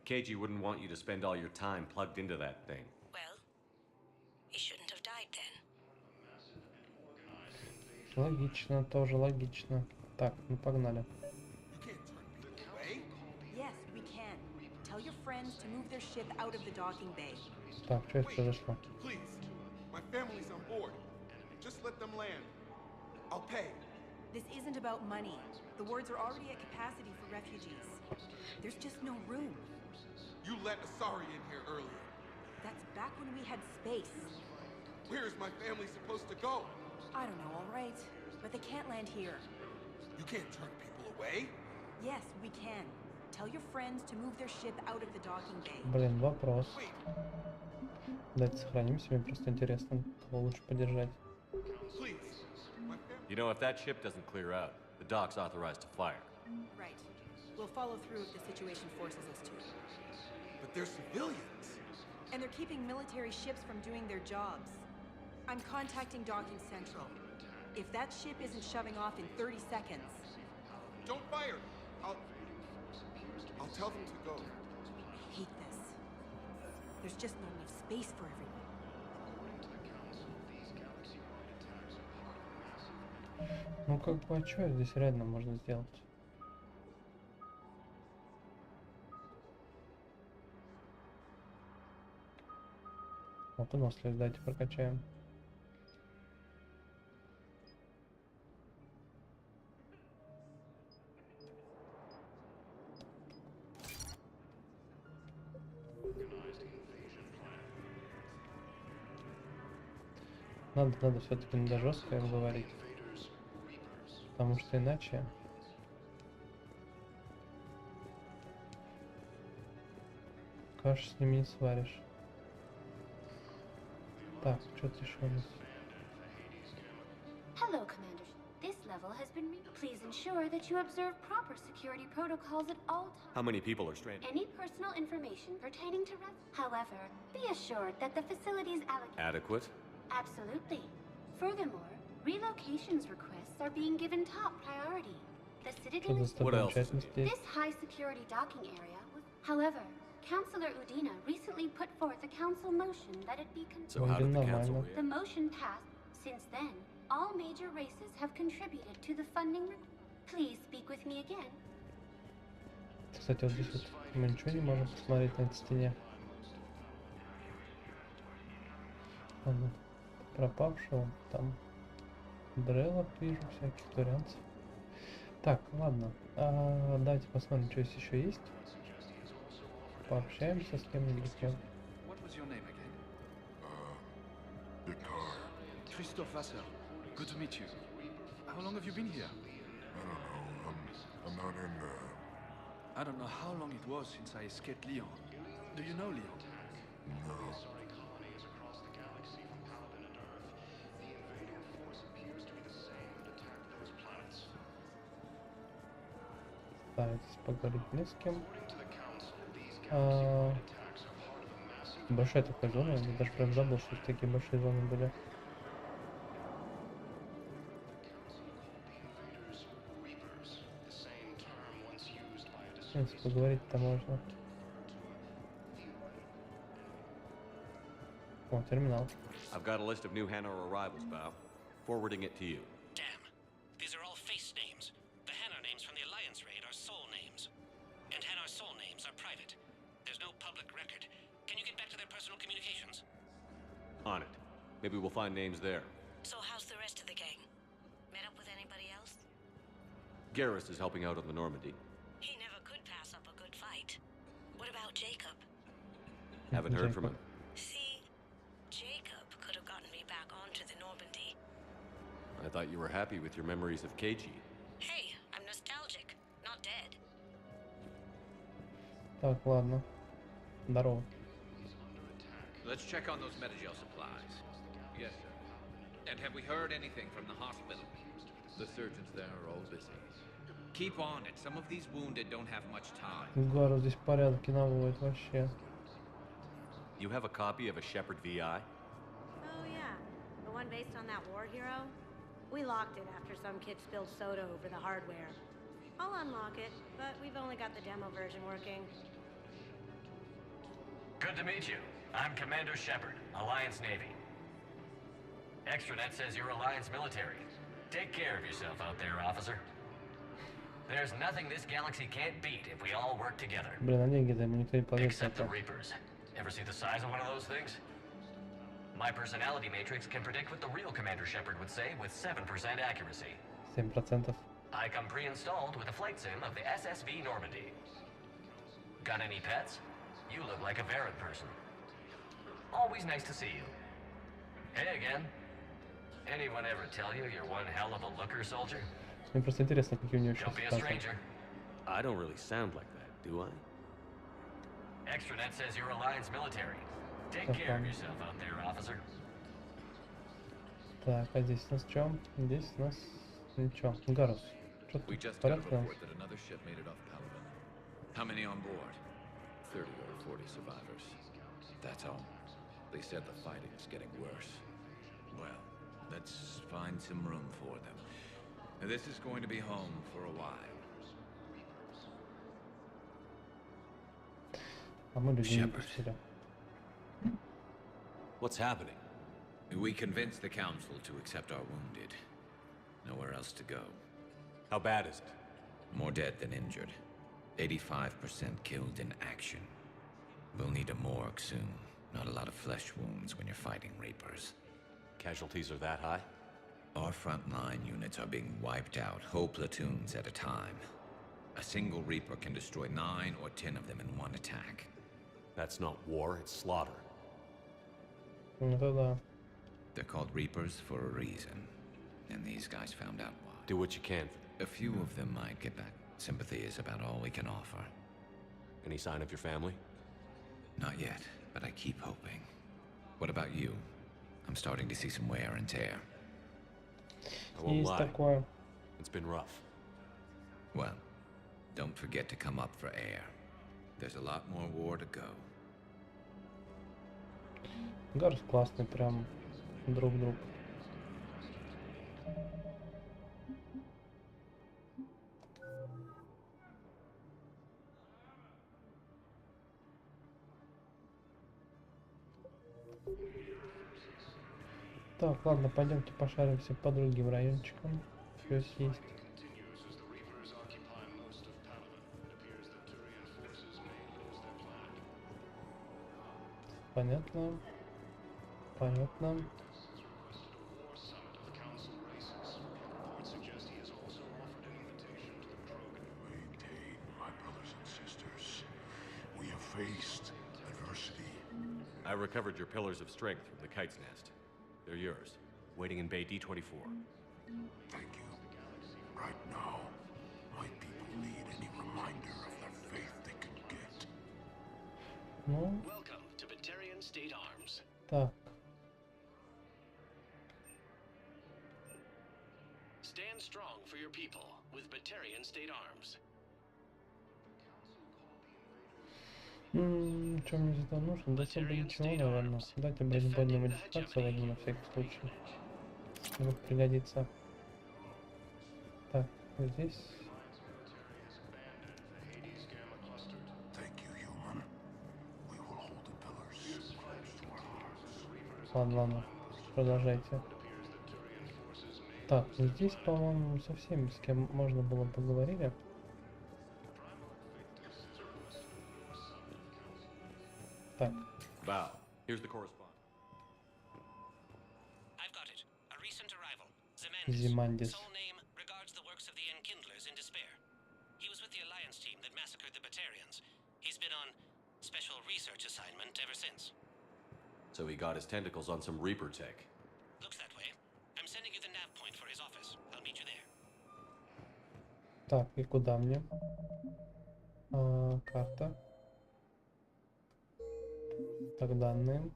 KG wouldn't want you to spend all your time plugged into that thing. Well, he shouldn't have died then. Логично, тоже логично. Так, ну погнали. Yes, we can. Tell your friends to move their ship out of the docking bay. Так, что это произошло? Please, my family's on board. Just let them land. I'll pay. This isn't about money. The wards are already at capacity for refugees. There's just no room. You let Asari in here earlier. That's back when we had space. Where is my family supposed to go? I don't know, all right. But they can't land here. You can't turn people away. Yes, we can. Tell your friends to move their ship out of the docking bay. Блин, вопрос. Давайте сохранимся, мне просто интересно, кого лучше поддержать. You know, if that ship doesn't clear out, the dock's authorized to fire. Right. We'll follow through if the situation forces us to. But they're civilians. And they're keeping military ships from doing their jobs. I'm contacting Docking Central. If that ship isn't shoving off in 30 seconds... Don't fire! I'll tell them to go. I hate this. There's just not enough space for everyone. Ну как бы, а что здесь реально можно сделать? Вот у нас, давайте прокачаем. Надо все-таки надо жестко им говорить. Потому что иначе... Кашу с ними не сваришь. Так, что-то еще у нас. Hello, Commander. This level has been Please ensure that you observe proper security protocols at all times. How many people are stranded? Any personal information pertaining to However, be assured that the facility's Adequate? Absolutely. Furthermore, relocations requests are being given top priority. The Citadel is... What else? This high-security docking area was... However, Councillor Udina recently put forth a council motion that it be... So how did the council react? The motion passed. Since then, all major races have contributed to the funding... Please speak with me again. Кстати, вот здесь вот мы ничего не можем посмотреть на этой стене. Ладно. Пропавшего, там дрелок вижу, всяких вариантов. Так, ладно. Давайте посмотрим, что здесь еще есть. Пообщаемся с кем-нибудь. Christophe Vassar. Good to meet you. How long have you been here? I don't know. I'm not in there. I don't know how long it was since I escaped Leon. Do you know Leon? No. Пытаюсь поговорить не с кем. Большая такая зона, я даже прям забыл, что такие большие зоны были. В принципе, поговорить-то можно. О, терминал. I've got a list of new Hanar arrivals, Bao. Forwarding it to you. Damn. These are all face names. The Hanar names from the Alliance raid are soul names. And Hanar soul names are private. There's no public record. Can you get back to their personal communications? On it. Maybe we'll find names there. So how's the rest of the gang? Met up with anybody else? Garrus is helping out on the Normandy. He never could pass up a good fight. What about Jacob? Haven't heard from him. See, Jacob could have gotten me back onto the Normandy. I thought you were happy with your memories of KG. Hey, I'm nostalgic, not dead. Так, ладно. Здорово. Let's check on those Metagel supplies. Yes, sir. And have we heard anything from the hospital? The surgeons there are all busy. Keep on it. Some of these wounded don't have much time. Гару здесь порядки наводит вообще. You have a copy of a Shepard VI? Oh yeah, the one based on that war hero? We locked it after some kid spilled soda over the hardware. I'll unlock it, but we've only got the demo version working. Good to meet you. I'm Commander Shepard, Alliance Navy. Extranet says you're Alliance military. Take care of yourself out there, officer. There's nothing this galaxy can't beat if we all work together. Блин, а деньги-то ему никто не платит. Except the Reapers. Ever see the size of one of those things? My personality matrix can predict what the real Commander Shepard would say with 7% accuracy. 7%. I come pre-installed with a flight sim of the SSV Normandy. Got any pets? You look like a Varrot person. Always nice to see you. Hey again. Anyone ever tell you you're one hell of a looker, soldier? Мне просто интересно, какие у него еще Don't be a stranger. I don't really sound like that, do I? Extranet says you're Alliance military. Take care of yourself out there, officer. Так, а здесь у нас что? Здесь у нас ничего. Гарус. Что We тут? just got a Порядок у нас? report that another ship made it off Palaven. How many on board? 30 or 40 survivors. That's all. They said the fighting is getting worse. Well, let's find some room for them. This is going to be home for a while. А мы людей не пустили. What's happening? We convinced the council to accept our wounded. Nowhere else to go. How bad is it? More dead than injured. 85% killed in action. We'll need a morgue soon. Not a lot of flesh wounds when you're fighting Reapers. Casualties are that high? Our frontline units are being wiped out, whole platoons at a time. A single Reaper can destroy 9 or 10 of them in one attack. That's not war, it's slaughter. They're called Reapers for a reason. And these guys found out why. Do what you can. A few of them might get back. Sympathy is about all we can offer. Any sign of your family? Not yet, but I keep hoping. What about you? I'm starting to see some wear and tear. I won't lie. It's been rough. Well, don't forget to come up for air. There's a lot more war to go. Гарус классный, прям друг. Так, ладно, пойдемте пошаримся по другим райончикам. Что здесь есть? Понятно. I recovered your pillars of strength from the kite's nest. They're yours, waiting in Bay D24. Thank you. Right now, my people need any reminder of the faith they can get. Welcome to Batarian State Arms. Так. Stand strong for your people with Batarian State Arms. Что мне здесь нужно? Да особо ничего, наверное. Дайте бронебойную модификацию возьму на всякий случай. Вдруг пригодится. Так, здесь. Ладно, продолжайте. Так, здесь, по-моему, со всеми, с кем можно было поговорили. Так. Val, here's the correspondent. I've got it. A recent arrival. Zimandis. Sole name regards the works of the Enkindlers in despair. He was with the Alliance team that massacred the Batarians. He's been on special research assignment ever since. So he got his tentacles on some Reaper tech. Looks that way. I'm sending you the nav point for his office. I'll meet you there. Так, и куда мне? Карта. Так, данные.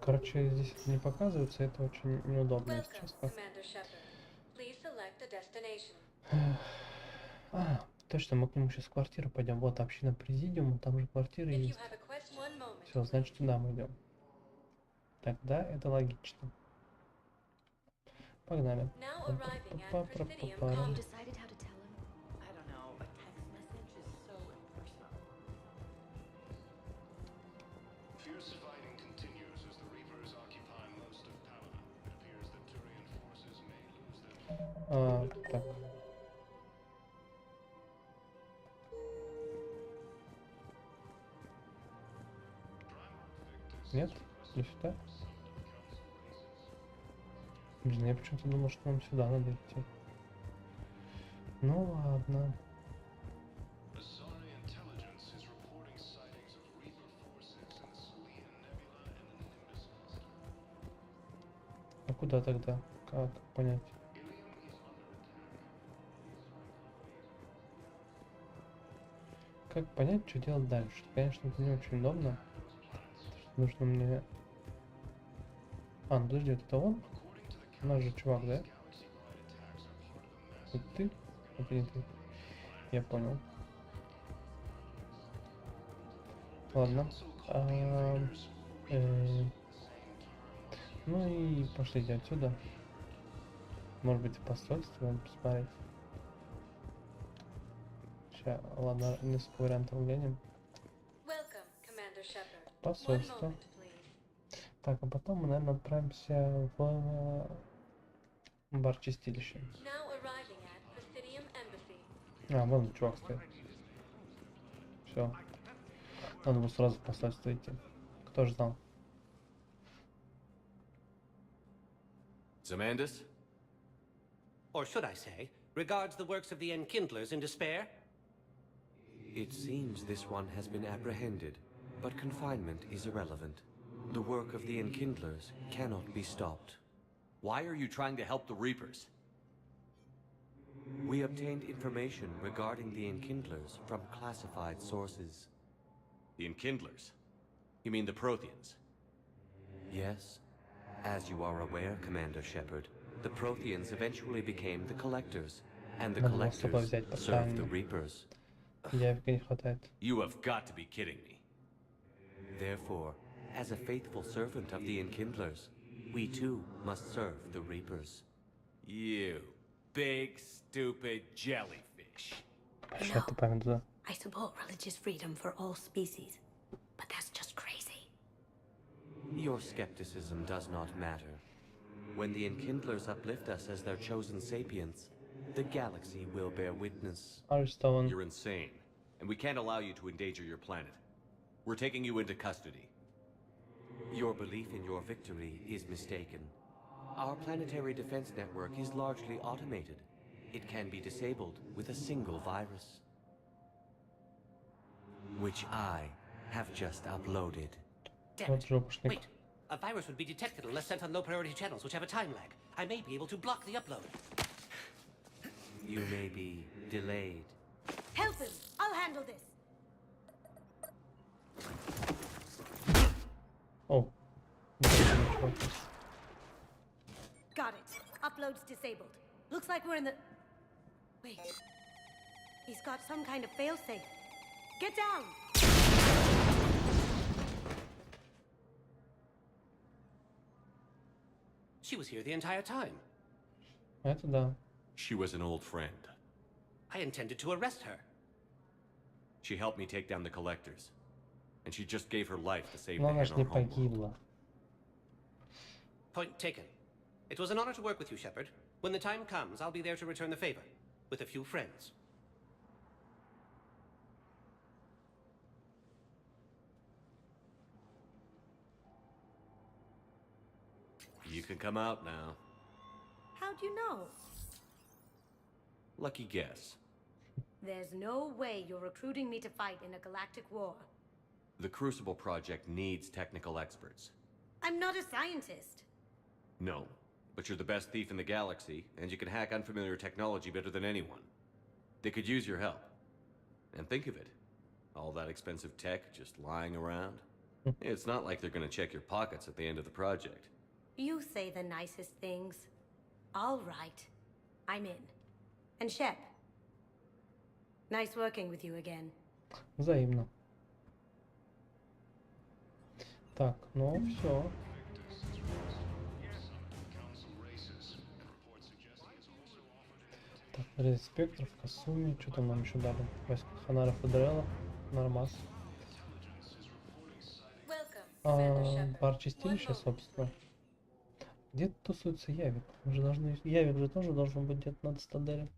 Короче, здесь это не показывается, это очень неудобно, если честно. Точно, мы к нему сейчас в квартиру пойдем. Вот община президиума, там же квартира есть. Все, значит, туда мы идем. Тогда это логично. Погнали. Так. Нет? Или сюда? Блин, я почему-то думал, что нам сюда надо идти. Ну ладно. А куда тогда? Как понять? Как понять, что делать дальше? Конечно, это не очень удобно. Нужно мне... А, ну подожди, это он? У нас же чувак, да? Это ты? Это не ты. Я понял. Ладно. Ну и пошлите отсюда. Может быть, посольство надо посмотреть. Сейчас, ладно, несколько вариантов глянем. Посольство. Так, а потом мы, наверное, отправимся в бар чистилища. А, вон чувак стоит. Все. Надо было сразу в посольство идти. Кто же знал? Zamandis? Or should I say, regards the works of the Enkindlers in despair? It seems this one has been apprehended, but confinement is irrelevant. The work of the Enkindlers cannot be stopped. Why are you trying to help the Reapers? We obtained information regarding the Enkindlers from classified sources. The Enkindlers? You mean the Protheans? Yes. As you are aware, Commander Shepard, the Protheans eventually became the Collectors, and the Collectors served the Reapers. You have got to be kidding me. Therefore, as a faithful servant of the Enkindlers, we too must serve the Reapers. You big, stupid jellyfish. No, I support religious freedom for all species, but that's just crazy. Your skepticism does not matter. When the Enkindlers uplift us as their chosen sapients, the galaxy will bear witness. You're insane, and we can't allow you to endanger your planet. We're taking you into custody. Your belief in your victory is mistaken. Our planetary defense network is largely automated. It can be disabled with a single virus, which I have just uploaded. Damn it. Wait, a virus would be detected unless sent on low-priority channels, which have a time lag. I may be able to block the upload. You may be delayed. Help him! I'll handle this! Oh. Got it. Upload's disabled. Looks like we're in the... Wait. He's got some kind of failsafe. Get down! She was here the entire time. Это да. She was an old friend. I intended to arrest her. She helped me take down the Collectors. And she just gave her life to save Но the она ж не Hanar homeworld. погибла. Point taken. It was an honor to work with you, Shepard. When the time comes, I'll be there to return the favor. With a few friends. You can come out now. How'd you know? Lucky guess. There's no way you're recruiting me to fight in a galactic war. The Crucible Project needs technical experts. I'm not a scientist. No, but you're the best thief in the galaxy, and you can hack unfamiliar technology better than anyone. They could use your help. And think of it. All that expensive tech just lying around. It's not like they're gonna check your pockets at the end of the project. You say the nicest things. All right. I'm in. And Shep. Nice working with you again. Взаимно. Так, ну все. Так, резать спектров, Касуми, что там нам еще дали? Войска Ханаров и Дрелла, Нормас. Бар чистилища, собственно. Где тусуется Явик? Мы же должны... Явик же тоже должен быть где-то над Стаделем.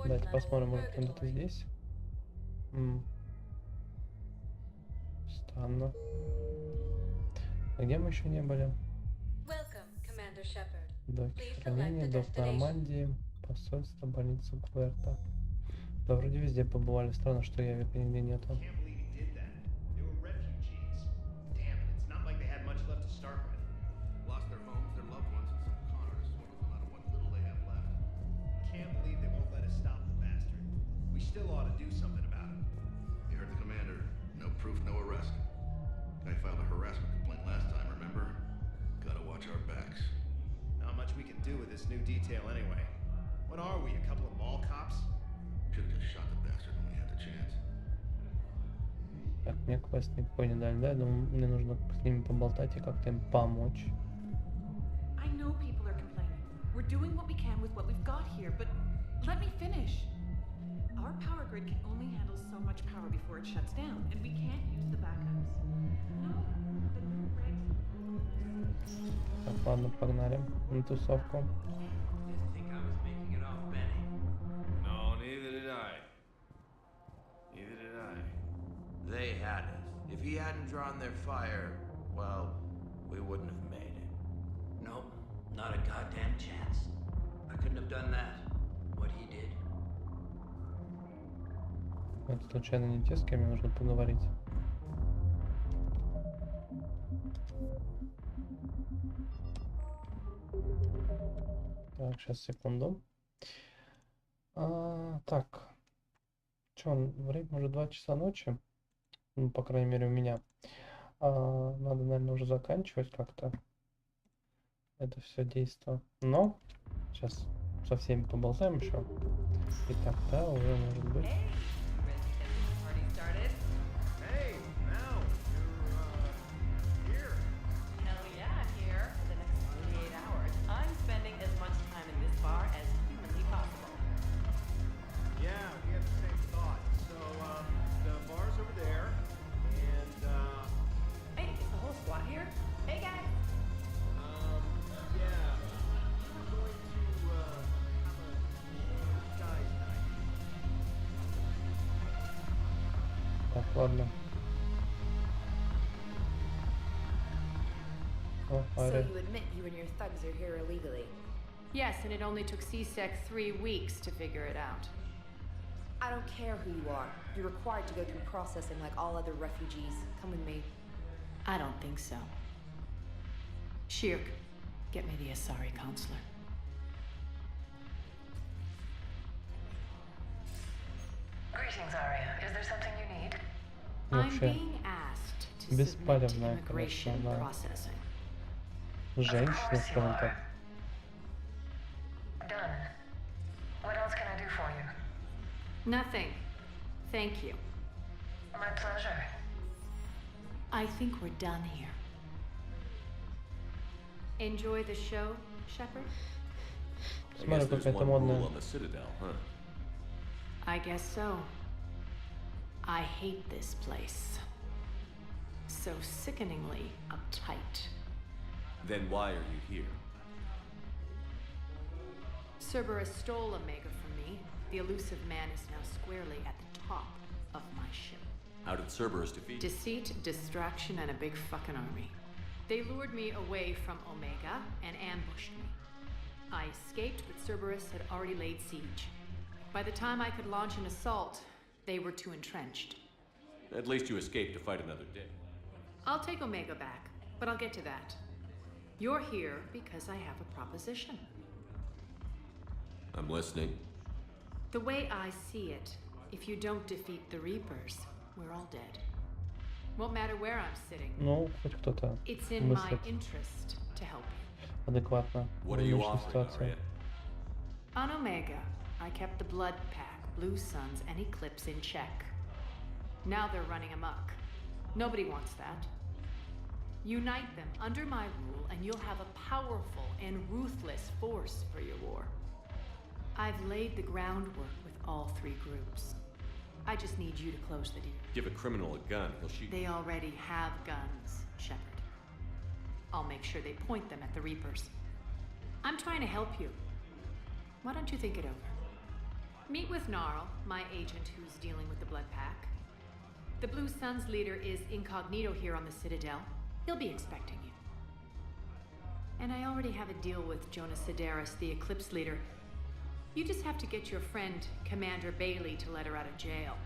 Давайте посмотрим, может он где-то здесь. Странно. Где мы еще не были? Welcome, Commander Shepard. Доки хранения, док Нормандии, посольство, больница Пуэрто. Да, вроде везде побывали. Странно, что Явика нигде нету. Так, мне квест никакой не дали, да? Я думаю, мне нужно с ними поболтать и как-то им помочь. I know people are complaining. We're doing what we can with what we've got here, but let me finish. Our power grid can only handle so much power before it shuts down, and we can't use the backups. No, the new regs. Так, ладно, погнали на тусовку. They had us. If he hadn't drawn their fire, well, we wouldn't have made it. Nope, not a goddamn chance. I couldn't have done that, what he did. Это случайно не те, с кем мне нужно поговорить? Так, сейчас, секунду. Так. Че, время уже 2 часа ночи. Ну, по крайней мере, у меня. Надо, наверное, уже заканчивать как-то это все действо. Но сейчас со всеми поболтаем еще. И так-то уже может быть. Так, ладно. So you admit you and your thugs are here illegally? Yes, and it only took CSEC 3 weeks to figure it out. I don't care who you are. You're required to go through processing like all other refugees. Come with me. I don't think so. Shirk, get me the Asari consular. Greetings, Arya. Is there something you need? I'm being asked to submit to immigration processing. Женщина, скажем так. Done. What else can I do for you? Nothing. Thank you. My pleasure. I think we're done here. Enjoy the show, Shepard? Смотри, какая-то модная. I guess so. I hate this place. So sickeningly uptight. Then why are you here? Cerberus stole Omega from me. The elusive man is now squarely at the top of my ship. How did Cerberus defeat? Deceit, distraction, and a big fucking army. They lured me away from Omega and ambushed me. I escaped, but Cerberus had already laid siege. By the time I could launch an assault, they were too entrenched. At least you escaped to fight another day. I'll take Omega back, but I'll get to that. You're here because I have a proposition. I'm listening. The way I see it, if you don't defeat the Reapers, we're all dead. Won't matter where I'm sitting. Ну, хоть кто-то It's in my мыслит interest to help you. адекватно в нынешней ситуации. On Omega, I kept the Blood Pack, Blue Suns, and Eclipse in check. Now they're running amok. Nobody wants that. Unite them under my rule, and you'll have a powerful and ruthless force for your war. I've laid the groundwork with all 3 groups. I just need you to close the deal. Give a criminal a gun, he'll shoot. They already have guns, Shepard. I'll make sure they point them at the Reapers. I'm trying to help you. Why don't you think it over? Meet with Gnarl, my agent who's dealing with the Blood Pack. The Blue Suns leader is incognito here on the Citadel. He'll be expecting you. And I already have a deal with Jonas Sedaris, the Eclipse leader. You just have to get your friend, Commander Bailey, to let her out of jail.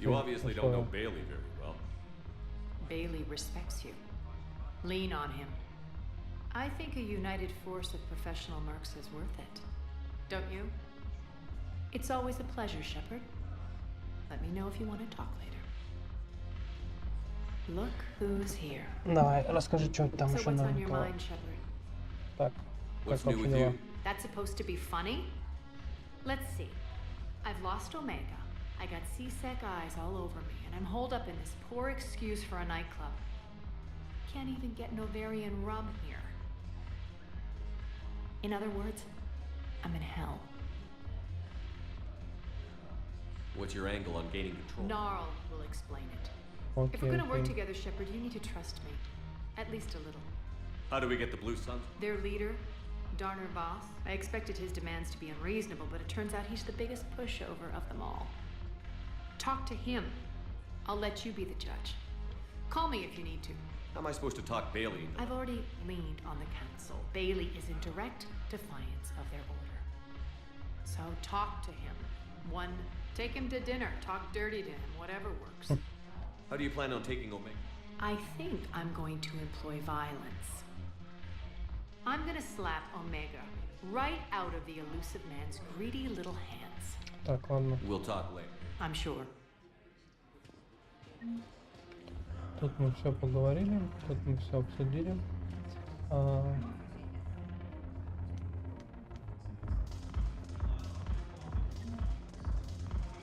You obviously don't know Bailey very well. Bailey respects you. Lean on him. I think a united force of professional mercs is worth it. Don't you? It's always a pleasure, Shepard. Let me know if you want to talk later. Look who's here. Давай, расскажи, что там So еще what's нам on your было. mind, Shepard? Так, What's как new вообще with дела? you? That's supposed to be funny? Let's see. I've lost Omega. I got C-Sec eyes all over me, and I'm holed up in this poor excuse for a nightclub. Can't even get Novarian rum here. In other words, I'm in hell. What's your angle on gaining control? Gnarl will explain it. Okay, If we're gonna work okay. together, Shepard, you need to trust me. At least a little. How do we get the Blue Suns? Their leader, Darner Voss, I expected his demands to be unreasonable, but it turns out he's the biggest pushover of them all. Talk to him. I'll let you be the judge. Call me if you need to. How am I supposed to talk Bailey into? I've already leaned on the council. Bailey is in direct defiance of their order. So talk to him. One, take him to dinner, talk dirty to him, whatever works. How do you plan on taking Omega? I think I'm going to employ violence. I'm gonna slap Omega right out of the elusive man's greedy little hands. Так, ладно. We'll talk later. I'm sure. Тут мы все поговорили, тут мы все обсудили.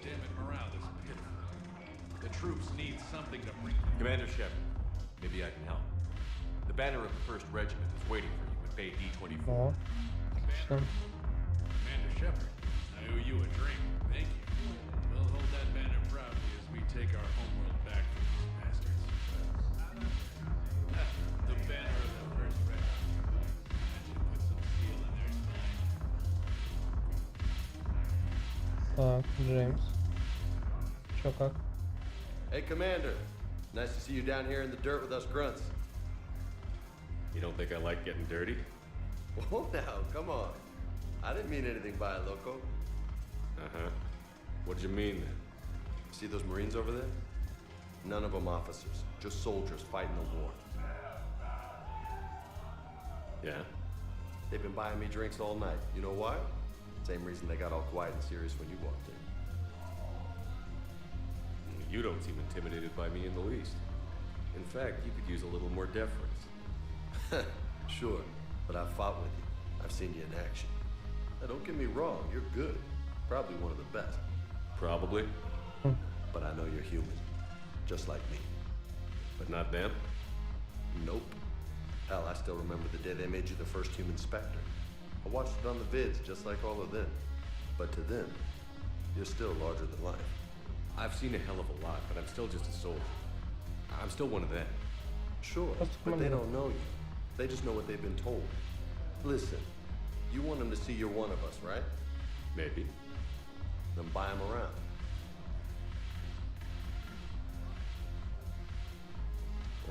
Damn it, morale is pitiful. The troops need something to bring. Commander Shepard, maybe I can help. The banner of the 1st Regiment is waiting for you at Bay D-24. О, отлично. Commander Shepard, I owe you a drink. Thank you. We'll hold that banner proudly as we take our homeworld back from these bastards. The banner of the 1st Regiment. That should put some steel in their spine. Так, Джеймс. Чё, как? Hey, Commander. Nice to see you down here in the dirt with us grunts. You don't think I like getting dirty? Whoa now, come on. I didn't mean anything by it, loco. Uh-huh. What'd you mean then? See those Marines over there? None of them officers, just soldiers fighting the war. Yeah? They've been buying me drinks all night. You know why? Same reason they got all quiet and serious when you walked in. You don't seem intimidated by me in the least. In fact, you could use a little more deference. Sure, but I've fought with you. I've seen you in action. Now, don't get me wrong, you're good. Probably one of the best. Probably. But I know you're human. Just like me. But not them? Nope. Hell, I still remember the day they made you the first human Spectre. I watched it on the vids, just like all of them. But to them, you're still larger than life. I've seen a hell of a lot, but I'm still just a soldier. I'm still one of them. Sure, but they don't know you. They just know what they've been told. Listen, you want them to see you're one of us, right? Maybe. Then buy them around.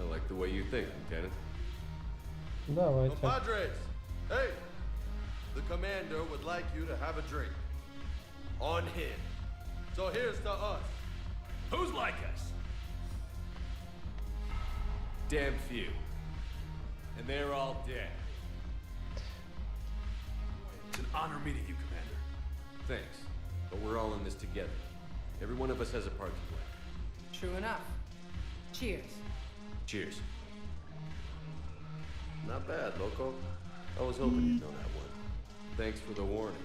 I like the way you think, Lieutenant. Давайте. Compadres, hey! The commander would like you to have a drink. On him. So here's to us. Who's like us? Damn few. And they're all dead. It's an honor meeting you, Commander. Thanks. But we're all in this together. Every one of us has a part to play. True enough. Cheers. Cheers. Not bad, loco. I was hoping you'd know that one. Thanks for the warning.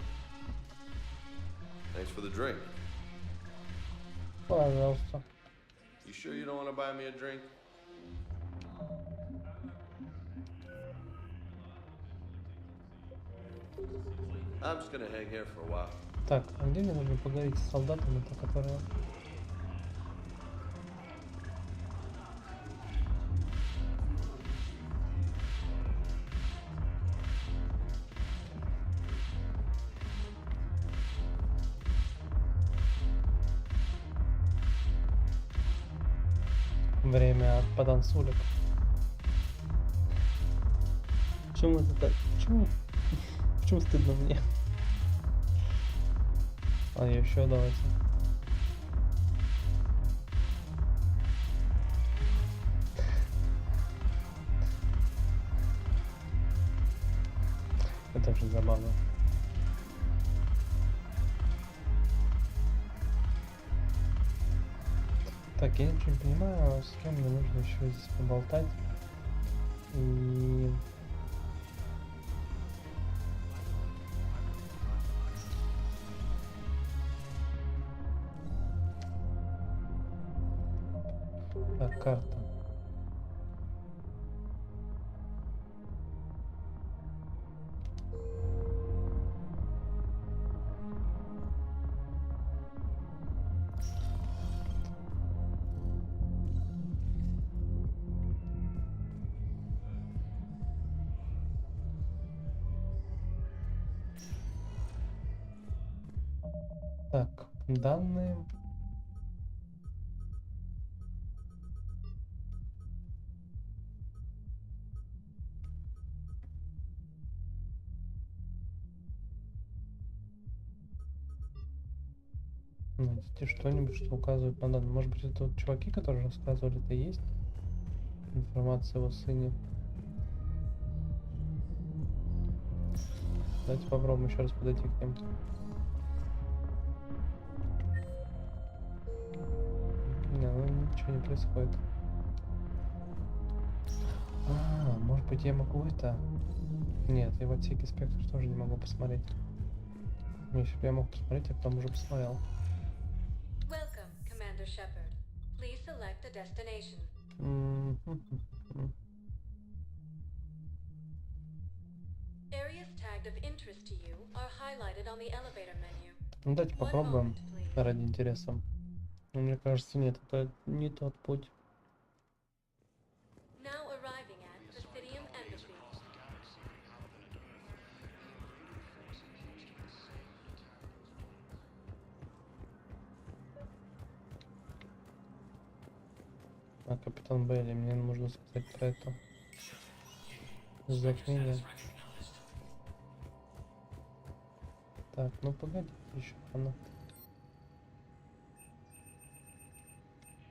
Thanks for the drink. Пожалуйста. You sure you don't want to buy me a drink? I'm just gonna hang here for a while. Так, а где мне нужно поговорить с солдатами, которые... Время от потанцулек. Почему это так? Почему стыдно мне? А еще давайте. Это очень забавно. Так, я ничего не понимаю, с кем мне нужно еще здесь поболтать. И... Так, карта. Так, данные. Найдите что-нибудь, что указывает на данные. Может быть, это вот чуваки, которые рассказывали, это и есть информация о сыне. Давайте попробуем еще раз подойти к ним. Не, ну ничего не происходит. Может быть, я могу это... Нет, я в отсеке спектр тоже не могу посмотреть. Если бы я мог посмотреть, я потом уже посмотрел. Welcome, Commander Shepard. Please select a destination. Areas tagged of interest to you are highlighted on the elevator menu. Ну давайте попробуем ради интереса. Но мне кажется, нет, это не тот путь. Now arriving at Presidium Embassy. А, капитан Бейли, мне нужно сказать про это. Затмение. Так, ну погоди, еще она.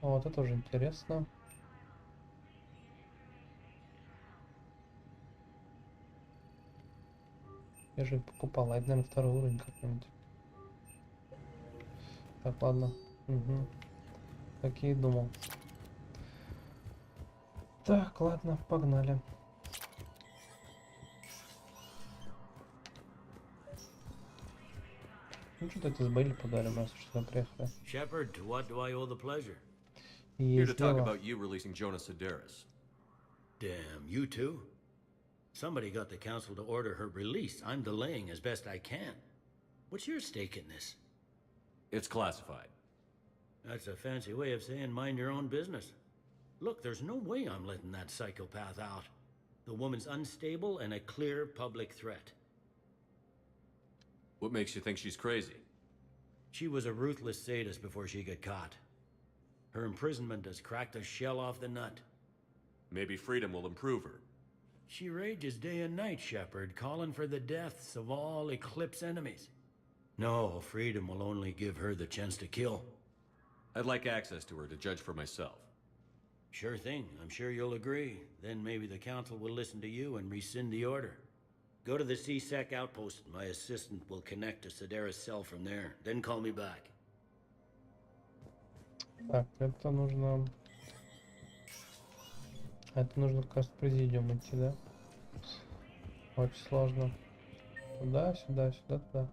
Вот это тоже интересно. Я же их покупал, а это, наверное, второй уровень какой-нибудь. Так, ладно. Угу. Как я и думал. Так, ладно, погнали. Ну что-то это с Бейли поговорим, раз уж сюда приехали. Shepard, to what do I owe the pleasure? Here to talk about you releasing Jonas Sedaris. Damn, you too? Somebody got the council to order her release. I'm delaying as best I can. What's your stake in this? It's classified. That's a fancy way of saying mind your own business. Look, there's no way I'm letting that psychopath out. The woman's unstable and a clear public threat. What makes you think she's crazy? She was a ruthless sadist before she got caught. Her imprisonment has cracked the shell off the nut. Maybe freedom will improve her. She rages day and night, Shepard, calling for the deaths of all Eclipse enemies. No, freedom will only give her the chance to kill. I'd like access to her to judge for myself. Sure thing. I'm sure you'll agree. Then maybe the council will listen to you and rescind the order. Go to the C-Sec outpost. My assistant will connect to Sedaris' cell from there. Then call me back. Так, это нужно... Это нужно, кажется, в президиум идти, да? Очень сложно. Туда, сюда, сюда, туда.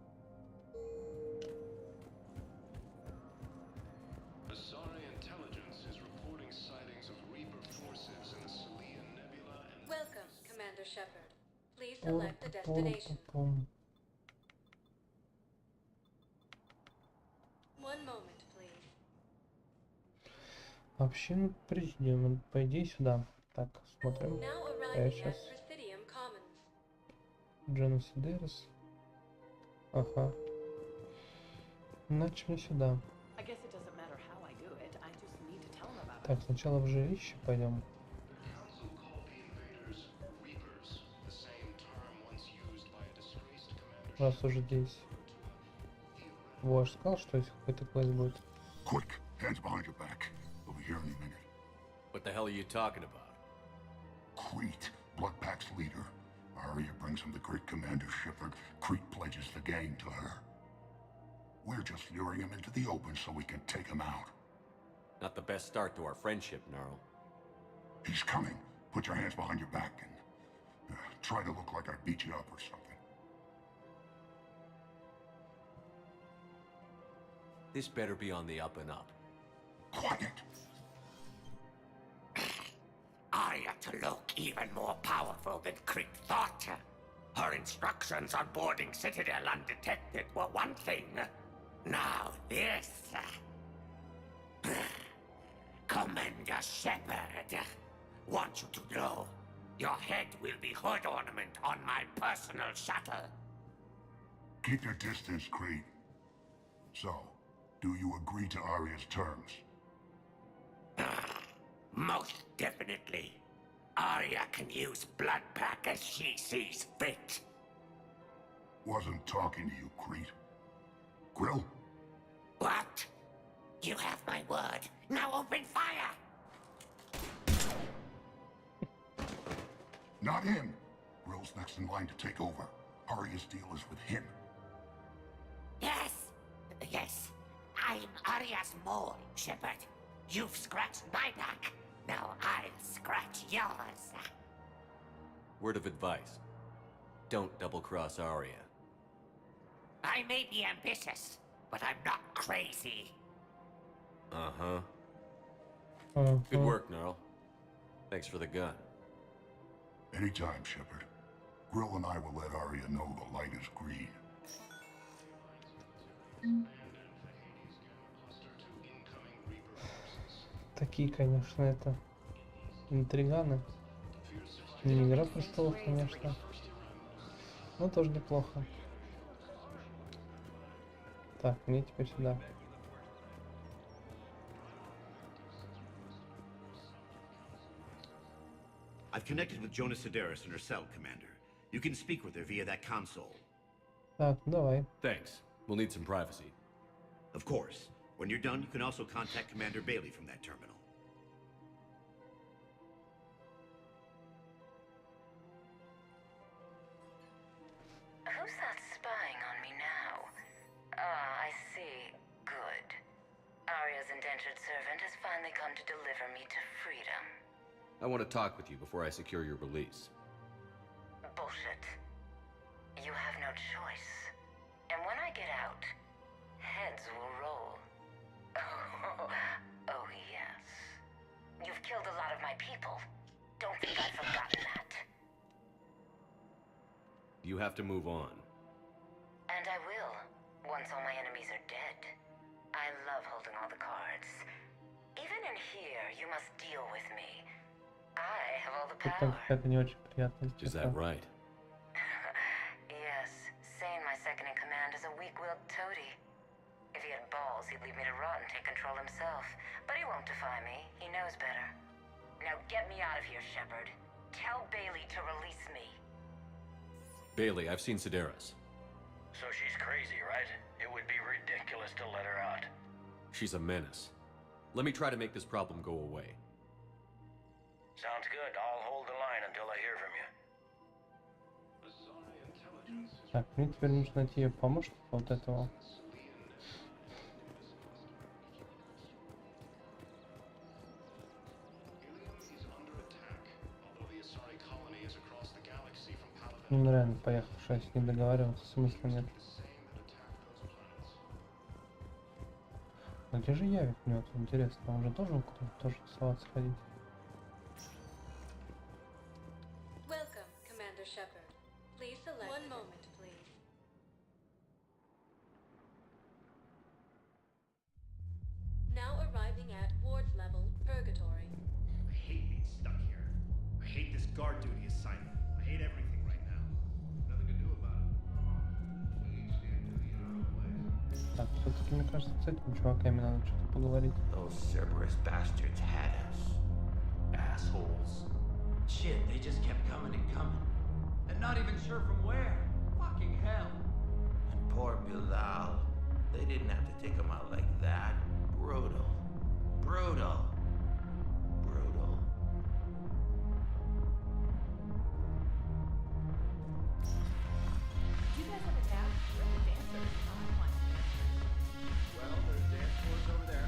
Welcome, Commander Shepard. Please select a destination. One moment, please. Вообще, ну, президиум, по идее, сюда. Так, смотрим. Now Я arriving сейчас... at Presidium Commons. Джонас Sedaris. Ага. Иначе мне сюда. I guess it doesn't matter how I do it. I just need to tell them about it. Так, сначала в жилище пойдем. Раз уже здесь. Вождь сказал, что если какой-то квест будет. Quick, hands behind your back. We'll be here in a minute. What the hell are you talking about? Crete, Bloodpack's leader. Arya brings him the great Commander Shepard. Crete pledges the gang to her. We're just luring him into the open so we can take him out. Not the best start to our friendship, Gnarl. He's coming. Put your hands behind your back and try to look like I beat you up or something. This better be on the up and up. Quiet. Arya to look even more powerful than Crete thought. Her instructions on boarding Citadel undetected were one thing. Now this. Commander Shepard wants you to know your head will be hood ornament on my personal shuttle. Keep your distance, Crete. So, do you agree to Arya's terms? Most definitely. Arya can use Bloodpack as she sees fit. Wasn't talking to you, Crete. Grill? What? You have my word. Now open fire! Not him. Grill's next in line to take over. Arya's deal is with him. Yes. Yes. I'm Arya's mole, Shepard. You've scratched my back. Now I'll scratch yours. Word of advice. Don't double-cross Arya. I may be ambitious, but I'm not crazy. Uh-huh. Good work, Gnarl. Thanks for the gun. Anytime, Shepard. Grill and I will let Arya know the light is green. Такие, конечно, это интриганы. Не Игра престолов, конечно. Но тоже неплохо. Так, мне теперь сюда. I've connected with Jonas Sedaris and her cell, Commander. You can speak with her via that console. Так, давай. Thanks. We'll need some privacy. Of course. When you're done, you can also contact Commander Bailey from that terminal. Who's that spying on me now? Ah, I see. Good. Arya's indentured servant has finally come to deliver me to freedom. I want to talk with you before I secure your release. Bullshit. You have no choice. And when I get out, heads will roll. Oh, yes. You've killed a lot of my people. Don't think I've forgotten that. You have to move on. And I will, once all my enemies are dead. I love holding all the cards. Even in here, you must deal with me. I have all the power. Это не очень приятно. Is that right? Yes, Sane, my second in command, is a weak-willed toady. If he had balls, he'd leave me to rot and take control himself. But he won't defy me. He knows better. Now get me out of here, Shepard. Tell Bailey to release me. Bailey, I've seen Sedaris. So she's crazy, right? It would be ridiculous to let her out. She's a menace. Let me try to make this problem go away. Sounds good. I'll hold the line until I hear from you. Так, мне теперь нужно найти ее помощника вот этого. Ну реально, поехал, что я с ним договаривался, смысла нет. А где же Явик? Мне вот интересно, он же должен куда-то тоже соваться ходить. Welcome, Commander Shepard. Please select. One moment, please. Now arriving at Ward's level, Purgatory. I hate being stuck here. I hate this guard duty assignment. I hate everything right now. Nothing to do about it. We each stand duty in our own ways. Так, все-таки, мне кажется, с этими чуваками надо что-то поговорить. Those Cerberus bastards had us. Assholes. Shit, they just kept coming and coming. And not even sure from where. Fucking hell. poor Bilal. They didn't have to take him out like that. Brutal. Brutal. Brutal. Do you guys have a tab? Where are the dancers? I want dancers. Well, there's dance floors over there.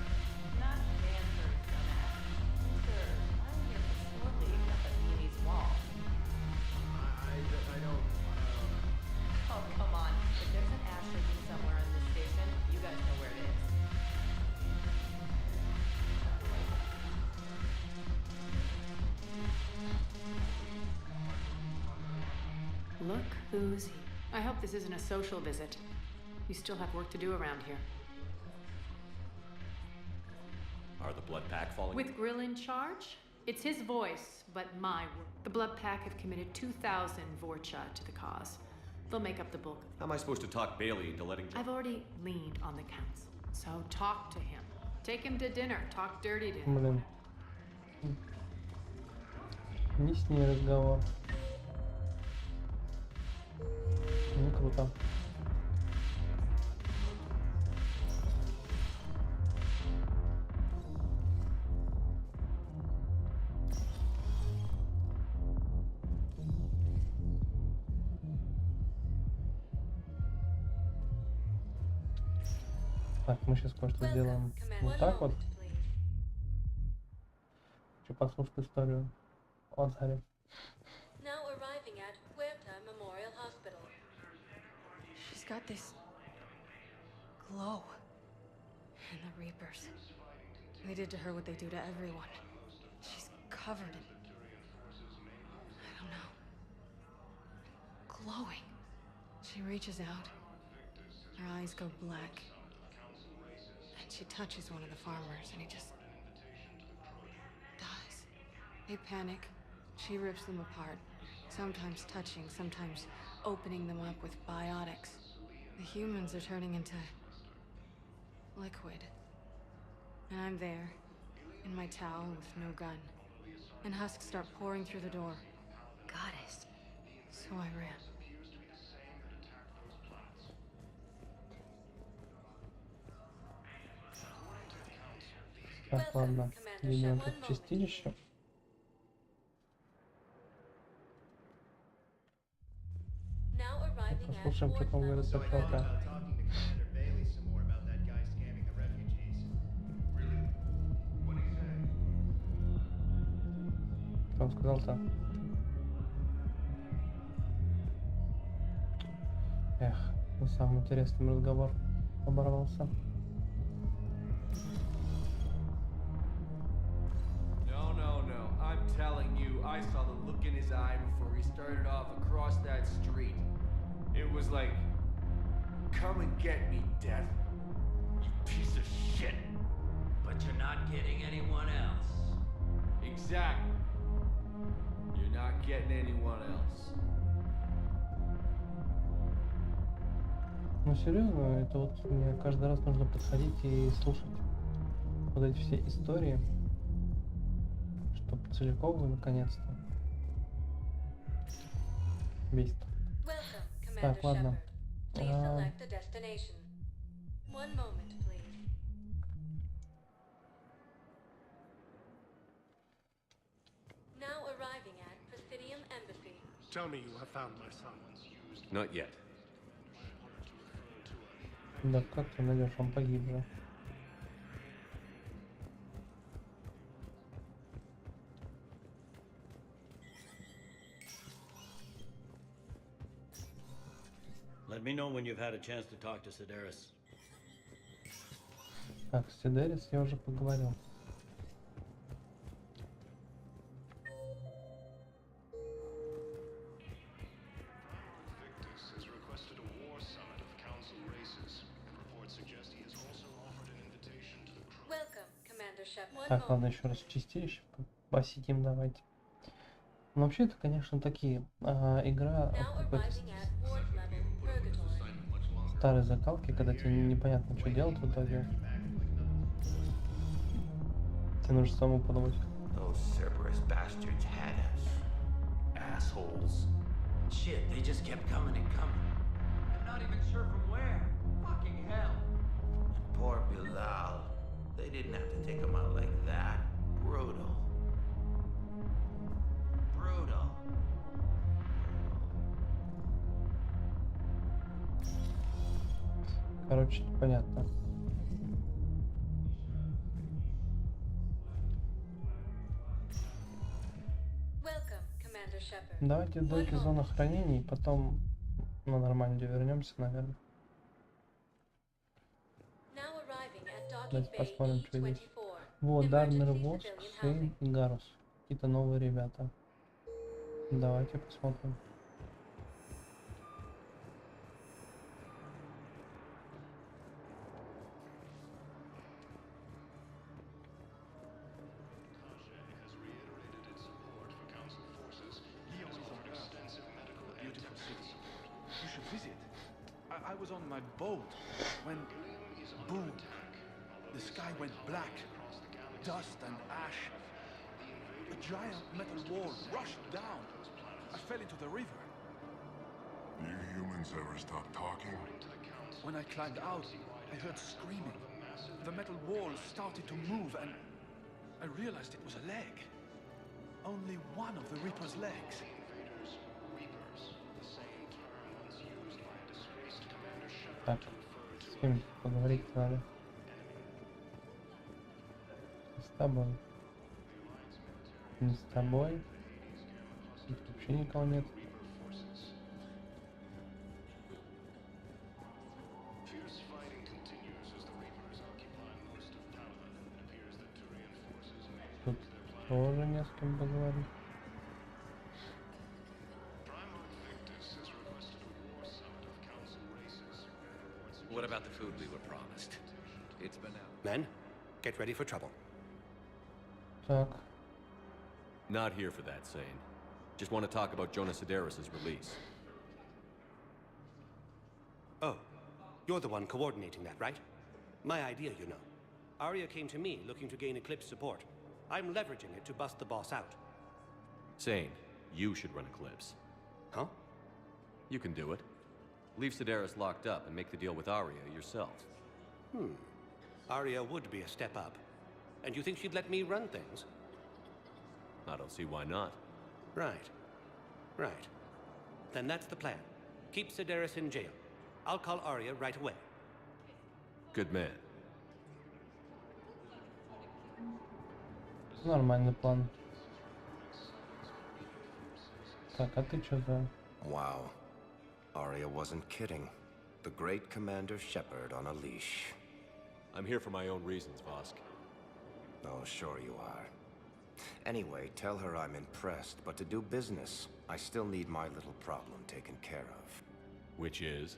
Not dancers, dumbass. Sir, I'm here for shore leave up at Mimi's wall. I don't. Oh, come on. If there's an ash shaking somewhere in this station, you guys know where it is. Look who's here. I hope this isn't a social visit. You still have work to do around here. Are the Blood Pack falling? With Grill in charge? It's his voice, but my word. The Blood Pack have committed 2,000 Vorcha to the cause. They'll make up the bulk. How am I supposed to talk Bailey into letting... I've already leaned on the council, so talk to him. Take him to dinner, talk dirty to him. Блин. Не с ней разговор. Ну, круто. Так, мы сейчас кое-что сделаем вот так вот. Хочу послушать историю от Гарри. Now arriving at Huerta Memorial Hospital. She's got this glow. And the Reapers. They did to her what they do to everyone. She's covered in... I don't know. Glowing. She reaches out. Her eyes go black. And she touches one of the farmers and he just... dies. They panic. She rips them apart. Sometimes touching, sometimes opening them up with biotics. The humans are turning into... liquid. And I'm there, in my towel with no gun. And husks start pouring through the door. Goddess. So I ran. Так, ладно. Видимо, тут чистилище. Послушаем, что там говорит Софья. Что он сказал-то? Эх, ну самый интересный разговор оборвался. No. I'm telling you, I saw the look in his eye before he started off across that street. It was like, come and get me, Death. You piece of shit. But you're not getting anyone else. Exactly. You're not getting anyone else. Ну серьезно, это вот мне каждый раз нужно подходить и слушать вот эти все истории, чтобы целиком наконец-то. Бесит. Так, ладно. Tell me you have found my son. Not yet. Да как ты найдешь, он погиб же. Let me know when you've had a chance to talk to Sedaris. Так, с Sedaris я уже поговорил. Так, ладно, еще раз чистилище посетим, давайте. Но вообще это, конечно, такие игра какой-то старой закалки, когда тебе непонятно, что делать в итоге. Тебе нужно самому подумать. Shit, they just kept coming and coming. And not even sure from where. Fucking hell. Poor Bilal. They didn't have to take him out like that. Brutal. Brutal. Короче, понятно. Welcome, Commander Shepard. Давайте дойти зону хранения и потом на нормальную вернемся, наверное. Now arriving at docking Давайте bay посмотрим, что здесь. E24. Вот, Дарнер, Emergency Воск, civilian Хейн housing. и Гарус. Какие-то новые ребята. Давайте посмотрим. You should visit. I was on my boat when, boom, the sky went black, dust and ash. A giant metal wall rushed down. I fell into the river. You humans ever stop talking? When I climbed out, I heard screaming. The metal wall started to move and I realized it was a leg. Only one of the Reaper's legs. Так, с кем поговорить надо? С тобой. Не с тобой. Тут вообще никого нет. Тут тоже не с кем поговорить. What about the food we were promised? It's been out. Men, get ready for trouble. Так. Not here for that, Sane. Just want to talk about Jonas Sedaris' release. Oh, you're the one coordinating that, right? My idea, you know. Arya came to me looking to gain Eclipse support. I'm leveraging it to bust the boss out. Sane, you should run Eclipse. Huh? You can do it. Leave Sedaris locked up and make the deal with Arya yourself. Arya would be a step up. And you think she'd let me run things? I don't see why not. Right. Right. Then that's the plan. Keep Sedaris in jail. I'll call Arya right away. Good man. Нормальный план. Так, а ты что за... Wow. Arya wasn't kidding. The great Commander Shepard on a leash. I'm here for my own reasons, Vosk. Oh, sure you are. Anyway, tell her I'm impressed, but to do business, I still need my little problem taken care of. Which is?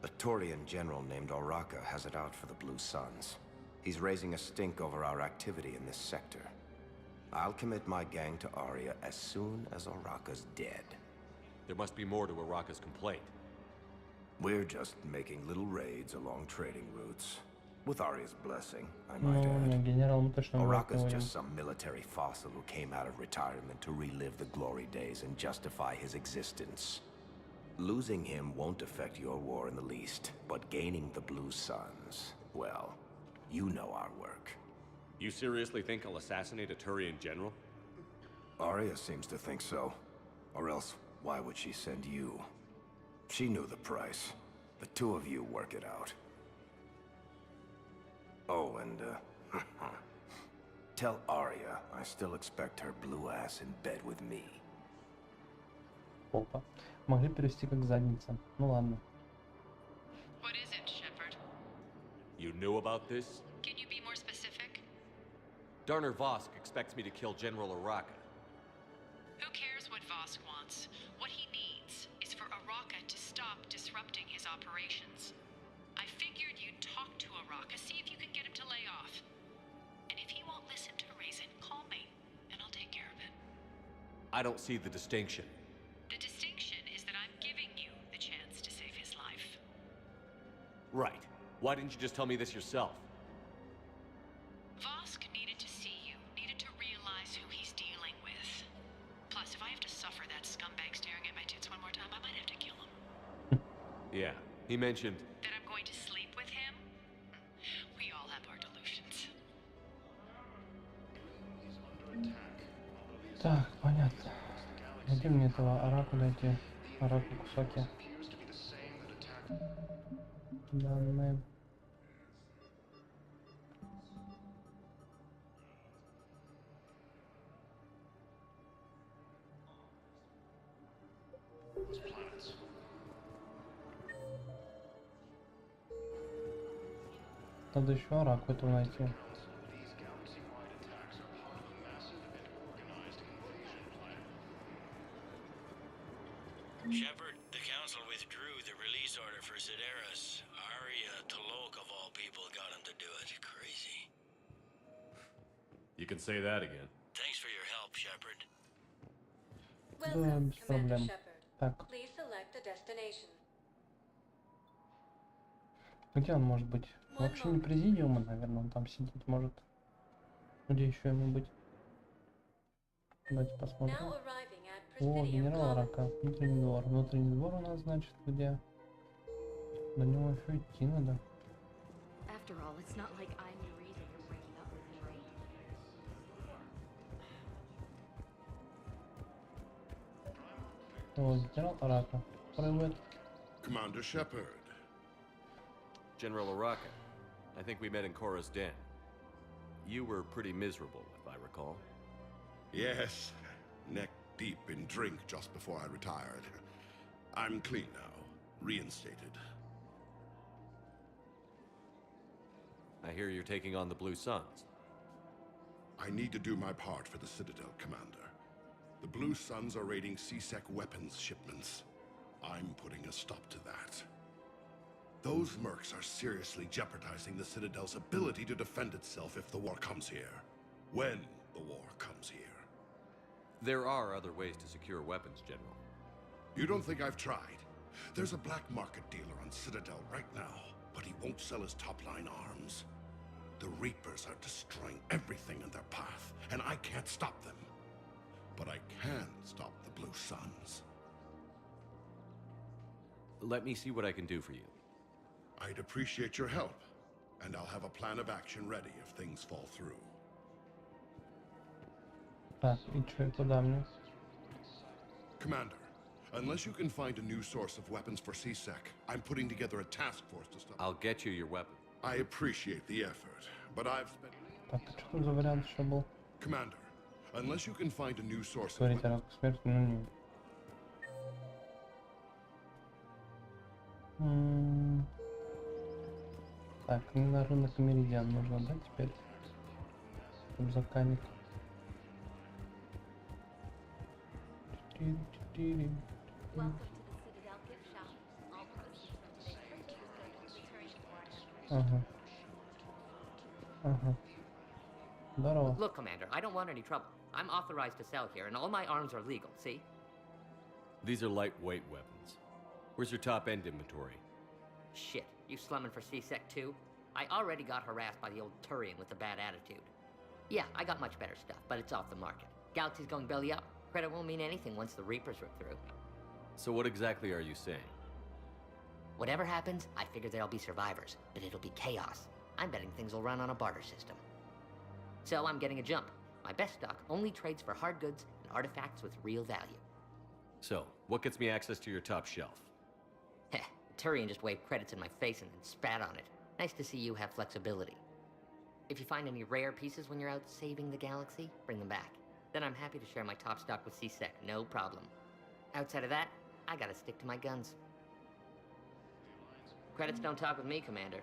A Turian general named Oraka has it out for the Blue Suns. He's raising a stink over our activity in this sector. I'll commit my gang to Arya as soon as Oraka's dead. There must be more to Oraka's complaint. We're just making little raids along trading routes. With Arya's blessing, I Ну, might add. генерал мы точно Oraka's не just some military fossil who came out of retirement to relive the glory days and justify his existence. Losing him won't affect your war in the least, but gaining the Blue Suns, well, you know our work. You seriously think I'll assassinate a Turian general? Arya seems to think so. Or else, why would she send you? She knew the price. The two of you work it out. Oh, and, tell Arya I still expect her blue ass in bed with me. Опа. Могли перевести как задница. Ну ладно. What is it, Shepard? You knew about this? Can you be more specific? Darner Vosk expects me to kill General Oraka. Who cares what Vosk wants? What he needs is for Oraka to stop disrupting his operations. I figured you'd talk to Oraka, see if you can get him to lay off. And if he won't listen to reason, call me, and I'll take care of it. I don't see the distinction. The distinction is that I'm giving you the chance to save his life. Right. Why didn't you just tell me this yourself? Vosk needed to see you, needed to realize who he's dealing with. Plus, if I have to suffer that scumbag staring at my tits one more time, I might have to kill him. Yeah, He mentioned... That I'm going to sleep with him? We all have our delusions. Так, понятно. Где мне этого араку дойти? Араку кусоки. Данные. Надо еще араку этого найти. Shepard, the council withdrew the release order for Sedaris. Arya Talok of all people got him to do it. Crazy. You can say that again. Thanks for your help, Shepard. Да, без проблем. Так. Please select a destination. Где он может быть? Вообще не президиума, наверное, он там сидеть может. Где еще ему быть? Давайте посмотрим. О, генерал Рака. Внутренний двор. Внутренний двор у нас, значит, где? До него еще идти надо. О, генерал Рака. Привет. Commander Shepard. General Araka, I think we met in Korra's den. You were pretty miserable, if I recall. Yes, neck deep in drink just before I retired. I'm clean now, reinstated. I hear you're taking on the Blue Suns. I need to do my part for the Citadel, Commander. The Blue Suns are raiding CSEC weapons shipments. I'm putting a stop to that. Those mercs are seriously jeopardizing the Citadel's ability to defend itself if the war comes here. When the war comes here. There are other ways to secure weapons, General. You don't think I've tried? There's a black market dealer on Citadel right now, but he won't sell his top-line arms. The Reapers are destroying everything in their path, and I can't stop them. But I can stop the Blue Suns. Let me see what I can do for you. I'd appreciate your help, and I'll have a plan of action ready if things fall through. Так, и чё, куда мне? Commander, unless you can find a new source of weapons for CSEC, I'm putting together a task force to stop... I'll get you your weapon. I appreciate the effort, but I've spent... Так, а что там за вариант еще был? Commander, unless you can find a new source of Говорите, weapons... араку смерти, ну не. Так, мне на рынок Меридиан нужно, да, теперь? Чтобы заканить. 4. Ага. Ага. Здорово. Look, Commander, I don't want any trouble. I'm authorized to sell here, and all my arms are legal, see? These are lightweight weapons. Where's your top-end inventory? Shit, you slumming for CSEC too? I already got harassed by the old Turian with a bad attitude. Yeah, I got much better stuff, but it's off the market. Galaxy's going belly up. Credit won't mean anything once the Reapers rip through. So what exactly are you saying? Whatever happens, I figure there'll be survivors, but it'll be chaos. I'm betting things will run on a barter system. So I'm getting a jump. My best stock only trades for hard goods and artifacts with real value. So, what gets me access to your top shelf? Heh, Turian just waved credits in my face and then spat on it. Nice to see you have flexibility. If you find any rare pieces when you're out saving the galaxy, bring them back. Then I'm happy to share my top stock with CSEC, no problem. Outside of that, I gotta stick to my guns. Credits don't talk with me, Commander.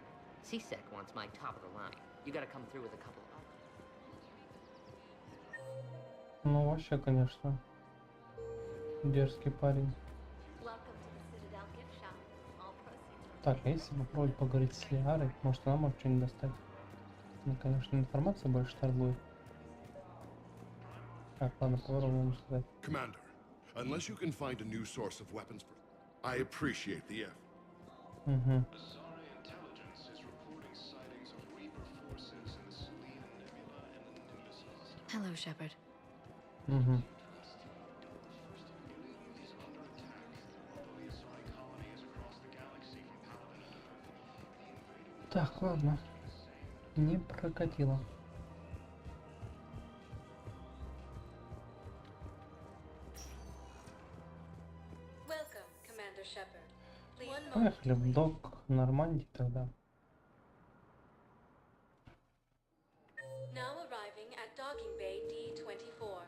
CSEC wants my top of the line. You gotta come through with a couple of... Ну, вообще, конечно. Дерзкий парень. Так, а если попробовать поговорить с Лиарой, может она может что-нибудь достать? Ну, конечно, информация больше торгует. Так, ладно, попробуем сказать. Commander, unless you can find a new source of weapons for... I appreciate the effort. Угу. Hello, Shepard. Угу. Так, ладно. Не прокатило. Welcome, Commander Shepard. One moment, Поехали в please. док Нормандии тогда. Now arriving at docking bay D-24.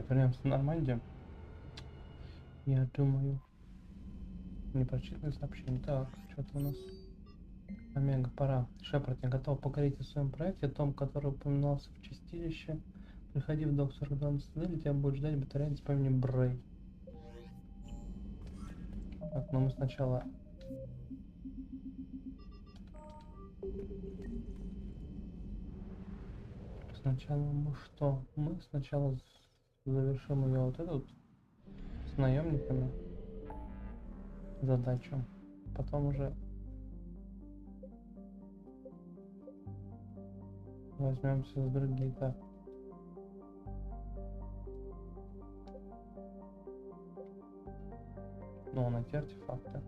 Вернемся в Нормандию. Я думаю. Непрочитанное сообщение. Так, что-то у нас. Омега, пора. Шепард, не готов поговорить о своем проекте, о том, который упоминался в чистилище. Приходи в док 42 на или тебя будет ждать батарея по имени Брей. Так, ну мы сначала... Сначала мы что? Мы сначала завершим ее вот эту вот с наемниками задачу. Потом уже возьмемся с другие. Так. Ну, найти артефакты.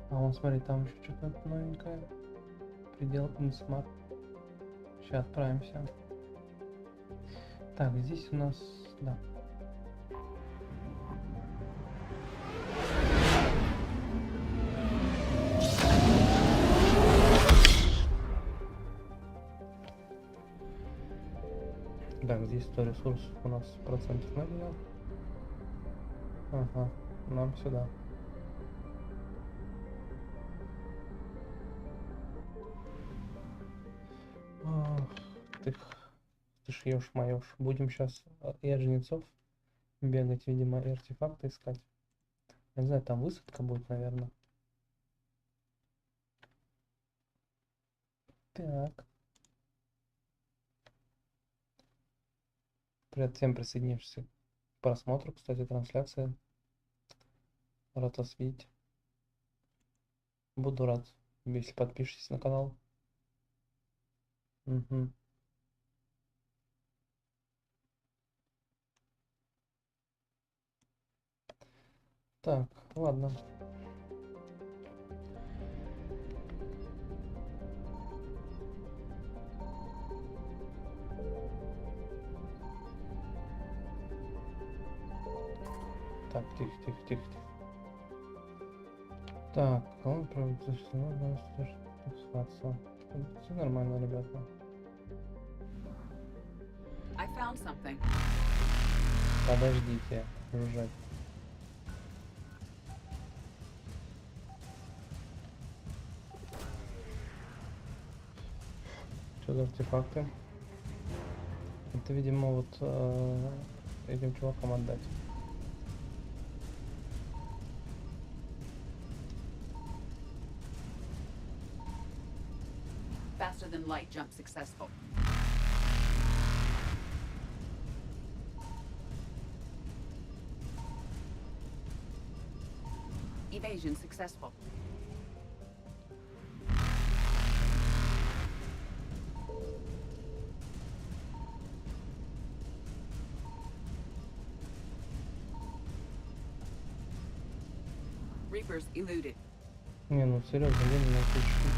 А вон, смотри, там еще что-то новенькое. Предел Инсмарт. Сейчас отправимся. Так, здесь у нас... Да. Так, здесь 100 ресурсов у нас процентов набил. Ага, нам сюда. Ах, ты ж ешь-моешь. Будем сейчас и от жнецов бегать, видимо, и артефакты искать. Я не знаю, там высадка будет, наверное. Так. Привет всем присоединившимся к просмотру, кстати, трансляции. Рад вас видеть. Буду рад, если подпишитесь на канал. Угу. Так, ладно. Так, тихо, тихо, тихо, тихо. Так, он проводит все нормально, ребята. I found something. Подождите, жужжать. Что за артефакты? Это, видимо, вот этим чувакам отдать. Faster than light jump successful. Evasion successful. Reapers eluded. Не, ну серьезно, где на отлично.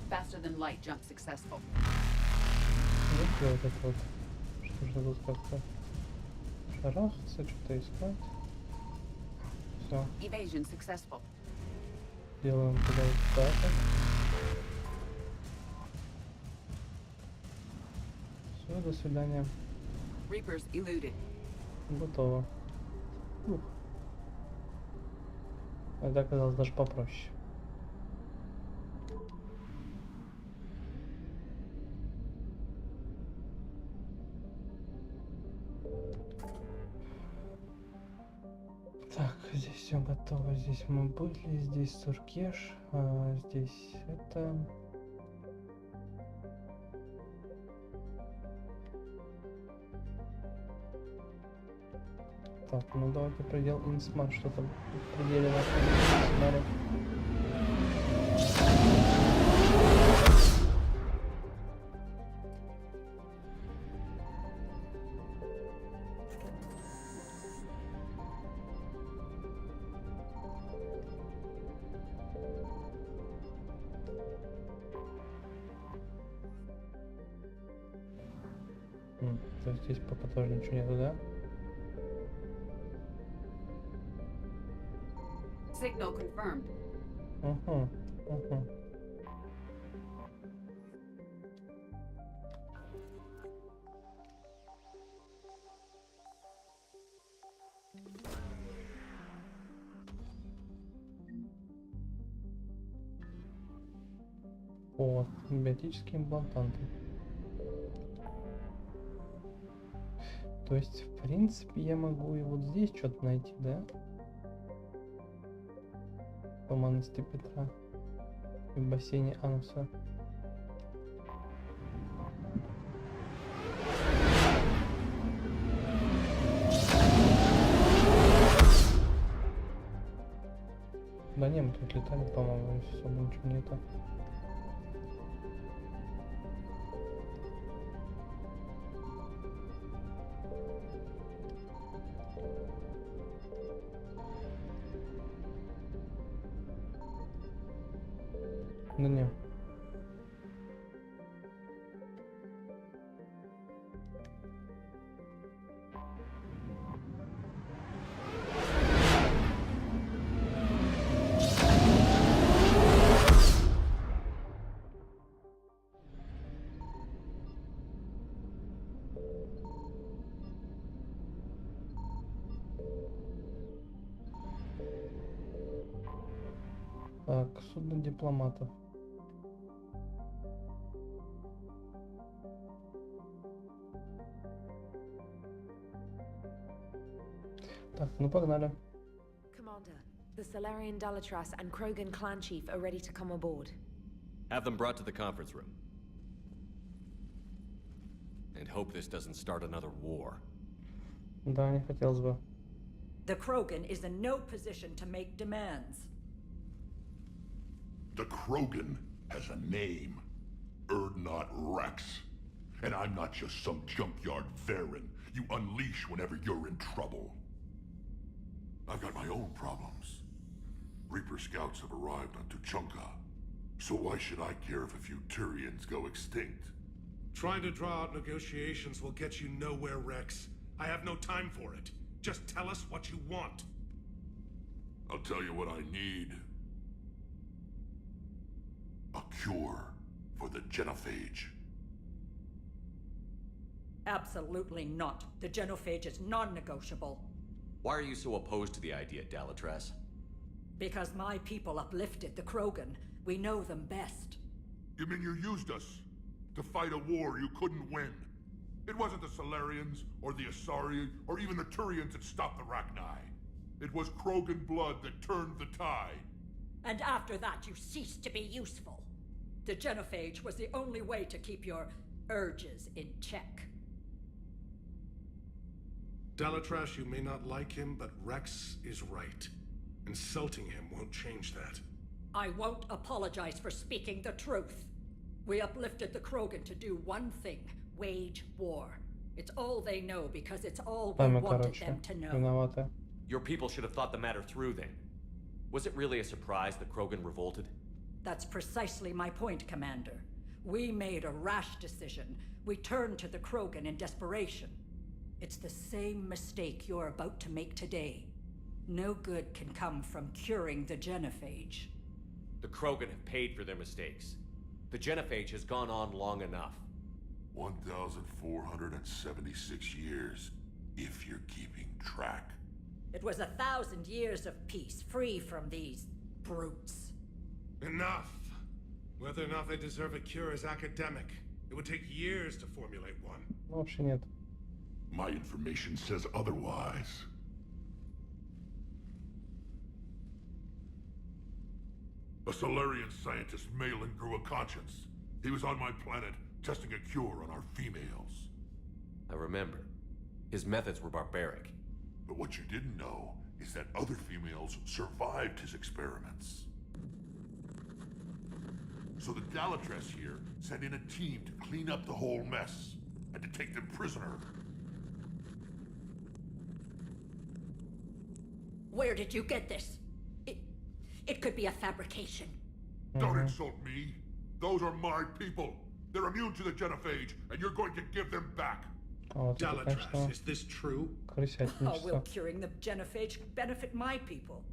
Faster than light jump successful. Вот это вот. Что же тут как-то шарахаться, что-то искать. Все. Evasion successful. Делаем туда вот так. Все, до свидания. Reapers eluded. Готово. Ух. Это оказалось даже попроще. Так, здесь все готово. Здесь мы были, здесь Суркеш, а здесь это... Так, ну давайте предел инсмарт, что-то в пределе нашего смотрим. То есть здесь пока тоже ничего нету, да? Signal confirmed. О, биотические имплантанты. То есть, в принципе, я могу и вот здесь что-то найти, да? По монастырю Петра. И в бассейне Ануса. Да не, мы тут летали, по-моему, особо ничего нету. Да не. Так, судно дипломатов. Так, ну погнали. Commander, the Salarian Dalatras and Krogan clan chief are ready to come aboard. Have them brought to the conference room. And hope this doesn't start another war. Да, не хотелось бы. The Krogan is in no position to make demands. The Krogan has a name. Erdnot Rex. And I'm not just some junkyard Varen you unleash whenever you're in trouble. I've got my own problems. Reaper scouts have arrived on Tuchanka. So why should I care if a few Turians go extinct? Trying to draw out negotiations will get you nowhere, Rex. I have no time for it. Just tell us what you want. I'll tell you what I need. A cure for the genophage. Absolutely not. The genophage is non-negotiable. Why are you so opposed to the idea, Dalatras? Because my people uplifted the Krogan. We know them best. You mean you used us to fight a war you couldn't win? It wasn't the Salarians, or the Asari, or even the Turians that stopped the Rachni. It was Krogan blood that turned the tide. And after that, you ceased to be useful. The genophage was the only way to keep your urges in check. Dalatras, you may not like him, but Rex is right. Insulting him won't change that. I won't apologize for speaking the truth. We uplifted the Krogan to do one thing, wage war. It's all they know because it's all we wanted them to know. Your people should have thought the matter through then. Was it really a surprise the Krogan revolted? That's precisely my point, Commander. We made a rash decision. We turned to the Krogan in desperation. It's the same mistake you're about to make today. No good can come from curing the genophage. The Krogan have paid for their mistakes. The genophage has gone on long enough. 1,476 years, if you're keeping track. It was 1,000 years of peace, free from these brutes. Enough! Whether or not they deserve a cure is academic. It would take years to formulate one. Вообще нет. My information says otherwise. A Solarian scientist, Malin, grew a conscience. He was on my planet, testing a cure on our females. I remember. His methods were barbaric. But what you didn't know is that other females survived his experiments. So the Dalatress here sent in a team to clean up the whole mess and to take them prisoner. Where did you get this? It could be a fabrication. Don't insult me. Those are my people. They're immune to the genophage, and you're going to give them back. Dalatress, is this true? How will curing the genophage benefit my people?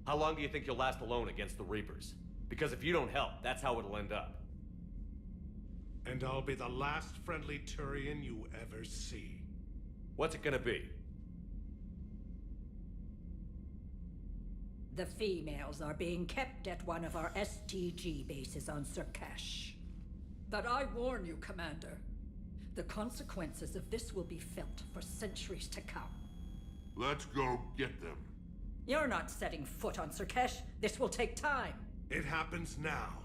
How long do you think you'll last alone against the Reapers? Because if you don't help, that's how it'll end up. And I'll be the last friendly Turian you ever see. What's it gonna be? The females are being kept at one of our STG bases on Surkash. But I warn you, Commander. The consequences of this will be felt for centuries to come. Let's go get them. You're not setting foot on Surkash. This will take time. It happens now.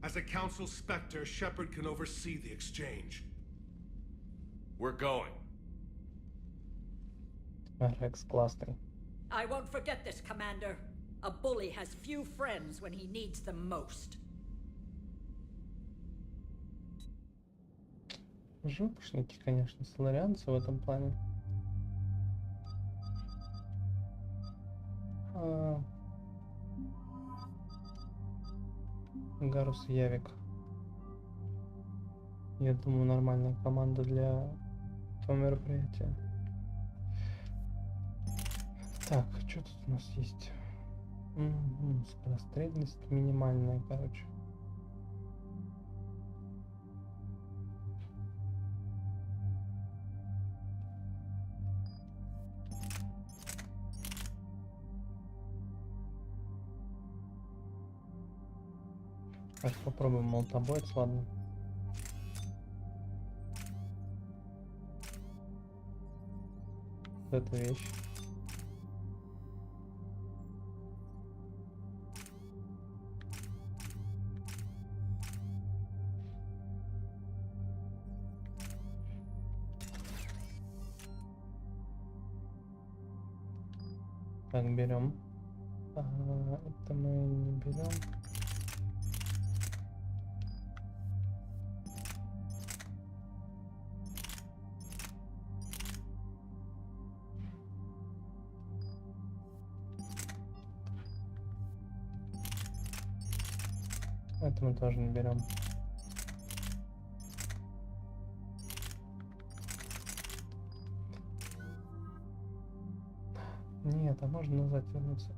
As a Council Spectre, Shepard can oversee the exchange. We're going. Rex классный. I won't forget this, Commander. A bully has few friends when he needs them most. Жопушники, конечно, соларианцы в этом плане. Гарус и Явик. Я думаю, нормальная команда для этого мероприятия. Так, что тут у нас есть? Скорострельность минимальная, короче. Так, попробуем молотобоец, ладно. Вот эта вещь. Так, берем. Это мы не берем. Это мы тоже не берем. Нет, а можно назад вернуться?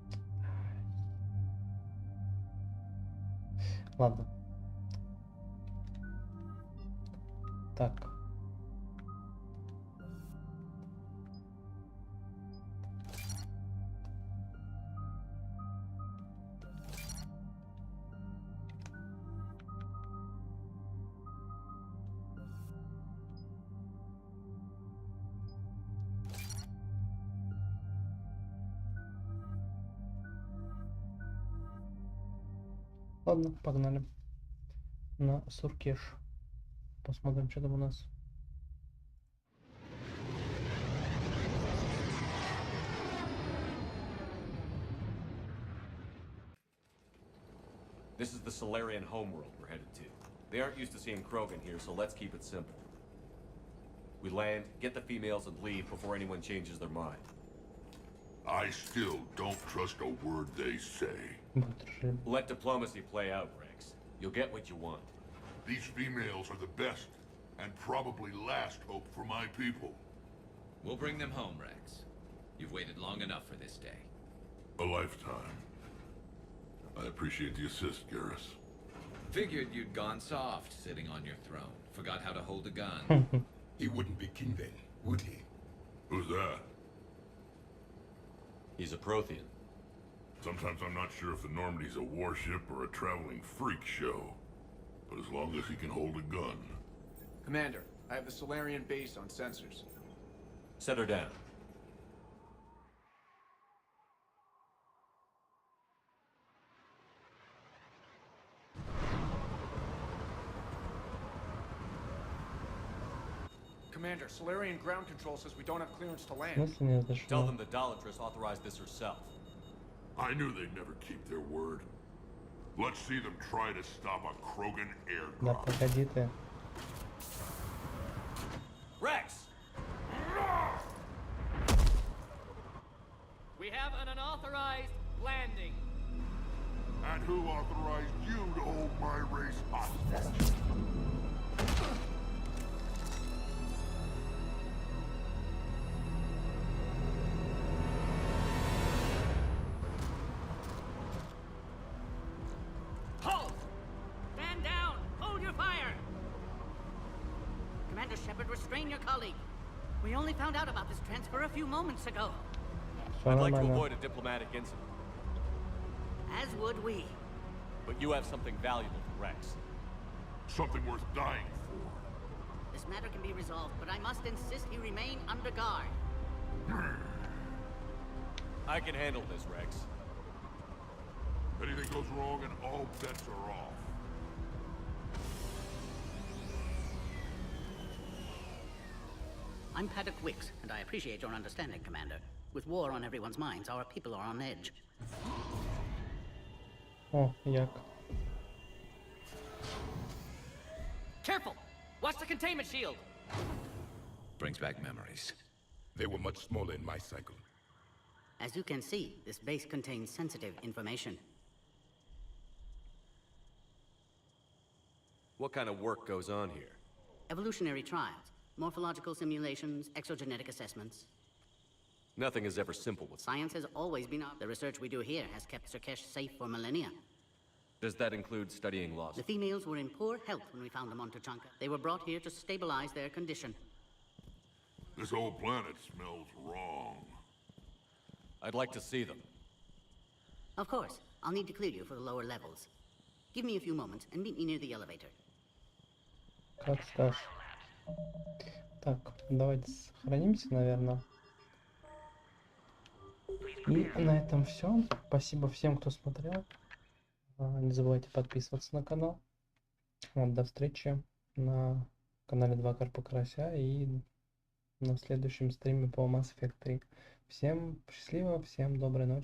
Ладно. Так. Ладно, погнали на Суркеш. Посмотрим, что там у нас. This is the Solarian homeworld we're headed to. They aren't used to seeing Krogan here, so let's keep it simple. We land, get the females, and leave before anyone changes their mind. I still don't trust a word they say. Let diplomacy play out, Rex. You'll get what you want. These females are the best, and probably last hope for my people. We'll bring them home, Rex. You've waited long enough for this day. A lifetime. I appreciate the assist, Garrus. Figured you'd gone soft sitting on your throne. Forgot how to hold a gun. He wouldn't be king then, would he? Who's that? He's a Prothean. Sometimes I'm not sure if the Normandy's a warship or a traveling freak show. But as long as he can hold a gun. Commander, I have the Solarian base on sensors. Set her down. Commander, Solarian ground control says we don't have clearance to В land. смысле не зашел? Tell them the Dolatress authorized this herself. I knew they'd never keep their word. Let's see them try to stop a Krogan aircraft. Да, проходи ты. Rex! We have an unauthorized landing. And who authorized you to hold my race hostage? Halt! Stand down! Hold your fire! Commander Shepard, restrain your colleague. We only found out about this transfer a few moments ago. I'd like to avoid a diplomatic incident. As would we. But you have something valuable for Rex. Something worth dying for. This matter can be resolved, but I must insist he remain under guard. I can handle this, Rex. Anything goes wrong and all bets are off. I'm Paddock Wicks, and I appreciate your understanding, Commander. With war on everyone's minds, our people are on edge. О, як. Careful! Watch the containment shield! Brings back memories. They were much smaller in my cycle. As you can see, this base contains sensitive information. What kind of work goes on here? Evolutionary trials, morphological simulations, exogenetic assessments. Nothing is ever simple with Science has always been up. The research we do here has kept Sirkesh safe for millennia. Does that include studying loss? The females were in poor health when we found them on Tuchanka. They were brought here to stabilize their condition. This whole planet smells wrong. I'd like to see them. Of course. I'll need to clear you for the lower levels. Give me a few moments and meet me near the elevator. Как скажешь. Так, давайте сохранимся, наверное. И на этом все. Спасибо всем, кто смотрел. Не забывайте подписываться на канал. Вот, до встречи на канале 2 Карпа Карася и на следующем стриме по Mass Effect 3. Всем счастливо, всем доброй ночи.